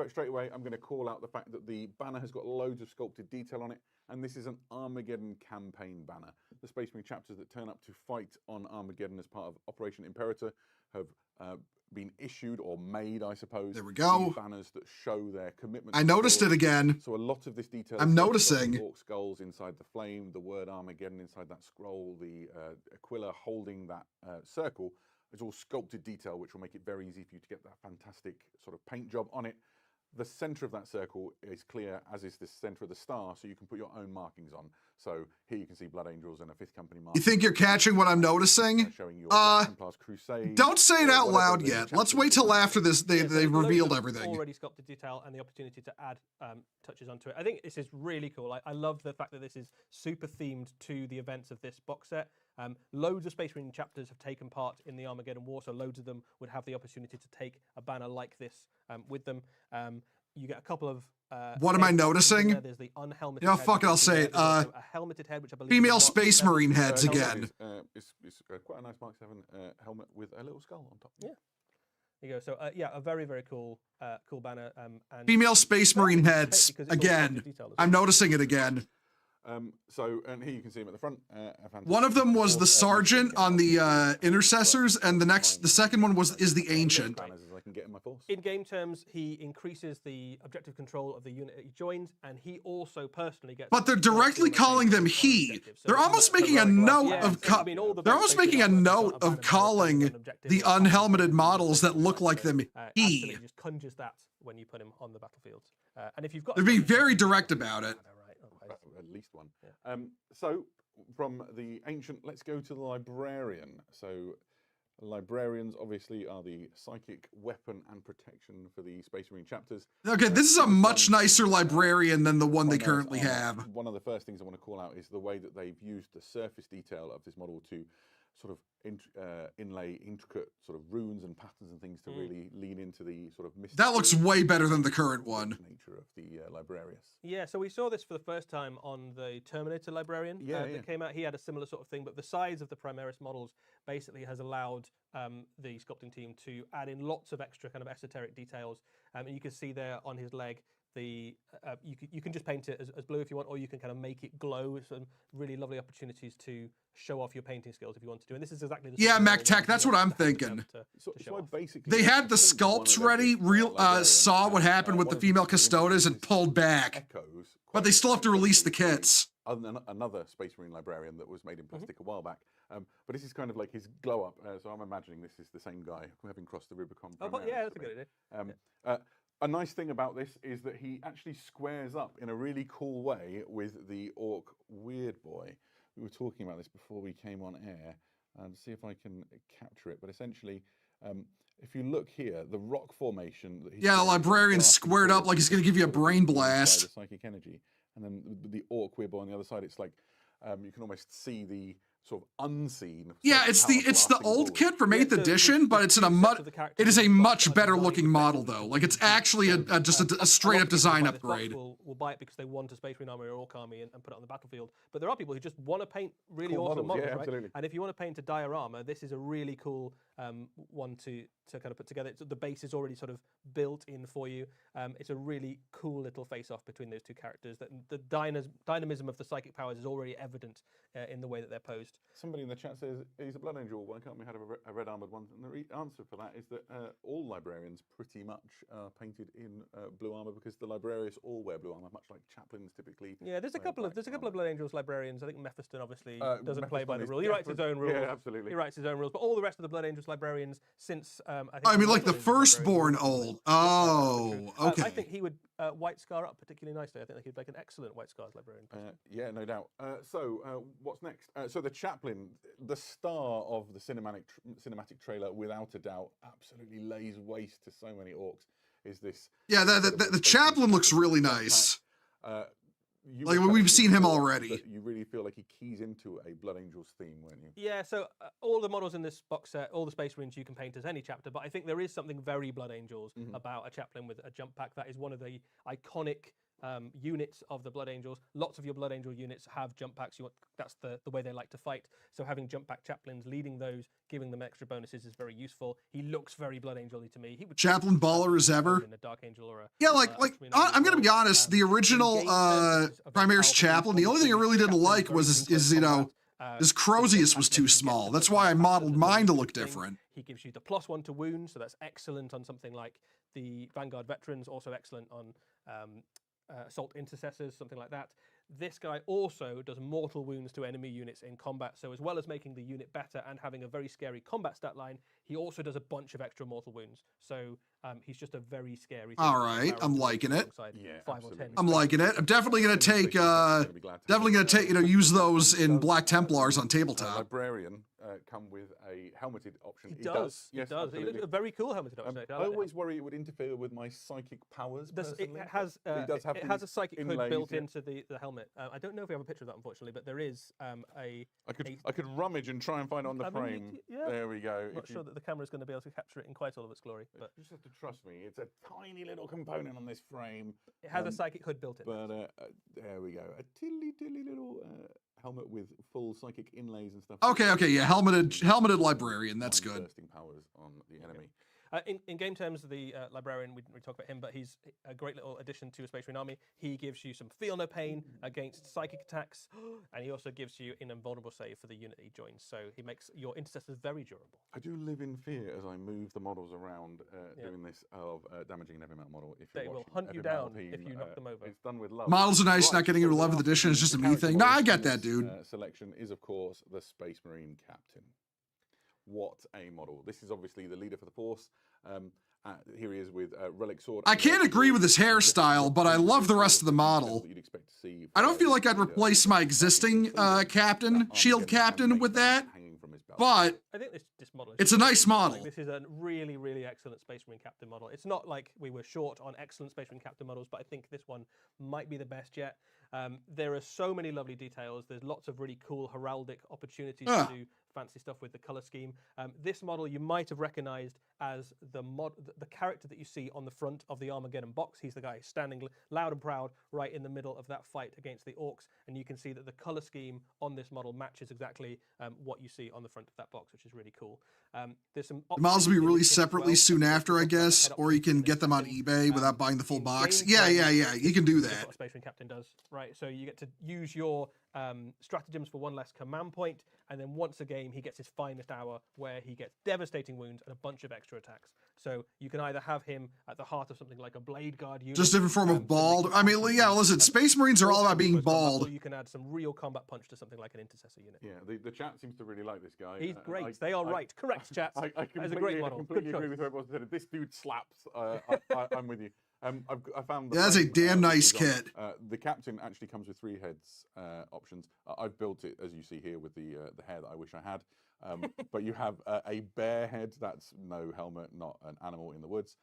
S4: Straight away, I'm going to call out the fact that the banner has got loads of sculpted detail on it, and this is an Armageddon campaign banner. The Space Marine chapters that turn up to fight on Armageddon as part of Operation Imperator have been issued or made, I suppose.
S1: There we go.
S4: These banners that show their commitment.
S1: I noticed it again.
S4: So a lot of this detail.
S1: I'm noticing.
S4: Orc skulls inside the flame, the word Armageddon inside that scroll, the Aquila holding that circle. It's all sculpted detail, which will make it very easy for you to get that fantastic sort of paint job on it. The center of that circle is clear, as is the center of the star, so you can put your own markings on. So here you can see Blood Angels and a 5th Company mark.
S1: You think you're catching what I'm noticing?
S4: Showing your Templar's Crusade.
S1: Don't say it out loud yet. Let's wait till after this. They've revealed everything.
S5: Already sculpted detail and the opportunity to add touches onto it. I think this is really cool. I love the fact that this is super themed to the events of this box set. Loads of Space Marine chapters have taken part in the Armageddon War, so loads of them would have the opportunity to take a banner like this with them. You get a couple of.
S1: What am I noticing?
S5: There's the unhelmeted.
S1: You know, fuck it, I'll say it.
S5: A helmeted head, which I believe
S1: Female
S5: is
S1: Space Marine heads again.
S4: It's quite a nice Mark 7 helmet with a little skull on top.
S5: Yeah. There you go. So yeah, a very, very cool banner. And
S1: Female Space Marine heads again. I'm noticing it again.
S4: And here you can see him at the front.
S1: One of them was the Sergeant on the Intercessors, and the second one is the Ancient.
S5: In game terms, he increases the objective control of the unit he joins, and he also personally gets.
S1: But they're directly calling them he. They're almost making a note of. They're almost making a note of calling the unhelmeted models that look like them he.
S5: Absolutely, just conjures that when you put him on the battlefield. And if you've got,
S1: they're being very direct about it.
S4: At least one. Yeah. So from the Ancient, let's go to the Librarian. So Librarians obviously are the psychic weapon and protection for the Space Marine chapters.
S1: Okay, this is a much nicer Librarian than the one they currently have.
S4: One of the first things I want to call out is the way that they've used the surface detail of this model to sort of inlay intricate sort of runes and patterns and things to really lean into the sort of mystical.
S1: That looks way better than the current one.
S4: Nature of the Librarius.
S5: Yeah, so we saw this for the first time on the Terminator Librarian that came out. He had a similar sort of thing, but the size of the Primaris models basically has allowed the sculpting team to add in lots of extra kind of esoteric details. And you can see there on his leg, you can just paint it as blue if you want, or you can kind of make it glow. Some really lovely opportunities to show off your painting skills if you want to do. And this is exactly the
S1: Mac Tech. That's what I'm thinking.
S4: So basically, they had the sculpts ready.
S1: Saw what happened with the female Custodes and pulled back, but they still have to release the kits.
S4: Another Space Marine Librarian that was made in plastic a while back. But this is kind of like his glow up. So I'm imagining this is the same guy having crossed the Rubicon.
S5: Yeah, that's a good idea.
S4: A nice thing about this is that he actually squares up in a really cool way with the Orc Weird Boy. We were talking about this before we came on air, and see if I can capture it. But essentially, if you look here, the rock formation. That
S1: the Librarian squared up like he's going to give you a brain blast.
S4: The psychic energy, and then the Orc Weird Boy on the other side. It's like you can almost see the sort of unseen.
S1: Yeah, it's the old kit from 8th edition, but it is a much better looking model though. Like it's actually just a straight up design upgrade.
S5: Will buy it because they want a Space Marine army or Orc army and put it on the battlefield. But there are people who just want to paint really awesome models, right?
S4: Absolutely.
S5: And if you want to paint a diorama, this is a really cool one to kind of put together. The base is already sort of built in for you. It's a really cool little face-off between those two characters. That the dynamism of the psychic powers is already evident in the way that they're posed.
S4: Somebody in the chat says he's a Blood Angel. Why can't we have a red armored one? And the answer for that is that all Librarians pretty much are painted in blue armor because the Librarians all wear blue armor, much like chaplains typically.
S5: Yeah, there's a couple of Blood Angels Librarians. I think Mephiston obviously doesn't play by the rule. He writes his own rules.
S4: Yeah, absolutely.
S5: He writes his own rules. But all the rest of the Blood Angels Librarians, since
S1: I mean, like the Firstborn old. Oh, okay.
S5: I think he would White Scar up particularly nicely. I think he'd make an excellent White Scars Librarian.
S4: Yeah, no doubt. So what's next? So the chaplain, the star of the cinematic trailer, without a doubt, absolutely lays waste to so many orcs. Is this?
S1: Yeah, the chaplain looks really nice. Like we've seen him already.
S4: You really feel like he keys into a Blood Angels theme, weren't you?
S5: Yeah, so all the models in this box set, all the Space Marines you can paint as any chapter, but I think there is something very Blood Angels about a chaplain with a jump pack. That is one of the iconic units of the Blood Angels. Lots of your Blood Angel units have jump packs. That's the way they like to fight. So having jump pack chaplains leading those, giving them extra bonuses is very useful. He looks very Blood Angel-y to me. He would
S1: Chaplain baller as ever.
S5: In a Dark Angel or a,
S1: Yeah, I'm gonna be honest. The original Primaris Chaplain, the only thing I really didn't like was his Crozius was too small. That's why I modeled mine to look different.
S5: He gives you the +1 to wound, so that's excellent on something like the Vanguard Veterans, also excellent on Assault Intercessors, something like that. This guy also does mortal wounds to enemy units in combat, so as well as making the unit better and having a very scary combat stat line, he also does a bunch of extra mortal wounds. So he's just a very scary.
S1: All right, I'm liking it.
S4: Yeah,
S5: 5 or 10.
S1: I'm liking it. I'm definitely gonna take use those in Black Templars on tabletop.
S4: Librarian come with a helmeted option.
S5: He does.
S4: Yes,
S5: he does.
S4: absolutely.
S5: A very cool helmeted option.
S4: I always worry it would interfere with my psychic powers.
S5: It has a psychic hood built into the helmet. I don't know if we have a picture of that, unfortunately, but there is
S4: I could rummage and try and find it on the frame. There we go.
S5: I'm not sure that the camera is going to be able to capture it in quite all of its glory. But
S4: you just have to trust me. It's a tiny little component on this frame.
S5: It has a psychic hood built in.
S4: But there we go. A tiddly little helmet with full psychic inlays and stuff.
S1: Okay, yeah, helmeted librarian. That's good.
S4: Bursting powers on the enemy.
S5: In game terms, the Librarian, we talk about him, but he's a great little addition to a Space Marine army. He gives you some feel no pain against psychic attacks, and he also gives you an invulnerable save for the unit he joins. So he makes your intercessors very durable.
S4: I do live in fear as I move the models around doing this of damaging an Evermount model. If
S5: they will hunt you down if you knock them over.
S4: It's done with love.
S1: Models are nice, not getting into 11th edition is just a me thing. No, I get that, dude.
S4: Selection is, of course, the Space Marine Captain. What a model. This is obviously the leader for the Force. Here he is with Relic Sword.
S1: I can't agree with his hairstyle, but I love the rest of the model.
S4: You'd expect to see
S1: I don't feel like I'd replace my existing captain, shield captain, with that, but
S5: I think this model
S1: it's a nice model.
S5: This is a really, really excellent Space Marine Captain model. It's not like we were short on excellent Space Marine Captain models, but I think this one might be the best yet. There are so many lovely details. There's lots of really cool heraldic opportunities to do fancy stuff with the color scheme. This model you might have recognized as the character that you see on the front of the Armageddon box. He's the guy standing loud and proud right in the middle of that fight against the Orcs, and you can see that the color scheme on this model matches exactly what you see on the front of that box, which is really cool. There's some
S1: the models will be released separately soon after, I guess, or you can get them on eBay without buying the full box. Yeah, you can do that.
S5: That's what a Space Marine Captain does, right? So you get to use your stratagems for one less command point, and then once a game he gets his finest hour where he gets devastating wounds and a bunch of extra attacks. So you can either have him at the heart of something like a Blade Guard unit,
S1: just different form of bald. I mean, yeah, listen, Space Marines are all about being bald.
S5: Or you can add some real combat punch to something like an Intercessor unit.
S4: Yeah, the chat seems to really like this guy.
S5: He's great. They are right. Correct, chat.
S4: I completely agree with whoever said it. This dude slaps. I'm with you. I found
S1: that's a damn nice kit.
S4: The captain actually comes with 3 heads options. I've built it as you see here with the hair that I wish I had. But you have a bear head. That's no helmet, not an animal in the woods.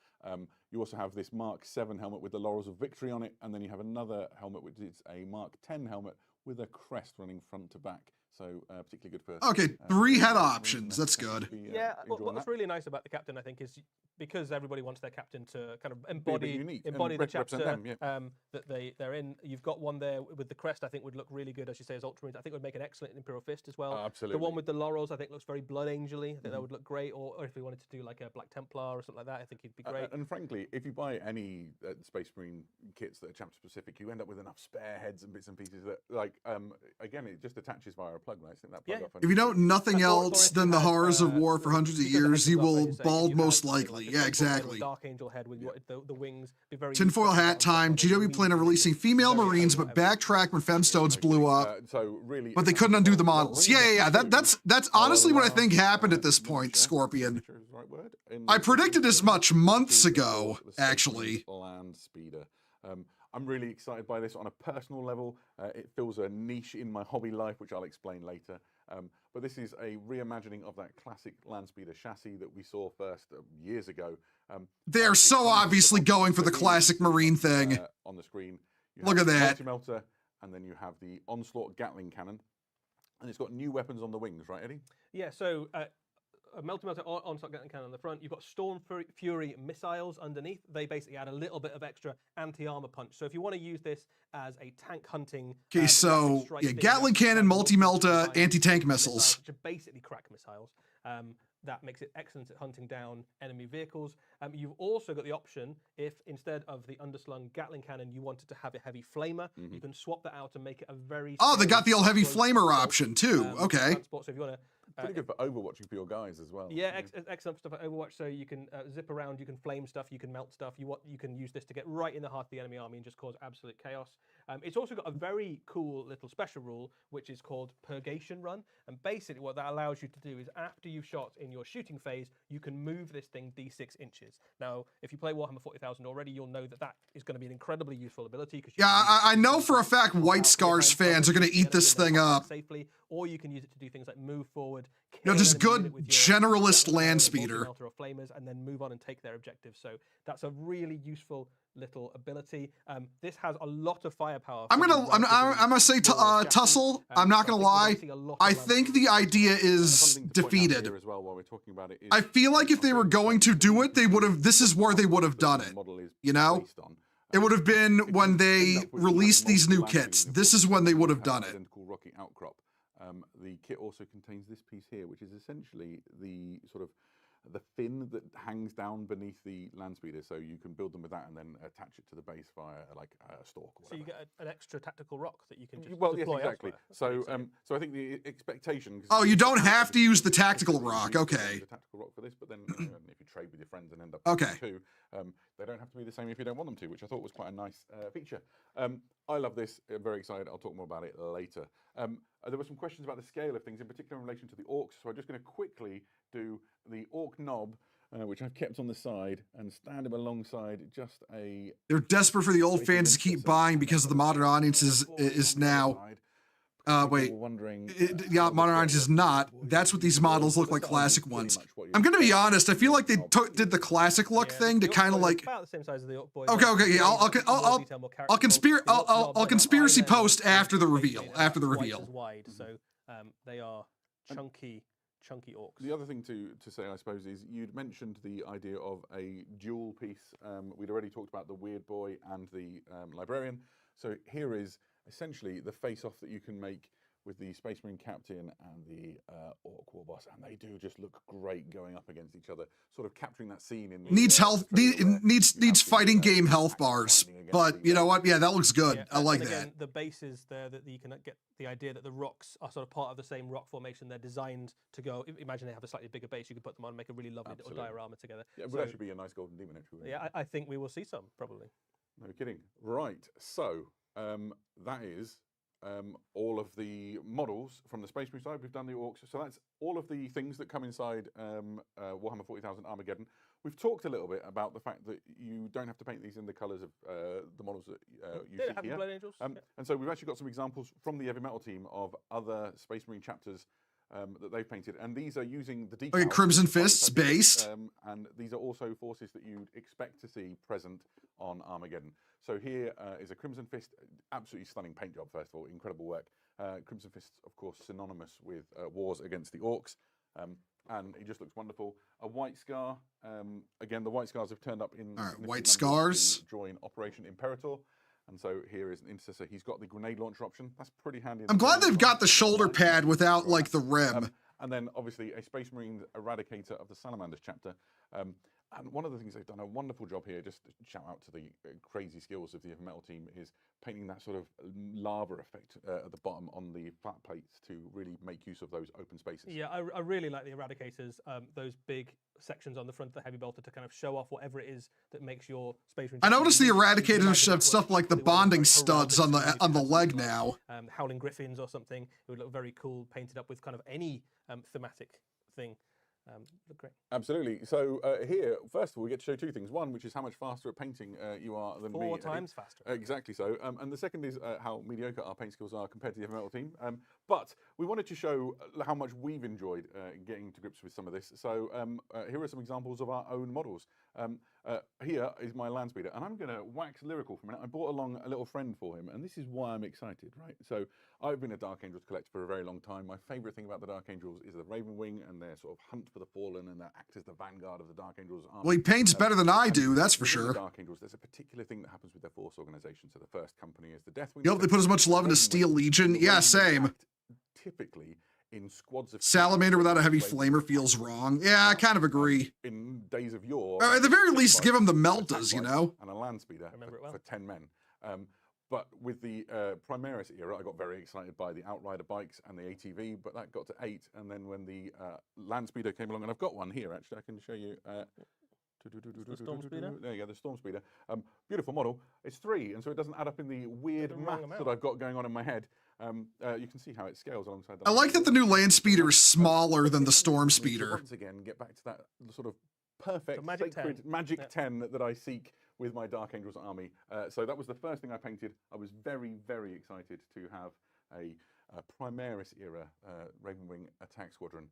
S4: You also have this Mark 7 helmet with the Laurels of Victory on it, and then you have another helmet which is a Mark 10 helmet with a crest running front to back. So particularly good for.
S1: Okay, 3 head options. That's good.
S5: Yeah, what's really nice about the captain, I think, is because everybody wants their captain to kind of embody the chapter that they're in. You've got one there with the crest. I think would look really good, as you say, as Ultramarines. I think would make an excellent Imperial Fist as well.
S4: Absolutely.
S5: The one with the laurels, I think, looks very Blood Angel-y. I think that would look great. Or if we wanted to do like a Black Templar or something like that, I think he'd be great.
S4: And frankly, if you buy any Space Marine kits that are chapter specific, you end up with enough spare heads and bits and pieces that, like, again, it just attaches via a plug, right? I think that plug
S1: if you know nothing else than the horrors of war for hundreds of years, you will bald most likely. Yeah, exactly.
S5: Dark Angel head with the wings. Be very
S1: tinfoil hat time. GW plan on releasing female Marines, but backtracked when Femstones blew up.
S4: So really,
S1: but they couldn't undo the models. Yeah. That's honestly what I think happened at this point, Scorpion. I predicted as much months ago, actually.
S4: Land speeder. I'm really excited by this on a personal level. It fills a niche in my hobby life, which I'll explain later. But this is a reimagining of that classic Landspeeder chassis that we saw first years ago.
S1: They're so obviously going for the classic Marine thing.
S4: On the screen,
S1: look at that.
S4: Melter, and then you have the Onslaught Gatling cannon, and it's got new weapons on the wings, right, Eddie?
S5: Yeah. So a multi-melter onslaught Gatling cannon on the front. You've got Storm Fury missiles underneath. They basically add a little bit of extra anti-armor punch. So if you want to use this as a tank hunting,
S1: Okay, so yeah, Gatling cannon, multi-melta, anti-tank missiles,
S5: which are basically crack missiles. That makes it excellent at hunting down enemy vehicles. You've also got the option, if instead of the underslung Gatling cannon, you wanted to have a heavy flamer, you can swap that out and make it a very...
S1: Oh, they got the old heavy flamer option too. Okay.
S5: So if you want to...
S4: Pretty good for overwatching for your guys as well.
S5: Yeah, excellent stuff at Overwatch. So you can zip around, you can flame stuff, you can melt stuff. You can use this to get right in the heart of the enemy army and just cause absolute chaos. It's also got a very cool little special rule, which is called Purgation Run. And basically what that allows you to do is after you've shot in your shooting phase, you can move this thing d6 inches. Now, if you play Warhammer 40,000 already, you'll know that is going to be an incredibly useful ability.
S1: Yeah, I know for a fact White Scars fans are going to eat this thing up.
S5: Safely, or you can use it to do things like move forward.
S1: No, just good generalist land speeder.
S5: Or flamers, and then move on and take their objectives. So that's a really useful little ability. This has a lot of firepower.
S1: I'm gonna say tussle. I'm not gonna lie. I think the idea is defeated.
S4: As well, while we're talking about it,
S1: I feel like if they were going to do it, they would have. This is where they would have done it. You know, it would have been when they released these new kits. This is when they would have done it.
S4: Rocky outcrop. The kit also contains this piece here, which is essentially the sort of the fin that hangs down beneath the land speeder, so you can build them with that and then attach it to the base via like a stalk. Or
S5: so you get an extra tactical rock that you can just
S4: well,
S5: deploy
S4: yes, exactly.
S5: elsewhere.
S4: So I think the expectation.
S1: Oh, you don't have to use the tactical rock. Okay.
S4: The tactical rock for this, but then if you trade with your friends and end up
S1: okay,
S4: too, they don't have to be the same if you don't want them to, which I thought was quite a nice feature. I love this. I'm very excited. I'll talk more about it later. There were some questions about the scale of things, in particular in relation to the orcs. So I'm just going to quickly do the orc knob, which I've kept on the side, and stand him alongside just a...
S1: They're desperate for the old fans to keep buying because of the modern audience is now... wait, yeah, modern audience is not. That's what these models look like, classic ones. I'm gonna be honest. I feel like they did the classic look thing to kind of like.
S5: About the same size as the Orc Boy.
S1: Okay, yeah. I'll conspiracy post after the reveal. After the reveal.
S5: Wide, so they are chunky orcs.
S4: The other thing to say, I suppose, is you'd mentioned the idea of a dual piece. We'd already talked about the Weird Boy and the Librarian. So here is essentially the face-off that you can make with the Space Marine Captain and the Orc War Boss, and they do just look great going up against each other, sort of capturing that scene in the, needs
S1: fighting game health bars, but you know what? Yeah, that looks good.
S5: Yeah,
S1: I like
S5: again,
S1: that.
S5: The bases there that you can get the idea that the rocks are sort of part of the same rock formation. They're designed to go. Imagine they have a slightly bigger base. You could put them on and make a really lovely little diorama together.
S4: Yeah, it would actually be a nice golden demon entry.
S5: Yeah, I think we will see some probably.
S4: No kidding. Right. So that is all of the models from the Space Marine side. We've done the orcs, so that's all of the things that come inside Warhammer 40,000 Armageddon. We've talked a little bit about the fact that you don't have to paint these in the colours of the models that you see here.
S5: Blood Angels?
S4: And so we've actually got some examples from the Heavy Metal team of other Space Marine chapters that they've painted, and these are using the decals.
S1: Okay, Crimson Fists based.
S4: And these are also forces that you'd expect to see present on Armageddon. So here is a Crimson Fist, absolutely stunning paint job, first of all, incredible work. Crimson Fist, of course, synonymous with wars against the orcs, and it just looks wonderful. A White Scar, again, the White Scars have turned up in
S1: White Scars
S4: to join Operation Imperator. And so here is an intercessor. He's got the grenade launcher option. That's pretty handy.
S1: I'm glad they've got the shoulder pad without like the rim.
S4: And then obviously a Space Marine Eradicator of the Salamanders chapter. And one of the things they've done a wonderful job here, just shout out to the crazy skills of the Heavy Metal team, is painting that sort of lava effect at the bottom on the flat plates to really make use of those open spaces.
S5: Yeah, I really like the Eradicators, those big sections on the front of the Heavy Bolter to kind of show off whatever it is that makes your Space Marine.
S1: I noticed the Eradicators have stuff like the bonding studs on the leg now.
S5: Howling Griffins or something. It would look very cool painted up with kind of any thematic thing. Look great.
S4: Absolutely. So here, first of all, we get to show two things. One, which is how much faster at painting you are than me.
S5: 4 times faster.
S4: Exactly so. And the second is how mediocre our paint skills are compared to the Heavy Metal team. But we wanted to show how much we've enjoyed getting to grips with some of this. So here are some examples of our own models. Here is my Landspeeder, and I'm going to wax lyrical for a minute. I brought along a little friend for him, and this is why I'm excited, right? So I've been a Dark Angels collector for a very long time. My favourite thing about the Dark Angels is the Raven Wing and their sort of hunt for the fallen, and that act as the vanguard of the Dark Angels army.
S1: Well, he paints better than I do, that's for
S4: within the
S1: sure.
S4: Dark Angels, there's a particular thing that happens with their force organization. So the first company is the Deathwing.
S1: You hope they put as much love into Steel Legion? Yeah, same.
S4: Typically in squads of
S1: Salamander without a heavy flamer feels wrong. Yeah, I kind of agree.
S4: In days of yore,
S1: At the very least, give him the Meltas, you know?
S4: And a Landspeeder
S5: well.
S4: for 10 men. But with the Primaris era, I got very excited by the Outrider bikes and the ATV, but that got to 8. And then when the Landspeeder came along, and I've got one here, actually, I can show you.
S5: The Storm Speeder?
S4: There you go, the Storm Speeder. Beautiful model. It's 3, and so it doesn't add up in the weird math
S5: amount.
S4: that I've got going on in my head. You can see how it scales alongside.
S1: I like that the new Land Speeder is smaller than the Storm Speeder.
S4: Once again, get back to that sort of perfect,
S5: magic
S4: sacred
S5: 10.
S4: magic 10 that I seek with my Dark Angels army. So that was the first thing I painted. I was very, very excited to have a Primaris era Ravenwing attack squadron.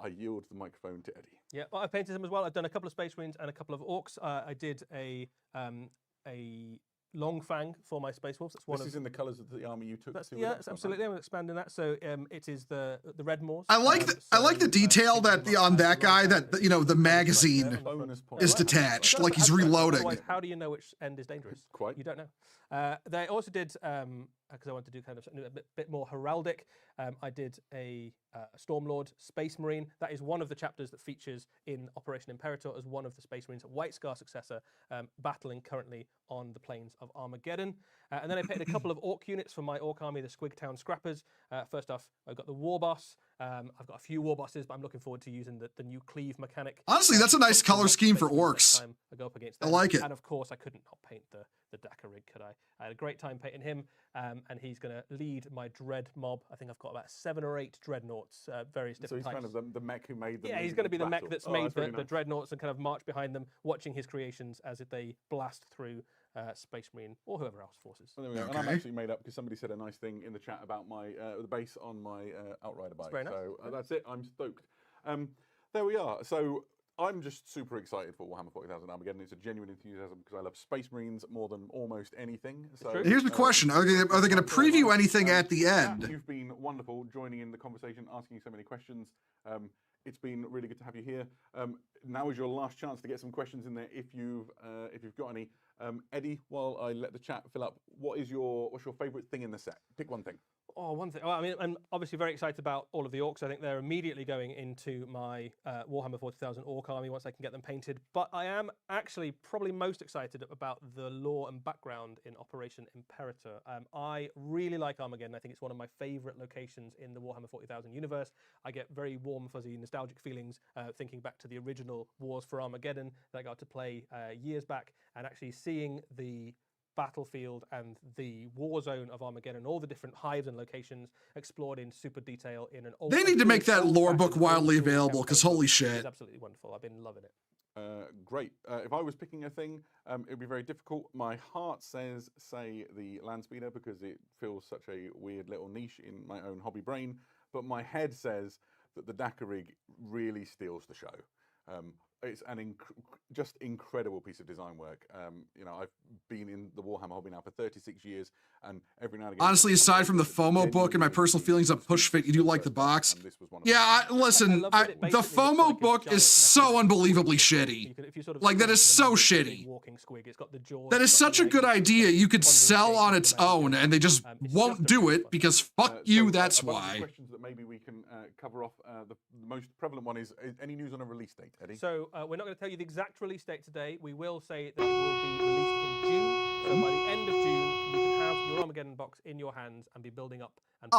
S4: I yield the microphone to Eddie.
S5: Yeah, well, I painted them as well. I've done a couple of Space Marines and a couple of Orcs. I did a Long Fang for my Space Wolves. That's one
S4: This is in the colours of the army you took.
S5: Yeah, absolutely. I'm expanding that. So it is the Red Moors.
S1: I like the detail that on that guy that the magazine is detached, like he's reloading.
S5: Otherwise, how do you know which end is dangerous?
S4: Quite.
S5: You don't know. They also did, because I wanted to do kind of something a bit more heraldic, I did a Stormlord Space Marine. That is one of the chapters that features in Operation Imperator as one of the Space Marines, a White Scar successor, battling currently on the plains of Armageddon. And then I painted a couple of Orc units for my Orc army, the Squigtown Scrappers. First off, I've got the War Boss. I've got a few War Bosses, but I'm looking forward to using the new Cleave mechanic.
S1: Honestly, that's a nice color scheme for Orcs.
S5: I go up against
S1: I
S5: them.
S1: like it.
S5: And of course, I couldn't not paint the Dakar rig, could I? I had a great time painting him, and he's going to lead my Dread mob. I think I've got about 7 or 8 Dreadnoughts, various different types.
S4: So he's kind of the mech who made them.
S5: Yeah, he's going to be the mech that's made the
S4: nice.
S5: Dreadnoughts and kind of march behind them, watching his creations as they blast through Space Marine or whoever else forces.
S4: Well, there we go. And I'm actually made up because somebody said a nice thing in the chat about my the base on my Outrider bike.
S5: very nice.
S4: So that's it. I'm stoked. There we are. So I'm just super excited for Warhammer 40,000 Armageddon. It's a genuine enthusiasm because I love Space Marines more than almost anything. So
S1: Here's the question: Are they going to preview anything at the end?
S4: You've been wonderful joining in the conversation, asking so many questions. It's been really good to have you here. Now is your last chance to get some questions in there if you've got any. Eddie, while I let the chat fill up, what's your favourite thing in the set? Pick one thing.
S5: Oh, one thing. Well, I mean, I'm obviously very excited about all of the Orcs. I think they're immediately going into my Warhammer 40,000 Orc army once I can get them painted. But I am actually probably most excited about the lore and background in Operation Imperator. I really like Armageddon. I think it's one of my favourite locations in the Warhammer 40,000 universe. I get very warm, fuzzy, nostalgic feelings thinking back to the original Wars for Armageddon that I got to play years back, and actually seeing the battlefield and the war zone of Armageddon, all the different hives and locations explored in super detail in an old.
S1: They need to make that lore book widely available because holy shit.
S5: It's absolutely wonderful. I've been loving it.
S4: Great. If I was picking a thing, it would be very difficult. My heart says, say, the Landspeeder because it fills such a weird little niche in my own hobby brain. But my head says that the Dakar rig really steals the show. It's an just incredible piece of design work. I've been in the Warhammer hobby now for 36 years, and every now and again.
S1: Honestly, aside from the FOMO book and my personal feelings on Push Fit, you do like the box. Yeah, listen, the FOMO book is so unbelievably shitty. Like, that is so shitty. That is such a good idea you could sell on its own, and they just won't do it because fuck you, that's why.
S4: Questions that maybe we can cover off. The most prevalent one is any news on a release date, Eddie?
S5: So we're not going to tell you the exact release date today. We will say that it will be released in June. So by the end of June, you can have your Armageddon box in your hands and be building up. And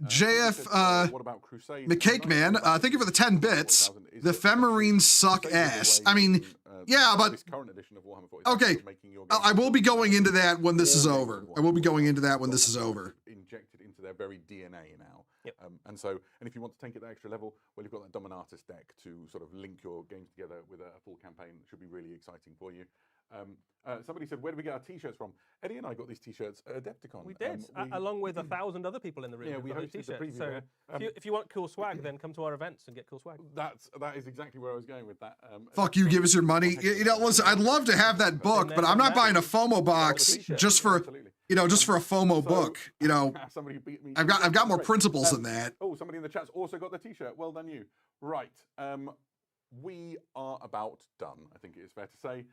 S1: JF
S4: what about Crusade?
S1: McCake Man, thank you for the 10 bits. The Femarines suck ass. I mean, yeah, but
S4: this current edition of Warhammer 40,000
S1: okay,
S4: is making your game
S1: I will be going into that when this is over. I will be going into that when this is over.
S4: Injected into their very DNA now.
S5: Yep.
S4: And if you want to take it that extra level, well, you've got that Dominatus deck to sort of link your games together with a full campaign. It should be really exciting for you. Somebody said, where do we get our t-shirts from? Eddie and I got these t-shirts at Adepticon.
S5: We did, along with 1,000 other people in the room.
S4: Yeah, we
S5: got
S4: hosted
S5: these
S4: the
S5: t-shirts.
S4: preview.
S5: So if you want cool swag, then come to our events and get cool swag.
S4: That is exactly where I was going with that.
S1: Fuck you, give us your money. You know, listen, I'd love to have that book, but I'm not buying a FOMO box just for, just for a FOMO book. You know,
S4: somebody beat me.
S1: I've got more principles than that.
S4: Oh, somebody in the chat's also got the t-shirt. Well done, you. Right. We are about done, I think it is fair to say.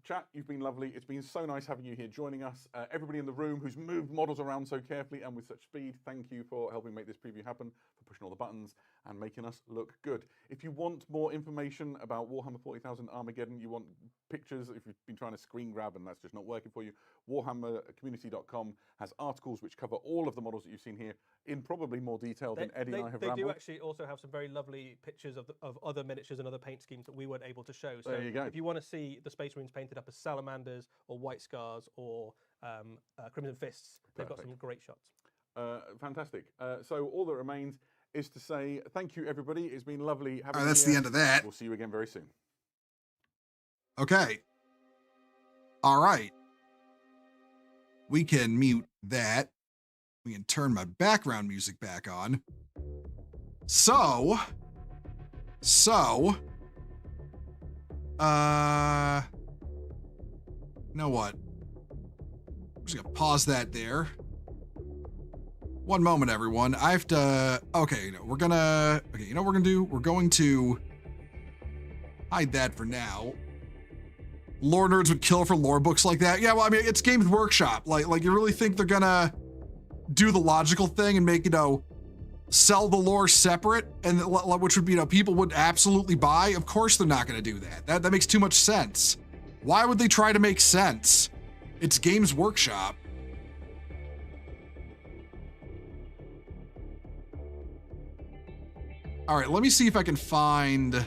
S4: Chat, you've been lovely. It's been so nice having you here joining us. Everybody in the room who's moved models around so carefully and with such speed, thank you for helping make this preview happen, for pushing all the buttons and making us look good. If you want more information about Warhammer 40,000 Armageddon, you want pictures, if you've been trying to screen grab and that's just not working for you, warhammercommunity.com has articles which cover all of the models that you've seen here in probably more detail than Eddie and I have rambled.
S5: They do actually also have some very lovely pictures of other miniatures and other paint schemes that we weren't able to show. So
S4: there you go.
S5: If you want to see the Space Marines painted up as salamanders or white scars or crimson fists, they've got some great shots.
S4: Fantastic. So all that remains is to say thank you, everybody. It's been lovely having you.
S1: That's the end of that.
S4: We'll see you again very soon.
S1: Okay. All right. We can mute that. We can turn my background music back on. So, you know what? I'm just gonna pause that there. One moment, everyone. I have to, okay, you know what we're gonna do? We're going to hide that for now. Lore nerds would kill for lore books like that. Yeah, well, I mean, it's Games Workshop. Like you really think they're gonna do the logical thing and make, sell the lore separate, and which would be, people would absolutely buy? Of course they're not gonna do that. That makes too much sense. Why would they try to make sense? It's Games Workshop. All right, let me see if I can find.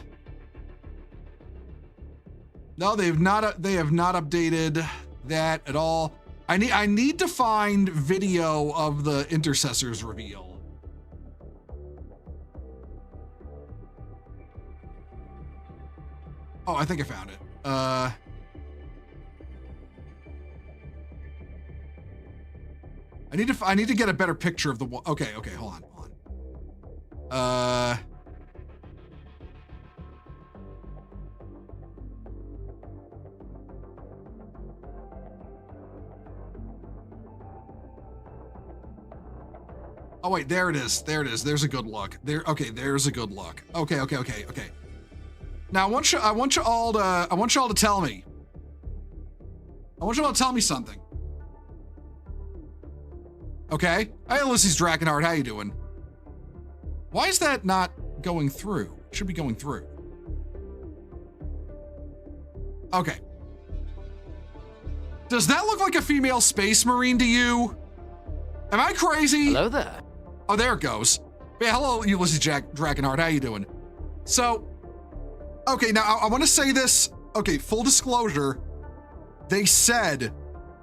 S1: No, they have not updated that at all. I need to find video of the Intercessors reveal. Oh, I think I found it. I need to get a better picture of the. Okay, hold on. Oh wait, there it is. There's a good look. There's a good look. Okay. Now I want you all to tell me. I want you all to tell me something. Okay? Hey, Ulysses Drakenheart, how you doing? Why is that not going through? It should be going through. Okay. Does that look like a female Space Marine to you? Am I crazy?
S6: Hello there.
S1: Oh, there it goes. Yeah, hello, Ulysses Drakenheart. How you doing? So, okay, now I want to say this. Okay, full disclosure. They said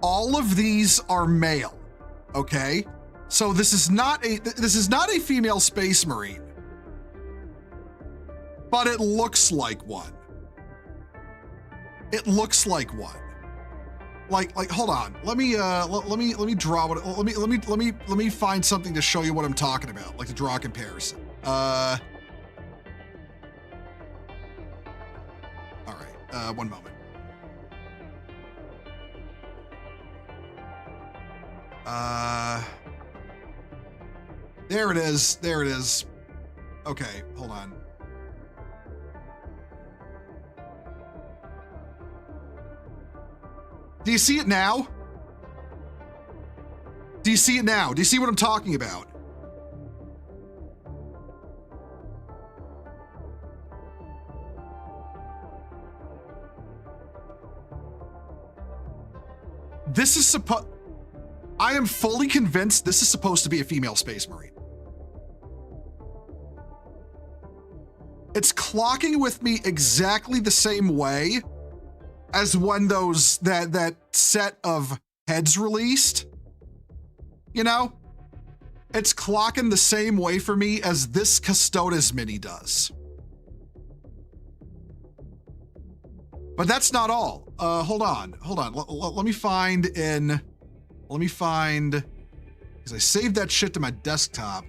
S1: all of these are male. Okay, so this is not a female Space Marine, but it looks like one. It looks like one. Like, hold on. Let me draw what. Let me find something to show you what I'm talking about. Like to draw a comparison. All right. One moment. There it is. Okay, hold on. Do you see it now? Do you see it now? Do you see what I'm talking about? I am fully convinced this is supposed to be a female Space Marine. It's clocking with me exactly the same way as when that set of heads released. It's clocking the same way for me as this Custodes mini does. But that's not all. Hold on. Let me find, because I saved that shit to my desktop.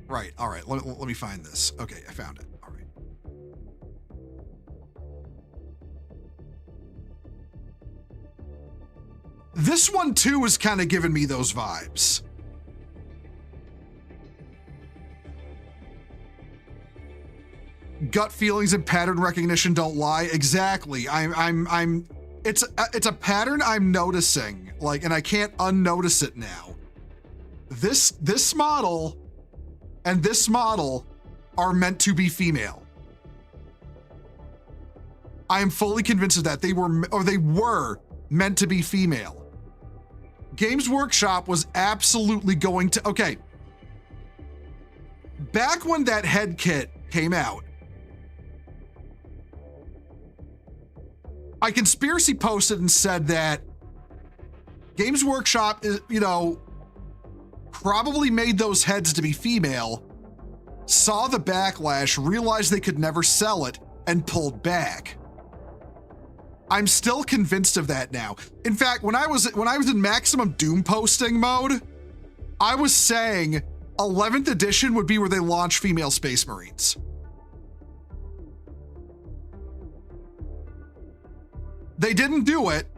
S1: Right, all right, let me find this. Okay, I found it, all right. This one too is kind of giving me those vibes. Gut feelings and pattern recognition don't lie. Exactly. It's a pattern I'm noticing, like, and I can't unnotice it now. This model and this model are meant to be female. I am fully convinced of that. They were meant to be female. Games Workshop was absolutely going to, okay. Back when that head kit came out, I conspiracy posted and said that Games Workshop is, probably made those heads to be female, saw the backlash, realized they could never sell it, and pulled back. I'm still convinced of that now. In fact, when I was in maximum doom posting mode, I was saying 11th edition would be where they launch female Space Marines. They didn't do it.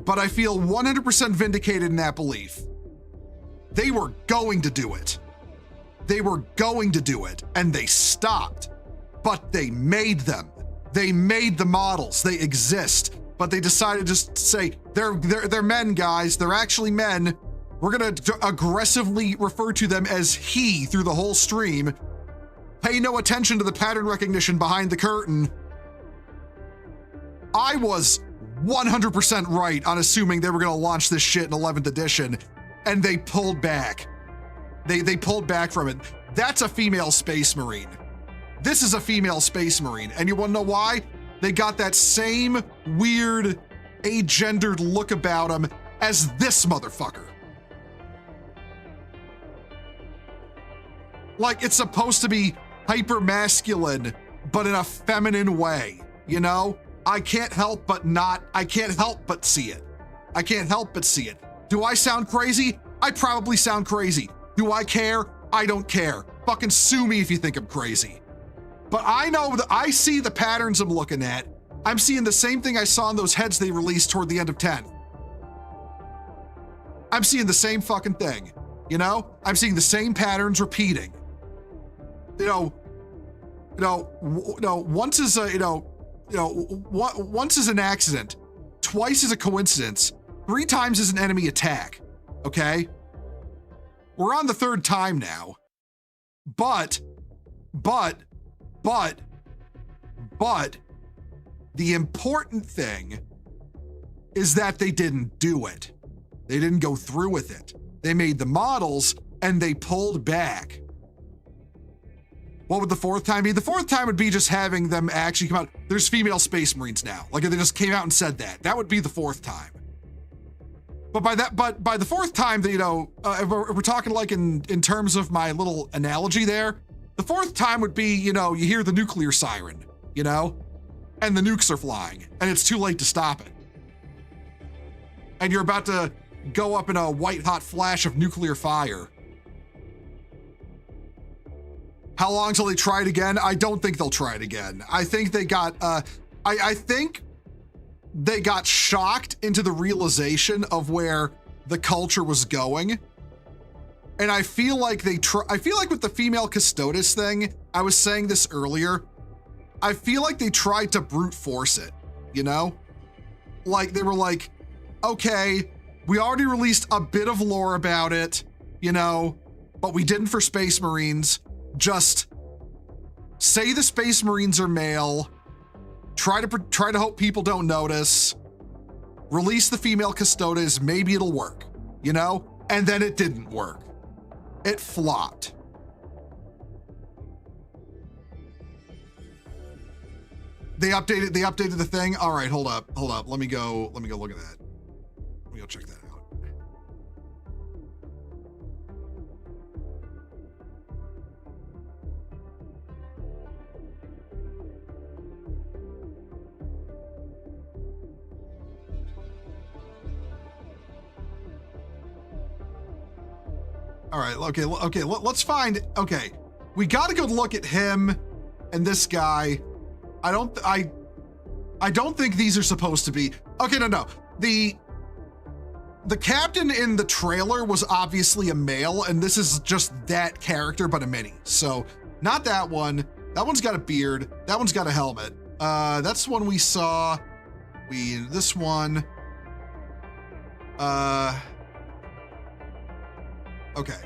S1: But I feel 100% vindicated in that belief. They were going to do it. And they stopped. But they made them. They made the models. They exist. But they decided just to say, they're men, guys. They're actually men. We're gonna aggressively refer to them as he through the whole stream. Pay no attention to the pattern recognition behind the curtain. I was 100% right on assuming they were gonna launch this shit in 11th edition, and they pulled back. They pulled back from it. That's a female Space Marine. This is a female Space Marine, and you wanna know why? They got that same weird, agendered look about them as this motherfucker. Like, it's supposed to be hyper masculine, but in a feminine way, I can't help but see it. Do I sound crazy? I probably sound crazy. Do I care? I don't care. Fucking sue me if you think I'm crazy. But I know that I see the patterns I'm looking at. I'm seeing the same thing I saw in those heads they released toward the end of 10. I'm seeing the same fucking thing, I'm seeing the same patterns repeating. Once is once is an accident, twice is a coincidence, 3 times is an enemy attack, okay? We're on the 3rd time now, but, the important thing is that they didn't do it. They didn't go through with it. They made the models and they pulled back. What would the 4th time be? The 4th time would be just having them actually come out. There's female Space Marines now. Like, if they just came out and said that. That would be the 4th time. But by the 4th time, if we're talking like in terms of my little analogy there, the 4th time would be, you hear the nuclear siren, and the nukes are flying, and it's too late to stop it. And you're about to go up in a white hot flash of nuclear fire. How long till they try it again? I don't think they'll try it again. I think they got, I think they got shocked into the realization of where the culture was going. And I feel like I feel like with the female Custodes thing, I was saying this earlier, I feel like they tried to brute force it, Like, they were like, okay, we already released a bit of lore about it, but we didn't for Space Marines. Just say the Space Marines are male, try to hope people don't notice, release the female Custodes, maybe it'll work, And then it didn't work. It flopped. They updated the thing. All right, hold up. Let me go look at that. Let me go check that out. All right, okay, let's find, okay. We got a good look at him and this guy. I don't think these are supposed to be, okay, no. The captain in the trailer was obviously a male, and this is just that character, but a mini. So not that one. That one's got a beard. That one's got a helmet. That's one we saw. This one. Okay.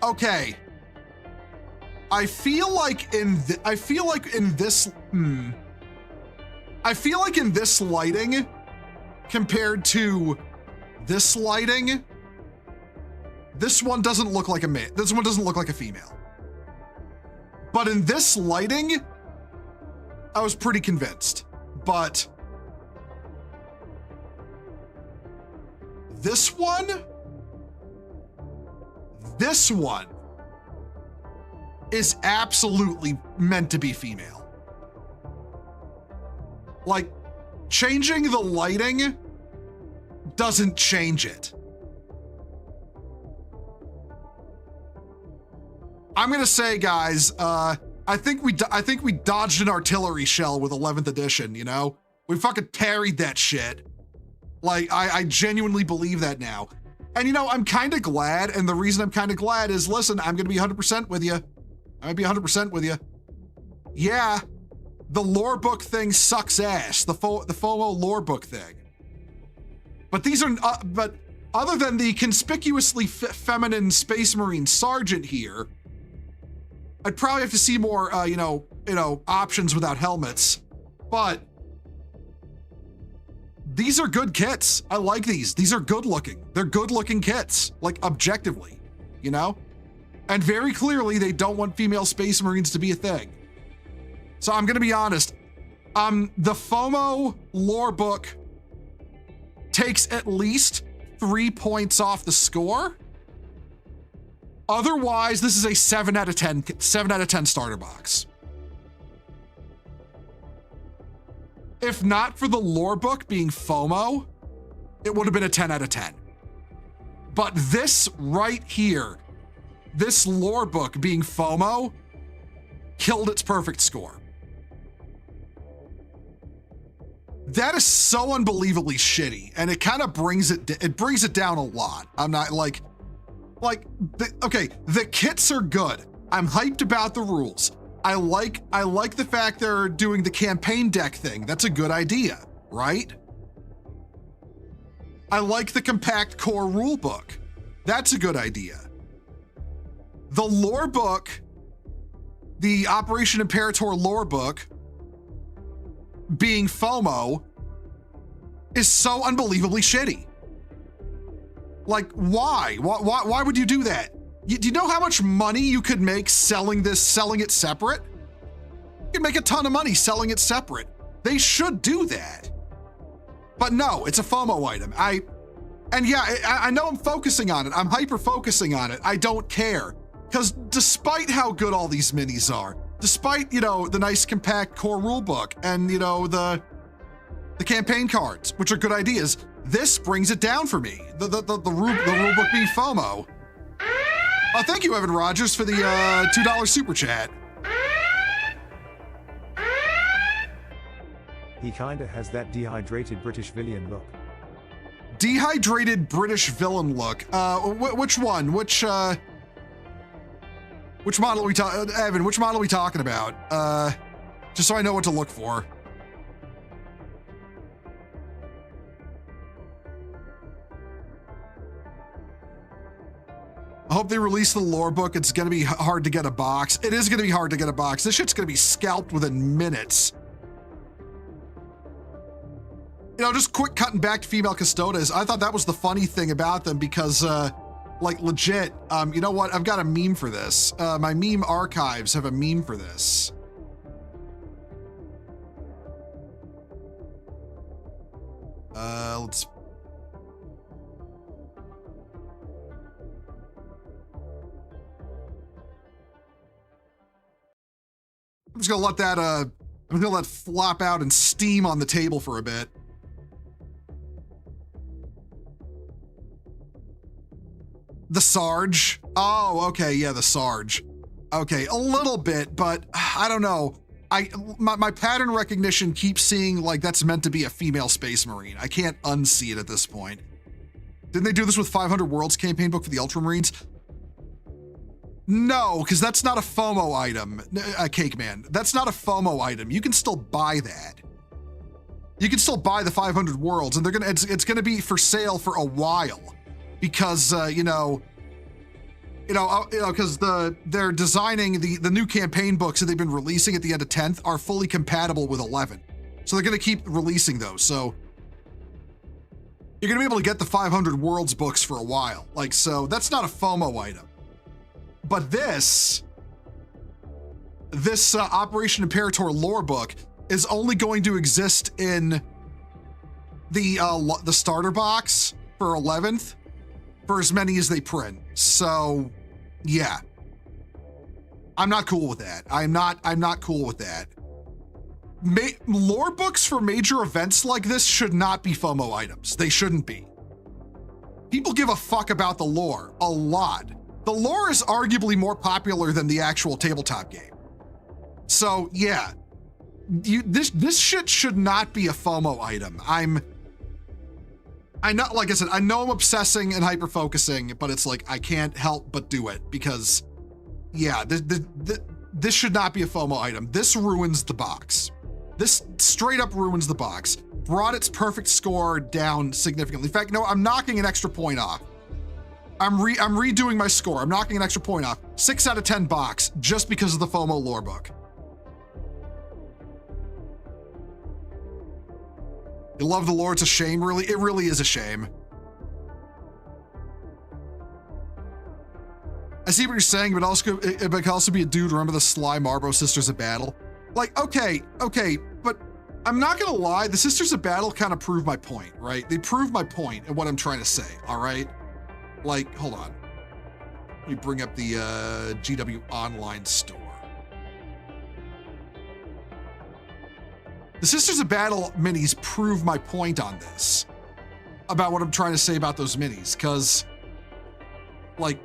S1: Okay. I feel like in this lighting, compared to this lighting, this one doesn't look like a male. This one doesn't look like a female. But in this lighting, I was pretty convinced. But this one is absolutely meant to be female. Like, changing the lighting doesn't change it. I'm gonna say, guys, I think we dodged an artillery shell with 11th edition, you know? We fucking parried that shit. Like, I genuinely believe that now. And you know, I'm kind of glad, and the reason I'm kind of glad is, listen, I'm gonna be 100% with you. I'm gonna be 100% with you. Yeah, the lore book thing sucks ass, the FOMO lore book thing. But these are, but other than the conspicuously feminine Space Marine sergeant here, I'd probably have to see more, you know, options without helmets. But these are good kits. I like these. These are good looking. They're good looking kits, like objectively, you know? And very clearly they don't want female Space Marines to be a thing. So I'm gonna be honest. The FOMO lore book takes at least 3 points off the score. Otherwise, this is a 7 out of 10 starter box. If not for the lore book being FOMO, it would have been a 10 out of 10. But this right here, this lore book being FOMO, killed its perfect score. That is so unbelievably shitty, and it kind of brings it down a lot. I'm not okay, the kits are good. I'm hyped about the rules. I like the fact they're doing the campaign deck thing. That's a good idea, right? I like the compact core rule book. That's a good idea. The lore book, the Operation Imperator lore book, being FOMO, is so unbelievably shitty. Like, why? Why would you do that? Do you know how much money you could make selling it separate? You could make a ton of money selling it separate. They should do that. But no, it's a FOMO item. I know I'm focusing on it. I'm hyper focusing on it. I don't care. Because despite how good all these minis are, despite, you know, the nice compact core rulebook and, you know, the campaign cards, which are good ideas, this brings it down for me. The rulebook being FOMO. Oh, thank you, Evan Rogers, for the $2 super chat.
S6: He kinda has that dehydrated British villain look.
S1: Dehydrated British villain look. Which one? Which model are we talking? Evan, which model are we talking about? Just so I know what to look for. I hope they release the lore book. It's gonna be hard to get a box. It is gonna be hard to get a box. This shit's gonna be scalped within minutes. You know, just quick cutting back to female custodes. I thought that was the funny thing about them because, like, legit, you know what? I've got a meme for this. My meme archives have a meme for this. Let's... I'm just gonna let that, I'm gonna let flop out and steam on the table for a bit. The Sarge. Oh, okay, yeah, the Sarge. Okay, a little bit, but I don't know. My pattern recognition keeps seeing like that's meant to be a female Space Marine. I can't unsee it at this point. Didn't they do this with 500 Worlds campaign book for the Ultramarines? No, because that's not a FOMO item, Cake Man. That's not a FOMO item. You can still buy that. You can still buy the 500 Worlds, and it's gonna be for sale for a while, because because they're designing the new campaign books that they've been releasing at the end of 10th are fully compatible with 11. So they're going to keep releasing those. So you're going to be able to get the 500 Worlds books for a while. Like, so that's not a FOMO item. But this Operation Imperator lore book is only going to exist in the starter box for 11th. For as many as they print. So, yeah. I'm not cool with that. I'm not cool with that. Lore books for major events like this should not be FOMO items. They shouldn't be. People give a fuck about the lore a lot. The lore is arguably more popular than the actual tabletop game. So, yeah. This shit should not be a FOMO item. I know, like I said, I know I'm obsessing and hyper-focusing, but it's like, I can't help but do it because, yeah, this should not be a FOMO item. This ruins the box. This straight up ruins the box. Brought its perfect score down significantly. In fact, no, I'm knocking an extra point off. I'm redoing my score. I'm knocking an extra point off. 6 out of 10 box just because of the FOMO lore book. You love the lore, it's a shame, really? It really is a shame. I see what you're saying, but also it could also be a dude, remember the Sly Marbo Sisters of Battle? Like, okay, but I'm not gonna lie, the Sisters of Battle kind of proved my point, right? They proved my point and what I'm trying to say, all right? Like, hold on. Let me bring up the GW Online store. The Sisters of Battle minis prove my point on this, about what I'm trying to say about those minis, because, like,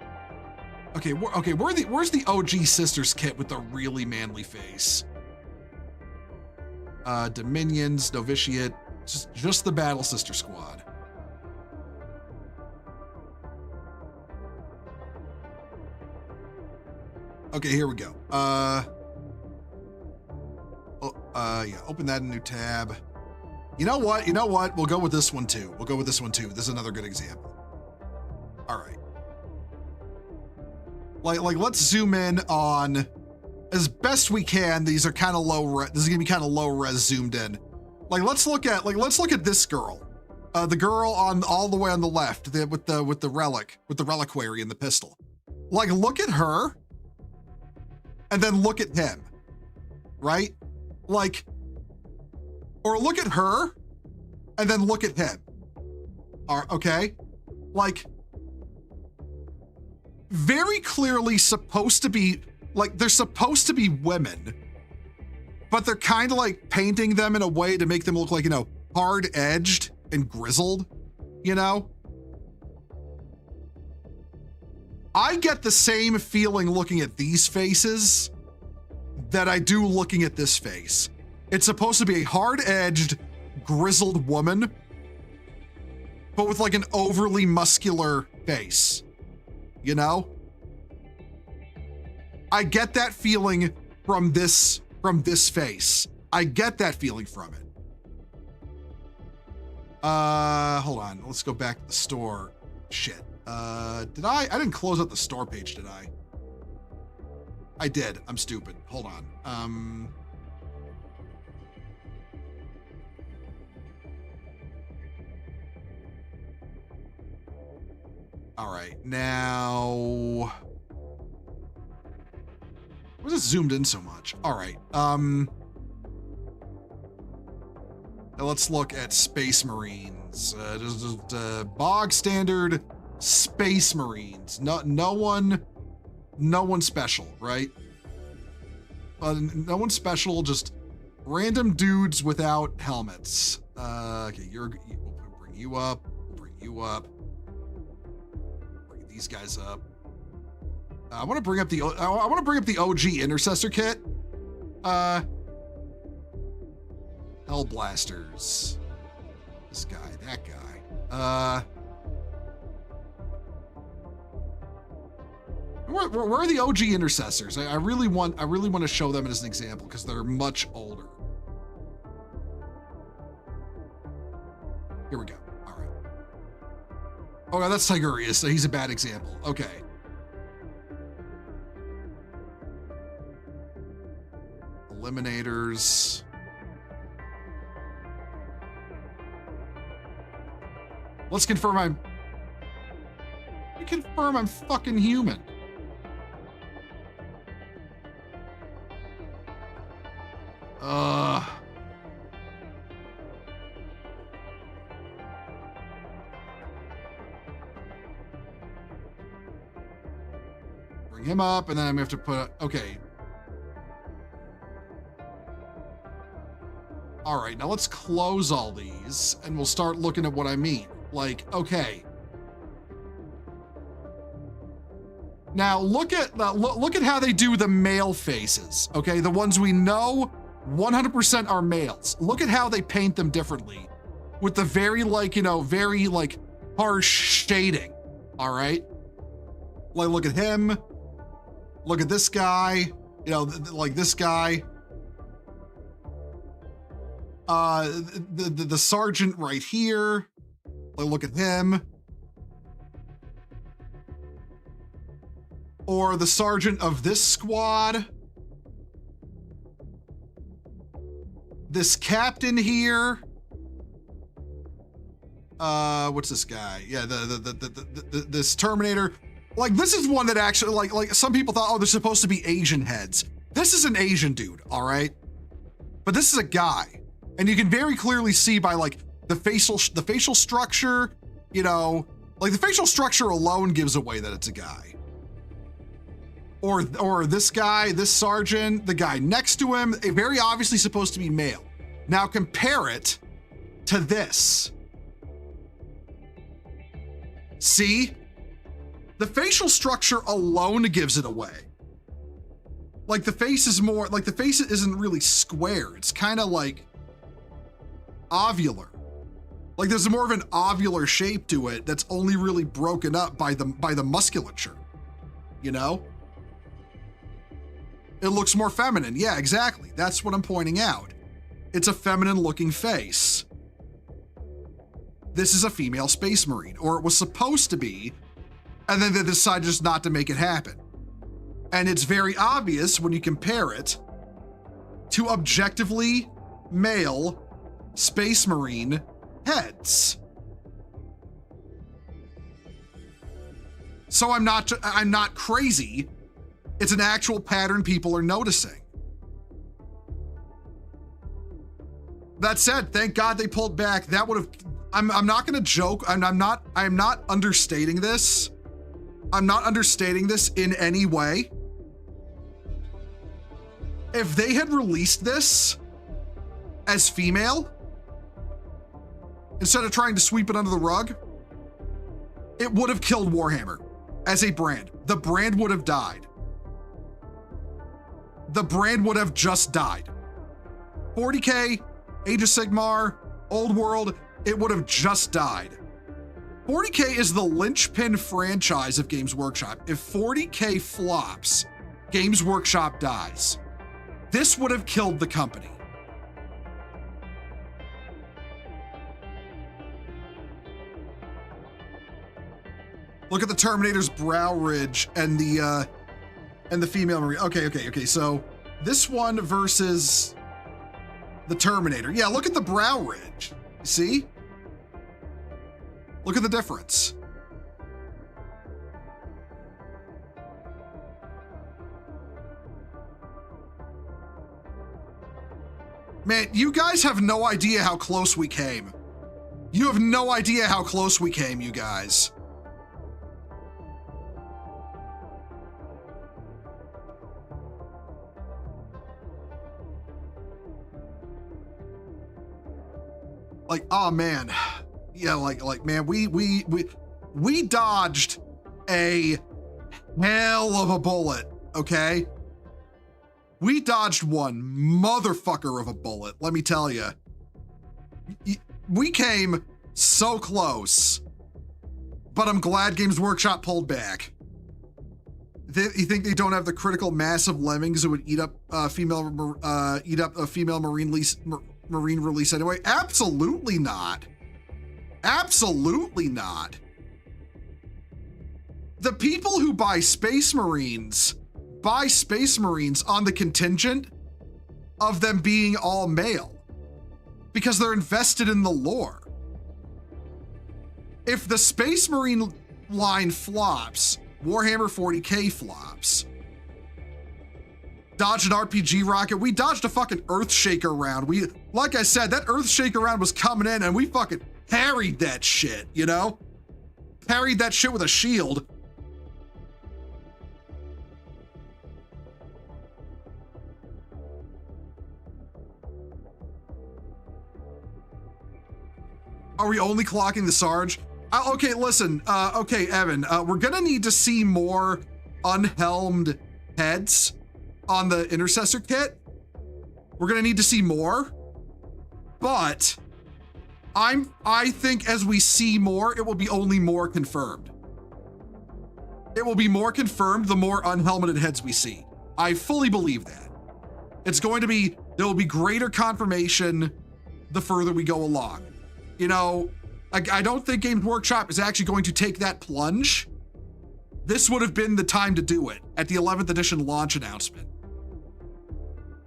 S1: where's the OG Sisters kit with the really manly face? Dominions, Novitiate, just the Battle Sister Squad. Okay, here we go. Yeah, open that in a new tab. You know what? We'll go with this one too. This is another good example. All right. Like let's zoom in on, as best we can. These are kind of low. This is gonna be kind of low res zoomed in. Like let's look at this girl. The girl on all the way on the left, with the reliquary and the pistol. Like look at her, and then look at him, right? Like, or look at her, and then look at him. Okay? Like, very clearly supposed to be, like, they're supposed to be women, but they're kind of like painting them in a way to make them look like, hard-edged and grizzled, I get the same feeling looking at these faces that I do looking at this face. It's supposed to be a hard-edged, grizzled woman, but with like an overly muscular face, I get that feeling from this face. I get that feeling from it. Hold on, let's go back to the store. Shit. I didn't close out the store page, did I? I did. I'm stupid. Hold on. All right, now. Was it zoomed in so much? All right. Now let's look at Space Marines. Just bog standard Space Marines. No one special, right? No one special, just random dudes without helmets. Okay, we'll bring you up. Bring these guys up. I want to bring up the OG Intercessor kit. Hellblasters. This guy, that guy. Where are the OG Intercessors? I really want to show them as an example because they're much older. Here we go. All right. Oh, no, that's Tigurius, so he's a bad example. Okay. Eliminators. Let's confirm I'm fucking human. Bring him up, and then I'm gonna have to put, okay. All right, now let's close all these, and we'll start looking at what I mean. Like, okay. Now look at how they do the male faces, okay? The ones we know 100% are males. Look at how they paint them differently with the very harsh shading, all right? Like, look at him. Look at this guy, like this guy. The sergeant right here. Like, look at him. Or the sergeant of this squad. This captain here. What's this guy? Yeah, this Terminator. Like, this is one that actually, like some people thought, oh, they're supposed to be Asian heads. This is an Asian dude, all right? But this is a guy. And you can very clearly see by like the facial structure, like the facial structure alone gives away that it's a guy. Or this guy, this sergeant, the guy next to him, very obviously supposed to be male. Now compare it to this. See? The facial structure alone gives it away. Like the face isn't really square. It's kind of like ovular. Like there's more of an ovular shape to it that's only really broken up by the musculature, It looks more feminine. Yeah, exactly. That's what I'm pointing out. It's a feminine looking face. This is a female Space Marine, or it was supposed to be, and then they decided just not to make it happen. And it's very obvious when you compare it to objectively male Space Marine heads. So I'm not crazy. It's an actual pattern people are noticing. That said, thank God they pulled back. That would have, I'm not gonna joke. I'm not understating this. I'm not understating this in any way. If they had released this as female, instead of trying to sweep it under the rug, it would have killed Warhammer as a brand. The brand would have died. The brand would have just died. 40K, Age of Sigmar, Old World, it would have just died. 40K is the linchpin franchise of Games Workshop. If 40K flops, Games Workshop dies. This would have killed the company. Look at the Terminator's brow ridge and the female Marine. Okay. So this one versus the Terminator. Yeah, look at the brow ridge. You see? Look at the difference. Man, you guys have no idea how close we came. You have no idea how close we came, you guys. Like, oh man. Yeah, like man, we dodged a hell of a bullet, okay? We dodged one motherfucker of a bullet, let me tell you. We came so close, but I'm glad Games Workshop pulled back. You think they don't have the critical mass of lemmings that would eat up a female marine release anyway? Absolutely not. Absolutely not. The people who buy Space Marines on the contingent of them being all male because they're invested in the lore. If the Space Marine line flops, Warhammer 40K flops. Dodged an RPG rocket. We dodged a fucking Earthshaker round. Like I said, that Earthshaker round was coming in and we fucking parried that shit, you know? Parried that shit with a shield. Are we only clocking the Sarge? Okay, listen. Okay, Evan, we're gonna need to see more unhelmed heads on the Intercessor kit. We're gonna need to see more, but I think as we see more, it will be only more confirmed. It will be more confirmed the more unhelmeted heads we see. I fully believe that. There will be greater confirmation the further we go along. You know, I don't think Games Workshop is actually going to take that plunge. This would have been the time to do it at the 11th edition launch announcement.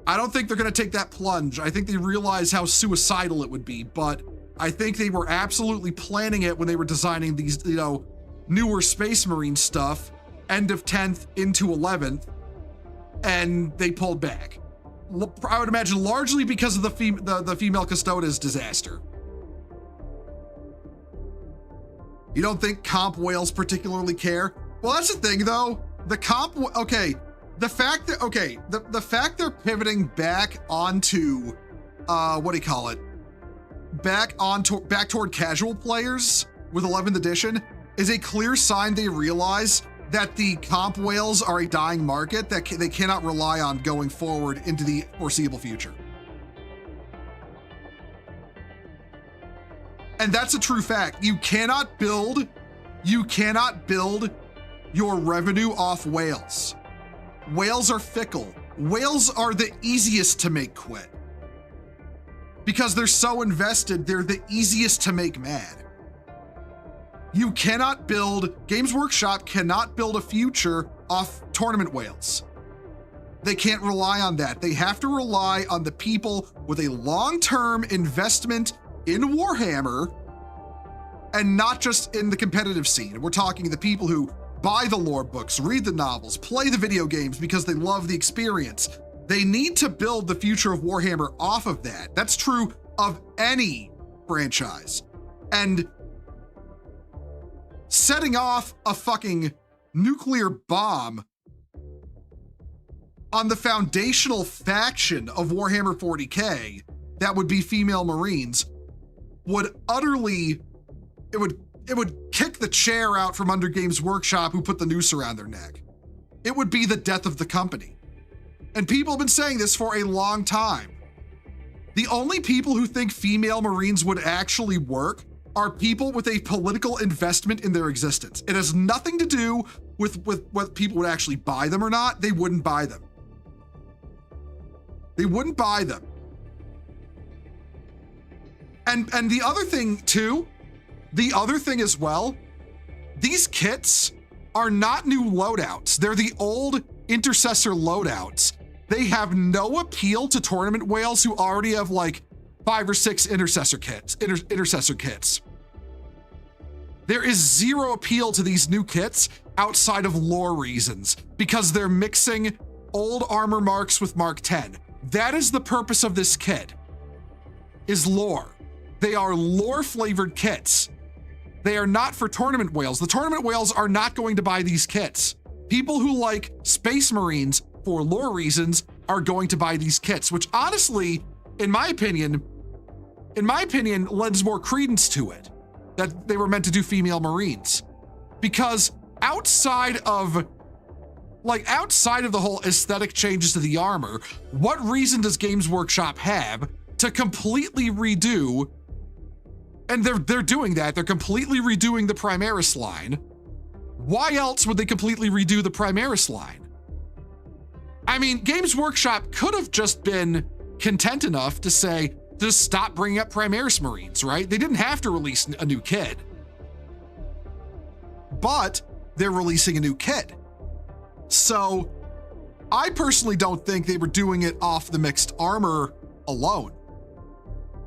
S1: I don't think they're going to take that plunge. I think they realize how suicidal it would be, but I think they were absolutely planning it when they were designing these, you know, newer Space Marine stuff, end of 10th into 11th, and they pulled back. I would imagine largely because of the female Custodes disaster. You don't think comp whales particularly care? Well, that's the thing though. The fact they're pivoting back onto, back toward casual players with 11th edition is a clear sign they realize that the comp whales are a dying market that they cannot rely on going forward into the foreseeable future. And that's a true fact. You cannot build your revenue off whales. Whales are fickle. Whales are the easiest to make quit. Because they're so invested, they're the easiest to make mad. Games Workshop cannot build a future off tournament whales. They can't rely on that. They have to rely on the people with a long-term investment in Warhammer, and not just in the competitive scene. We're talking the people who buy the lore books, read the novels, play the video games because they love the experience. They need to build the future of Warhammer off of that. That's true of any franchise. And setting off a fucking nuclear bomb on the foundational faction of Warhammer 40K, that would be female Marines, would kick the chair out from under Games Workshop who put the noose around their neck. It would be the death of the company. And people have been saying this for a long time. The only people who think female Marines would actually work are people with a political investment in their existence. It has nothing to do with whether people would actually buy them or not. They wouldn't buy them. They wouldn't buy them. And the other thing too, as well, these kits are not new loadouts. They're the old Intercessor loadouts. They have no appeal to tournament whales who already have like 5 or 6 Intercessor kits. There is zero appeal to these new kits outside of lore reasons because they're mixing old armor marks with Mark 10. That is the purpose of this kit, is lore. They are lore flavored kits. They are not for tournament whales. The tournament whales are not going to buy these kits. People who like Space Marines for lore reasons are going to buy these kits, which honestly, in my opinion, lends more credence to it that they were meant to do female Marines. Because outside of the whole aesthetic changes to the armor, what reason does Games Workshop have to completely redo, and they're doing that, they're completely redoing the Primaris line. Why else would they completely redo the Primaris line? I mean, Games Workshop could have just been content enough to say, just stop bringing up Primaris Marines, right? They didn't have to release a new kit. But they're releasing a new kit. So I personally don't think they were doing it off the mixed armor alone.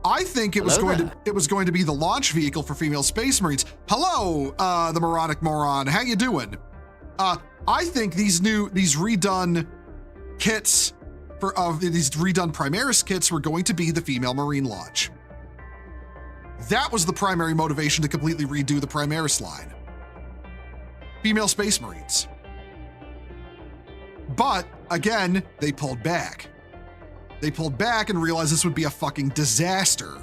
S1: I think it was going to be the launch vehicle for female Space Marines. Hello, the moronic moron. How you doing? I think these redone kits these redone Primaris kits were going to be the female Marine launch. That was the primary motivation to completely redo the Primaris line. Female Space Marines. But again, they pulled back. They pulled back and realized this would be a fucking disaster.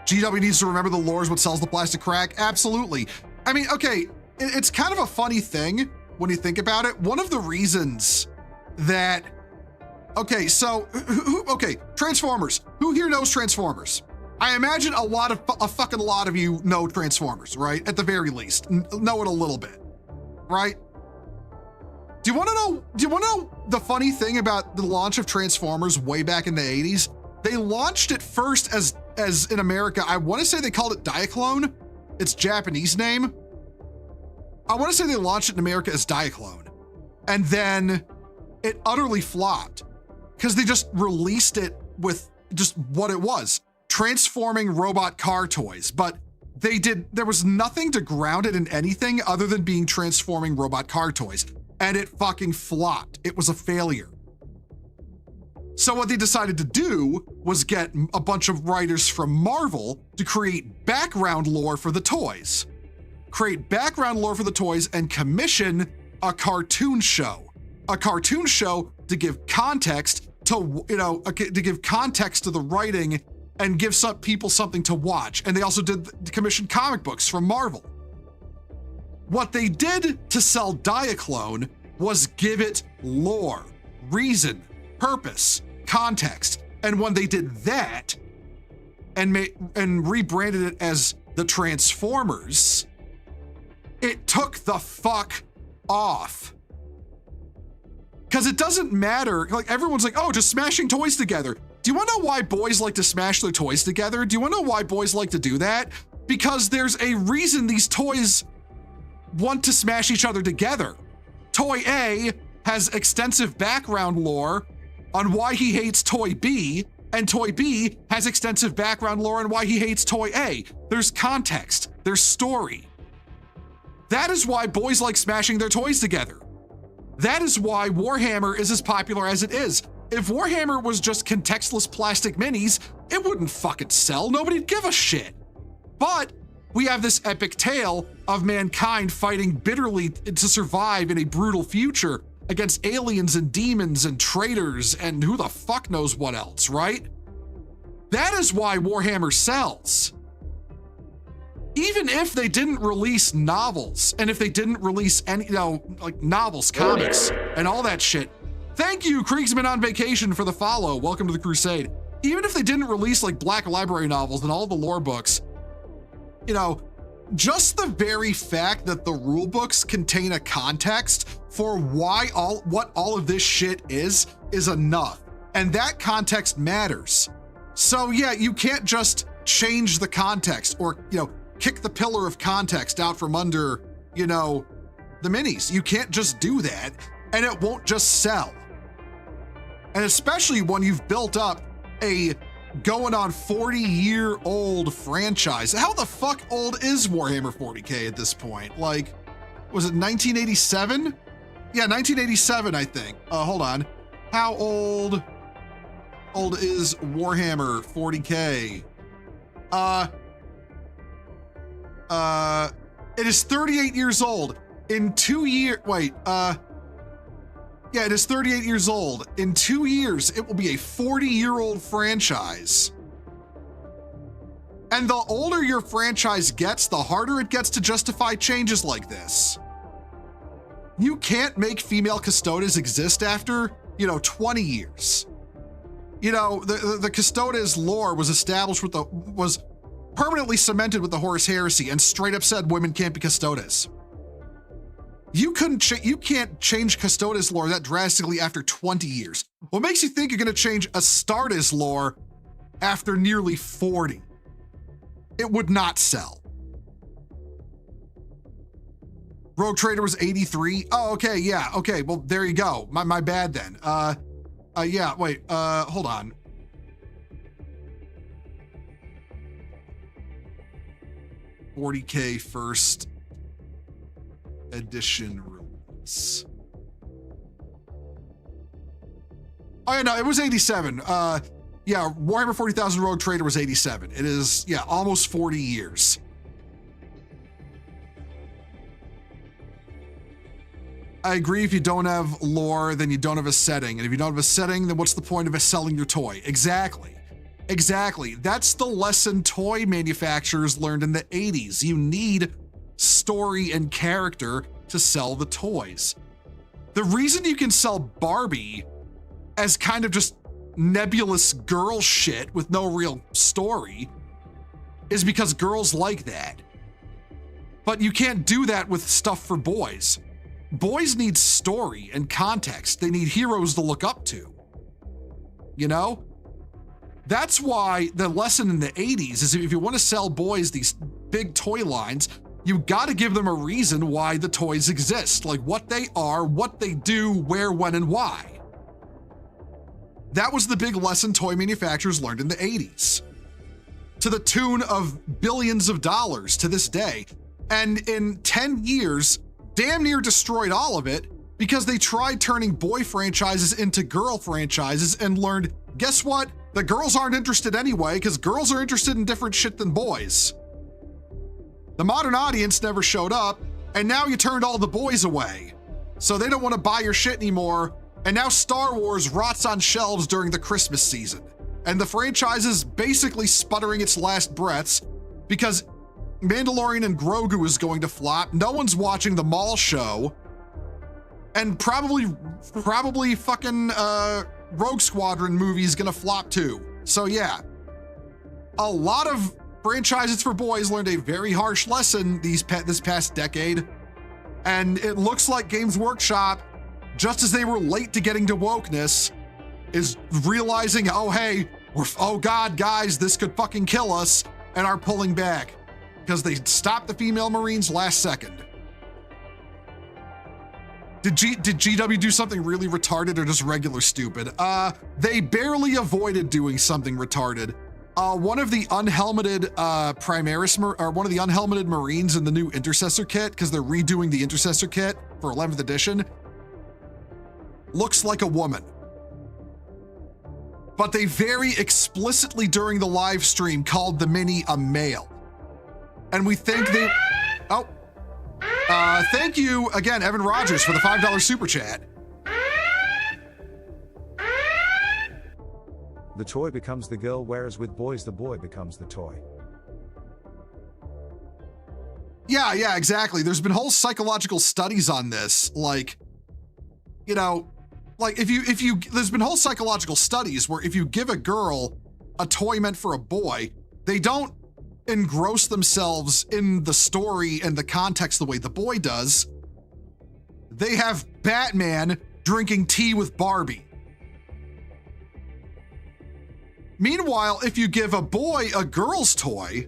S1: GW needs to remember the lore is what sells the plastic crack. Absolutely. I mean, okay, it's kind of a funny thing when you think about it. One of the reasons that, okay, so, Transformers. Who here knows Transformers? I imagine a fucking lot of you know Transformers, right? At the very least, know it a little bit, right? Do you want to know the funny thing about the launch of Transformers way back in the 80s? They launched it first as in America, I want to say they called it Diaclone. Its Japanese name. I want to say they launched it in America as Diaclone. And then it utterly flopped because they just released it with just what it was, transforming robot car toys. But there was nothing to ground it in anything other than being transforming robot car toys. And it fucking flopped. It was a failure. So what they decided to do was get a bunch of writers from Marvel to create background lore for the toys. Create background lore for the toys and commission a cartoon show. A cartoon show to give context to, to give context to the writing and give some people something to watch. And they also did commission comic books from Marvel. What they did to sell Diaclone was give it lore, reason, purpose, context. And when they did that and rebranded it as the Transformers, it took the fuck off. Because it doesn't matter, like everyone's like, oh, just smashing toys together. Do you want to know why boys like to smash their toys together? Do you want to know why boys like to do that? Because there's a reason these toys want to smash each other together. Toy A has extensive background lore on why he hates Toy B, and Toy B has extensive background lore on why he hates Toy A. There's context, there's story. That is why boys like smashing their toys together. That is why Warhammer is as popular as it is. If Warhammer was just contextless plastic minis, it wouldn't fucking sell. Nobody'd give a shit. But we have this epic tale of mankind fighting bitterly to survive in a brutal future against aliens and demons and traitors and who the fuck knows what else, right? That is why Warhammer sells. Even if they didn't release novels, and if they didn't release any, like novels, comics, and all that shit. Thank you, Kriegsman on Vacation, for the follow. Welcome to the Crusade. Even if they didn't release like Black Library novels and all the lore books, just the very fact that the rule books contain a context for what all of this shit is enough. And that context matters. So yeah, you can't just change the context or, kick the pillar of context out from under, the minis. You can't just do that, and it won't just sell. And especially when you've built up a going on 40-year-old franchise. How the fuck old is Warhammer 40K at this point? Like, was it 1987? Yeah, 1987, I think. Hold on. How old is Warhammer 40K? It is 38 years old. In 2 years, yeah, it is 38 years old. In 2 years, it will be a 40-year-old franchise. And the older your franchise gets, the harder it gets to justify changes like this. You can't make female Custodes exist after, 20 years. The Custodes lore was established was permanently cemented with the Horus Heresy and straight up said women can't be Custodes. You can't change Custodes lore that drastically after 20 years. What makes you think you're gonna change Astartes lore after nearly 40? It would not sell. Rogue Trader was 83. Oh, okay, yeah, okay, well, there you go. My bad then. Yeah, wait, hold on. $40K first edition release. Oh yeah, no, it was 87. Yeah, Warhammer 40,000 Rogue Trader was 87. It is, yeah, almost 40 years. I agree, if you don't have lore, then you don't have a setting. And if you don't have a setting, then what's the point of selling your toy? Exactly. Exactly. That's the lesson toy manufacturers learned in the 80s. You need story and character to sell the toys. The reason you can sell Barbie as kind of just nebulous girl shit with no real story is because girls like that. But you can't do that with stuff for boys. Boys need story and context. They need heroes to look up to. That's why the lesson in the 80s is if you want to sell boys these big toy lines, you got to give them a reason why the toys exist, like what they are, what they do, where, when, and why. That was the big lesson toy manufacturers learned in the 80s, to the tune of billions of dollars to this day. And in 10 years, damn near destroyed all of it because they tried turning boy franchises into girl franchises and learned, guess what? The girls aren't interested anyway because girls are interested in different shit than boys. The modern audience never showed up, and now you turned all the boys away. So they don't want to buy your shit anymore, and now Star Wars rots on shelves during the Christmas season. And the franchise is basically sputtering its last breaths because Mandalorian and Grogu is going to flop, no one's watching the mall show, and probably fucking Rogue Squadron movie is gonna flop too. So yeah, a lot of franchises for boys learned a very harsh lesson this past decade, and it looks like Games Workshop, just as they were late to getting to wokeness, is realizing, oh hey, oh god guys, this could fucking kill us, and are pulling back because they stopped the female Marines last second. Did GW do something really retarded or just regular stupid? They barely avoided doing something retarded. One of the unhelmeted one of the unhelmeted Marines in the new Intercessor kit, because they're redoing the Intercessor kit for 11th edition, looks like a woman. But they very explicitly during the live stream called the Mini a male. And we think they, thank you again, Evan Rogers, for the $5 super chat.
S6: The toy becomes the girl, whereas with boys, the boy becomes the toy.
S1: Yeah, exactly. There's been whole psychological studies on this. Like, there's been whole psychological studies where if you give a girl a toy meant for a boy, they don't engross themselves in the story and the context the way the boy does. They have Batman drinking tea with Barbie. Meanwhile, if you give a boy a girl's toy,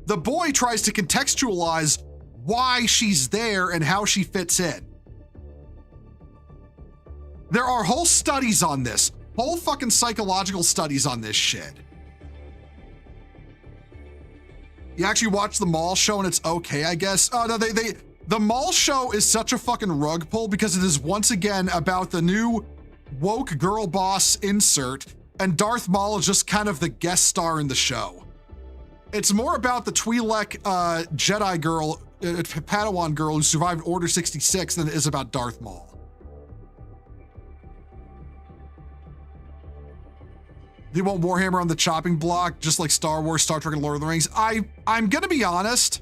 S1: the boy tries to contextualize why she's there and how she fits in. There are whole studies on this, whole fucking psychological studies on this shit. You actually watch the mall show and it's okay, I guess. Oh no, the mall show is such a fucking rug pull because it is once again about the new woke girl boss insert, and Darth Maul is just kind of the guest star in the show. It's more about the Twi'lek Jedi girl, Padawan girl who survived Order 66 than it is about Darth Maul. They want Warhammer on the chopping block, just like Star Wars, Star Trek, and Lord of the Rings. I'm gonna be honest.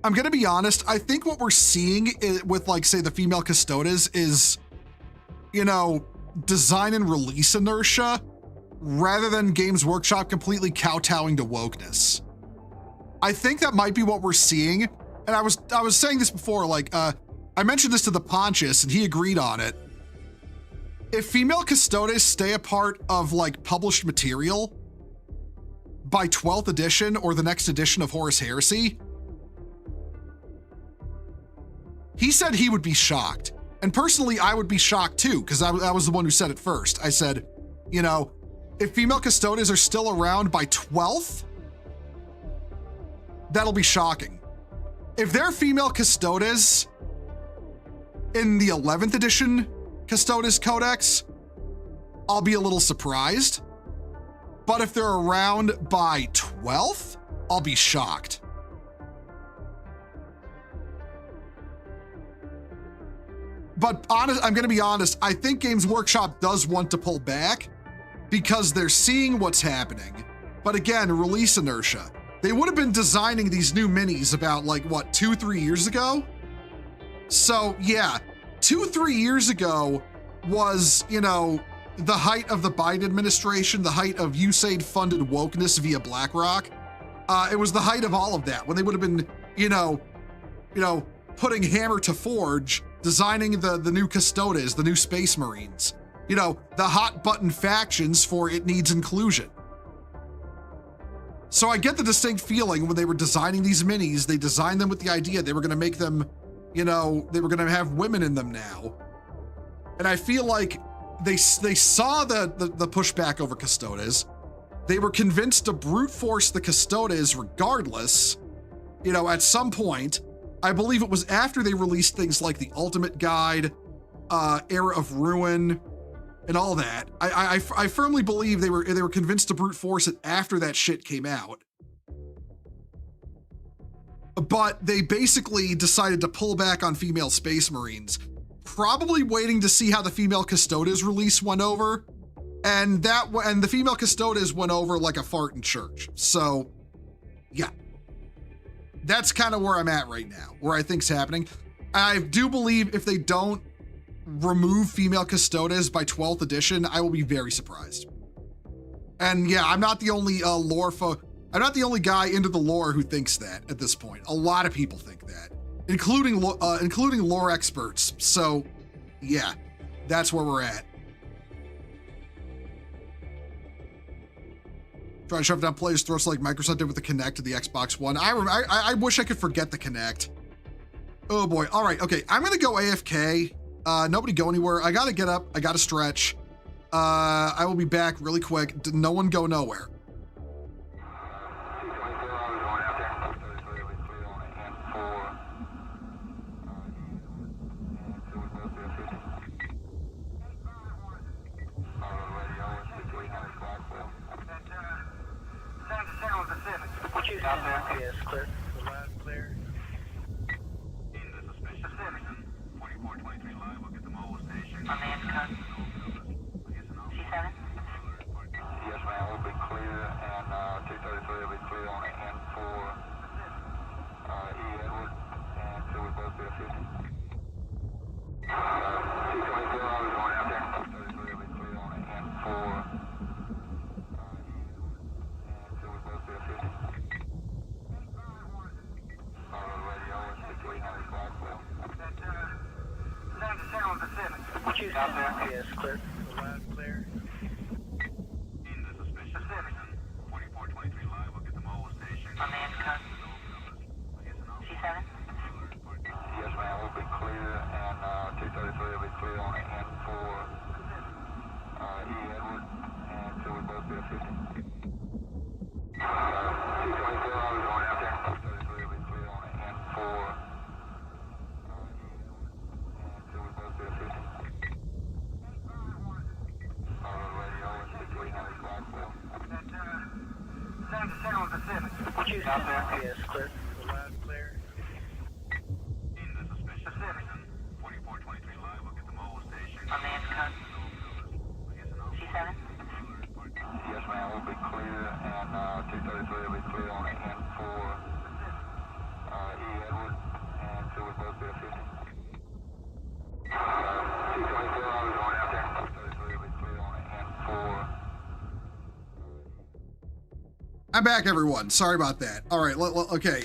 S1: I think what we're seeing with, like, say, the female Custodes is, you know, design and release inertia rather than Games Workshop completely kowtowing to wokeness. I think that might be what we're seeing. And I was saying this before, like, I mentioned this to the Pontius and he agreed on it. If female Custodes stay a part of, like, published material by 12th edition or the next edition of Horus Heresy, he said he would be shocked. And personally, I would be shocked too, because I was the one who said it first. I said, you know, if female Custodes are still around by 12th, that'll be shocking. If they're female Custodes in the 11th edition Custodes Codex, I'll be a little surprised. But if they're around by 12th, I'll be shocked. But I'm gonna be honest, I think Games Workshop does want to pull back because they're seeing what's happening. But again, release inertia. They would have been designing these new minis about, like, what, 2-3 years ago? So yeah, 2-3 years ago was, you know, the height of the Biden administration, the height of USAID-funded wokeness via BlackRock. It was the height of all of that, when they would have been, you know, putting hammer to forge, designing the new Custodes, the new Space Marines, you know, the hot button factions for it needs inclusion. So I get the distinct feeling when they were designing these minis, they designed them with the idea they were gonna make them, you know, they were gonna have women in them now. And I feel like they saw the pushback over Custodes. They were convinced to brute force the Custodes regardless, you know, at some point. I believe it was after they released things like the Ultimate Guide, Era of Ruin, and all that. I firmly believe they were convinced to brute force it after that shit came out. But they basically decided to pull back on female Space Marines, probably waiting to see how the female Custodes release went over, and the female Custodes went over like a fart in church. So, yeah. That's kind of where I'm at right now, where I think's happening. I do believe if they don't remove female Custodes by 12th edition, I will be very surprised. And yeah, I'm not the only I'm not the only guy into the lore who thinks that at this point. A lot of people think that, including lore experts. So yeah, that's where we're at. Try to shove down players' throats like Microsoft did with the Kinect to the Xbox One. I wish I could forget the Kinect. Oh boy. All right. Okay. I'm going to go AFK. Nobody go anywhere. I got to get up. I got to stretch. I will be back really quick. No one go nowhere.
S7: Yes, clear. Loud and clear. Pacific. 4423 live. We'll get the mobile station. On the cut. C7? Yes, ma'am. We'll be clear, and 233 will be clear on the N4 E Edward, and so we'll both be a 50. 224, I was going out there. 233 will be clear on the N4 and so we'll both be a 50. Out there, yes, clear. Loud and clear. In the suspicion. Pacific. 4423 live, we'll get the mobile station. On the cut. C7? Yes, ma'am, we'll be clear, and 233 will be clear on the N4 E Edward, and so we'll both be a 50. 224, I was going out there. 233 will be clear on the N4 and so we'll both be a 50. Out there, yes, clear. Loud and clear. In the suspicion. Pacific. 4423 live, we'll get the mobile station. On the cut. C7?
S1: I'm back, everyone. Sorry about that. All right, okay.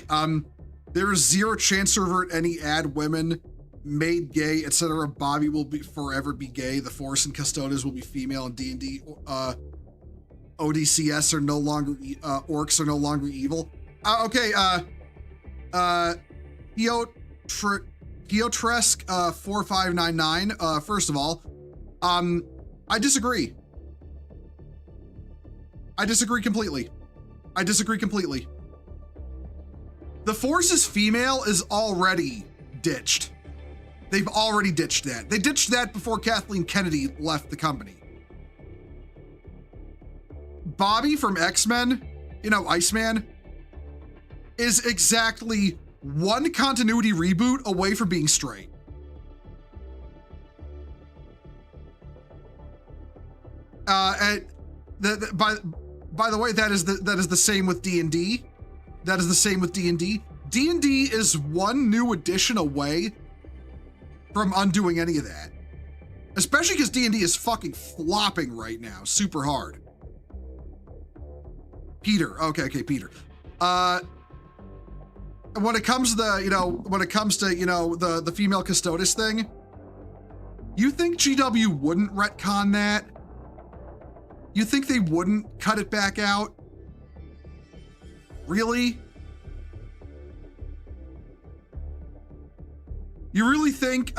S1: There is zero chance to revert any ad women, made gay, etc. Bobby will forever be gay. The Force and Custodes will be female, and D&D, ODCS are no longer, orcs are no longer evil. Okay, Piotresk 4599. First of all, I disagree. I disagree completely. The Force is female is already ditched. They've already ditched that. They ditched that before Kathleen Kennedy left the company. Bobby from X-Men, Iceman, is exactly one continuity reboot away from being straight. And by the way, that is the same with D&D. That is the same with D&D. D&D is one new edition away from undoing any of that. Especially because D&D is fucking flopping right now, super hard. Peter, okay, Peter. When it comes to the female Custodes thing, you think GW wouldn't retcon that? You think they wouldn't cut it back out? Really? You really think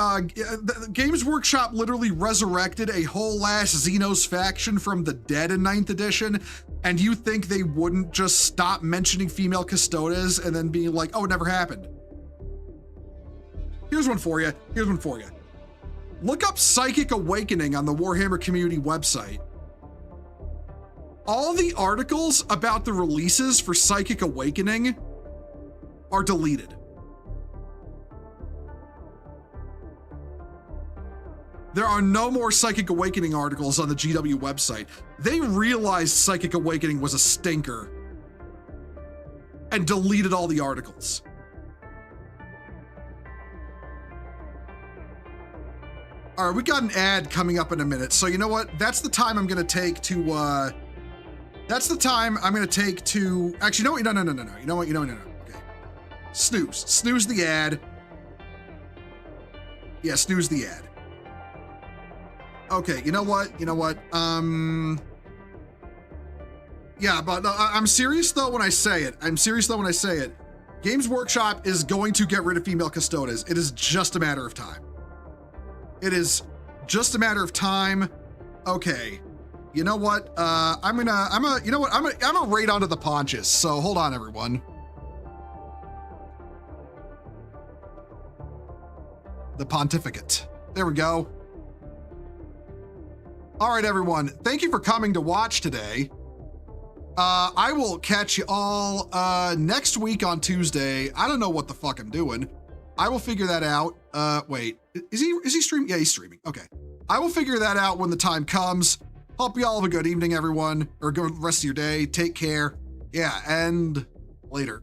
S1: Games Workshop literally resurrected a whole ass Xenos faction from the dead in 9th edition, and you think they wouldn't just stop mentioning female Custodes and then being like, oh, it never happened? Here's one for you. Look up Psychic Awakening on the Warhammer community website. All the articles about the releases for Psychic Awakening are deleted. There are no more Psychic Awakening articles on the GW website. They realized Psychic Awakening was a stinker and deleted all the articles. All right, we got an ad coming up in a minute. So you know what? That's the time I'm going to take to, actually, no. You know what? Okay. Snooze the ad. Yeah, snooze the ad. Okay, you know what? Yeah, but I'm serious though when I say it. Games Workshop is going to get rid of female Custodes. It is just a matter of time. Okay. You know what? I'm gonna raid onto the paunches. So hold on, everyone. The pontificate. There we go. All right, everyone. Thank you for coming to watch today. I will catch you all next week on Tuesday. I don't know what the fuck I'm doing. I will figure that out. Wait, is he streaming? Yeah, he's streaming. Okay. I will figure that out when the time comes. Hope you all have a good evening, everyone, or good rest of your day. Take care. Yeah, and later.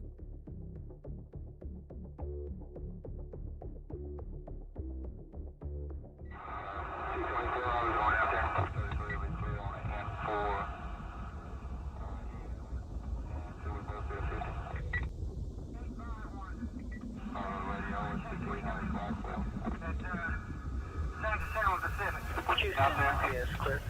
S7: Out there, yes, clear.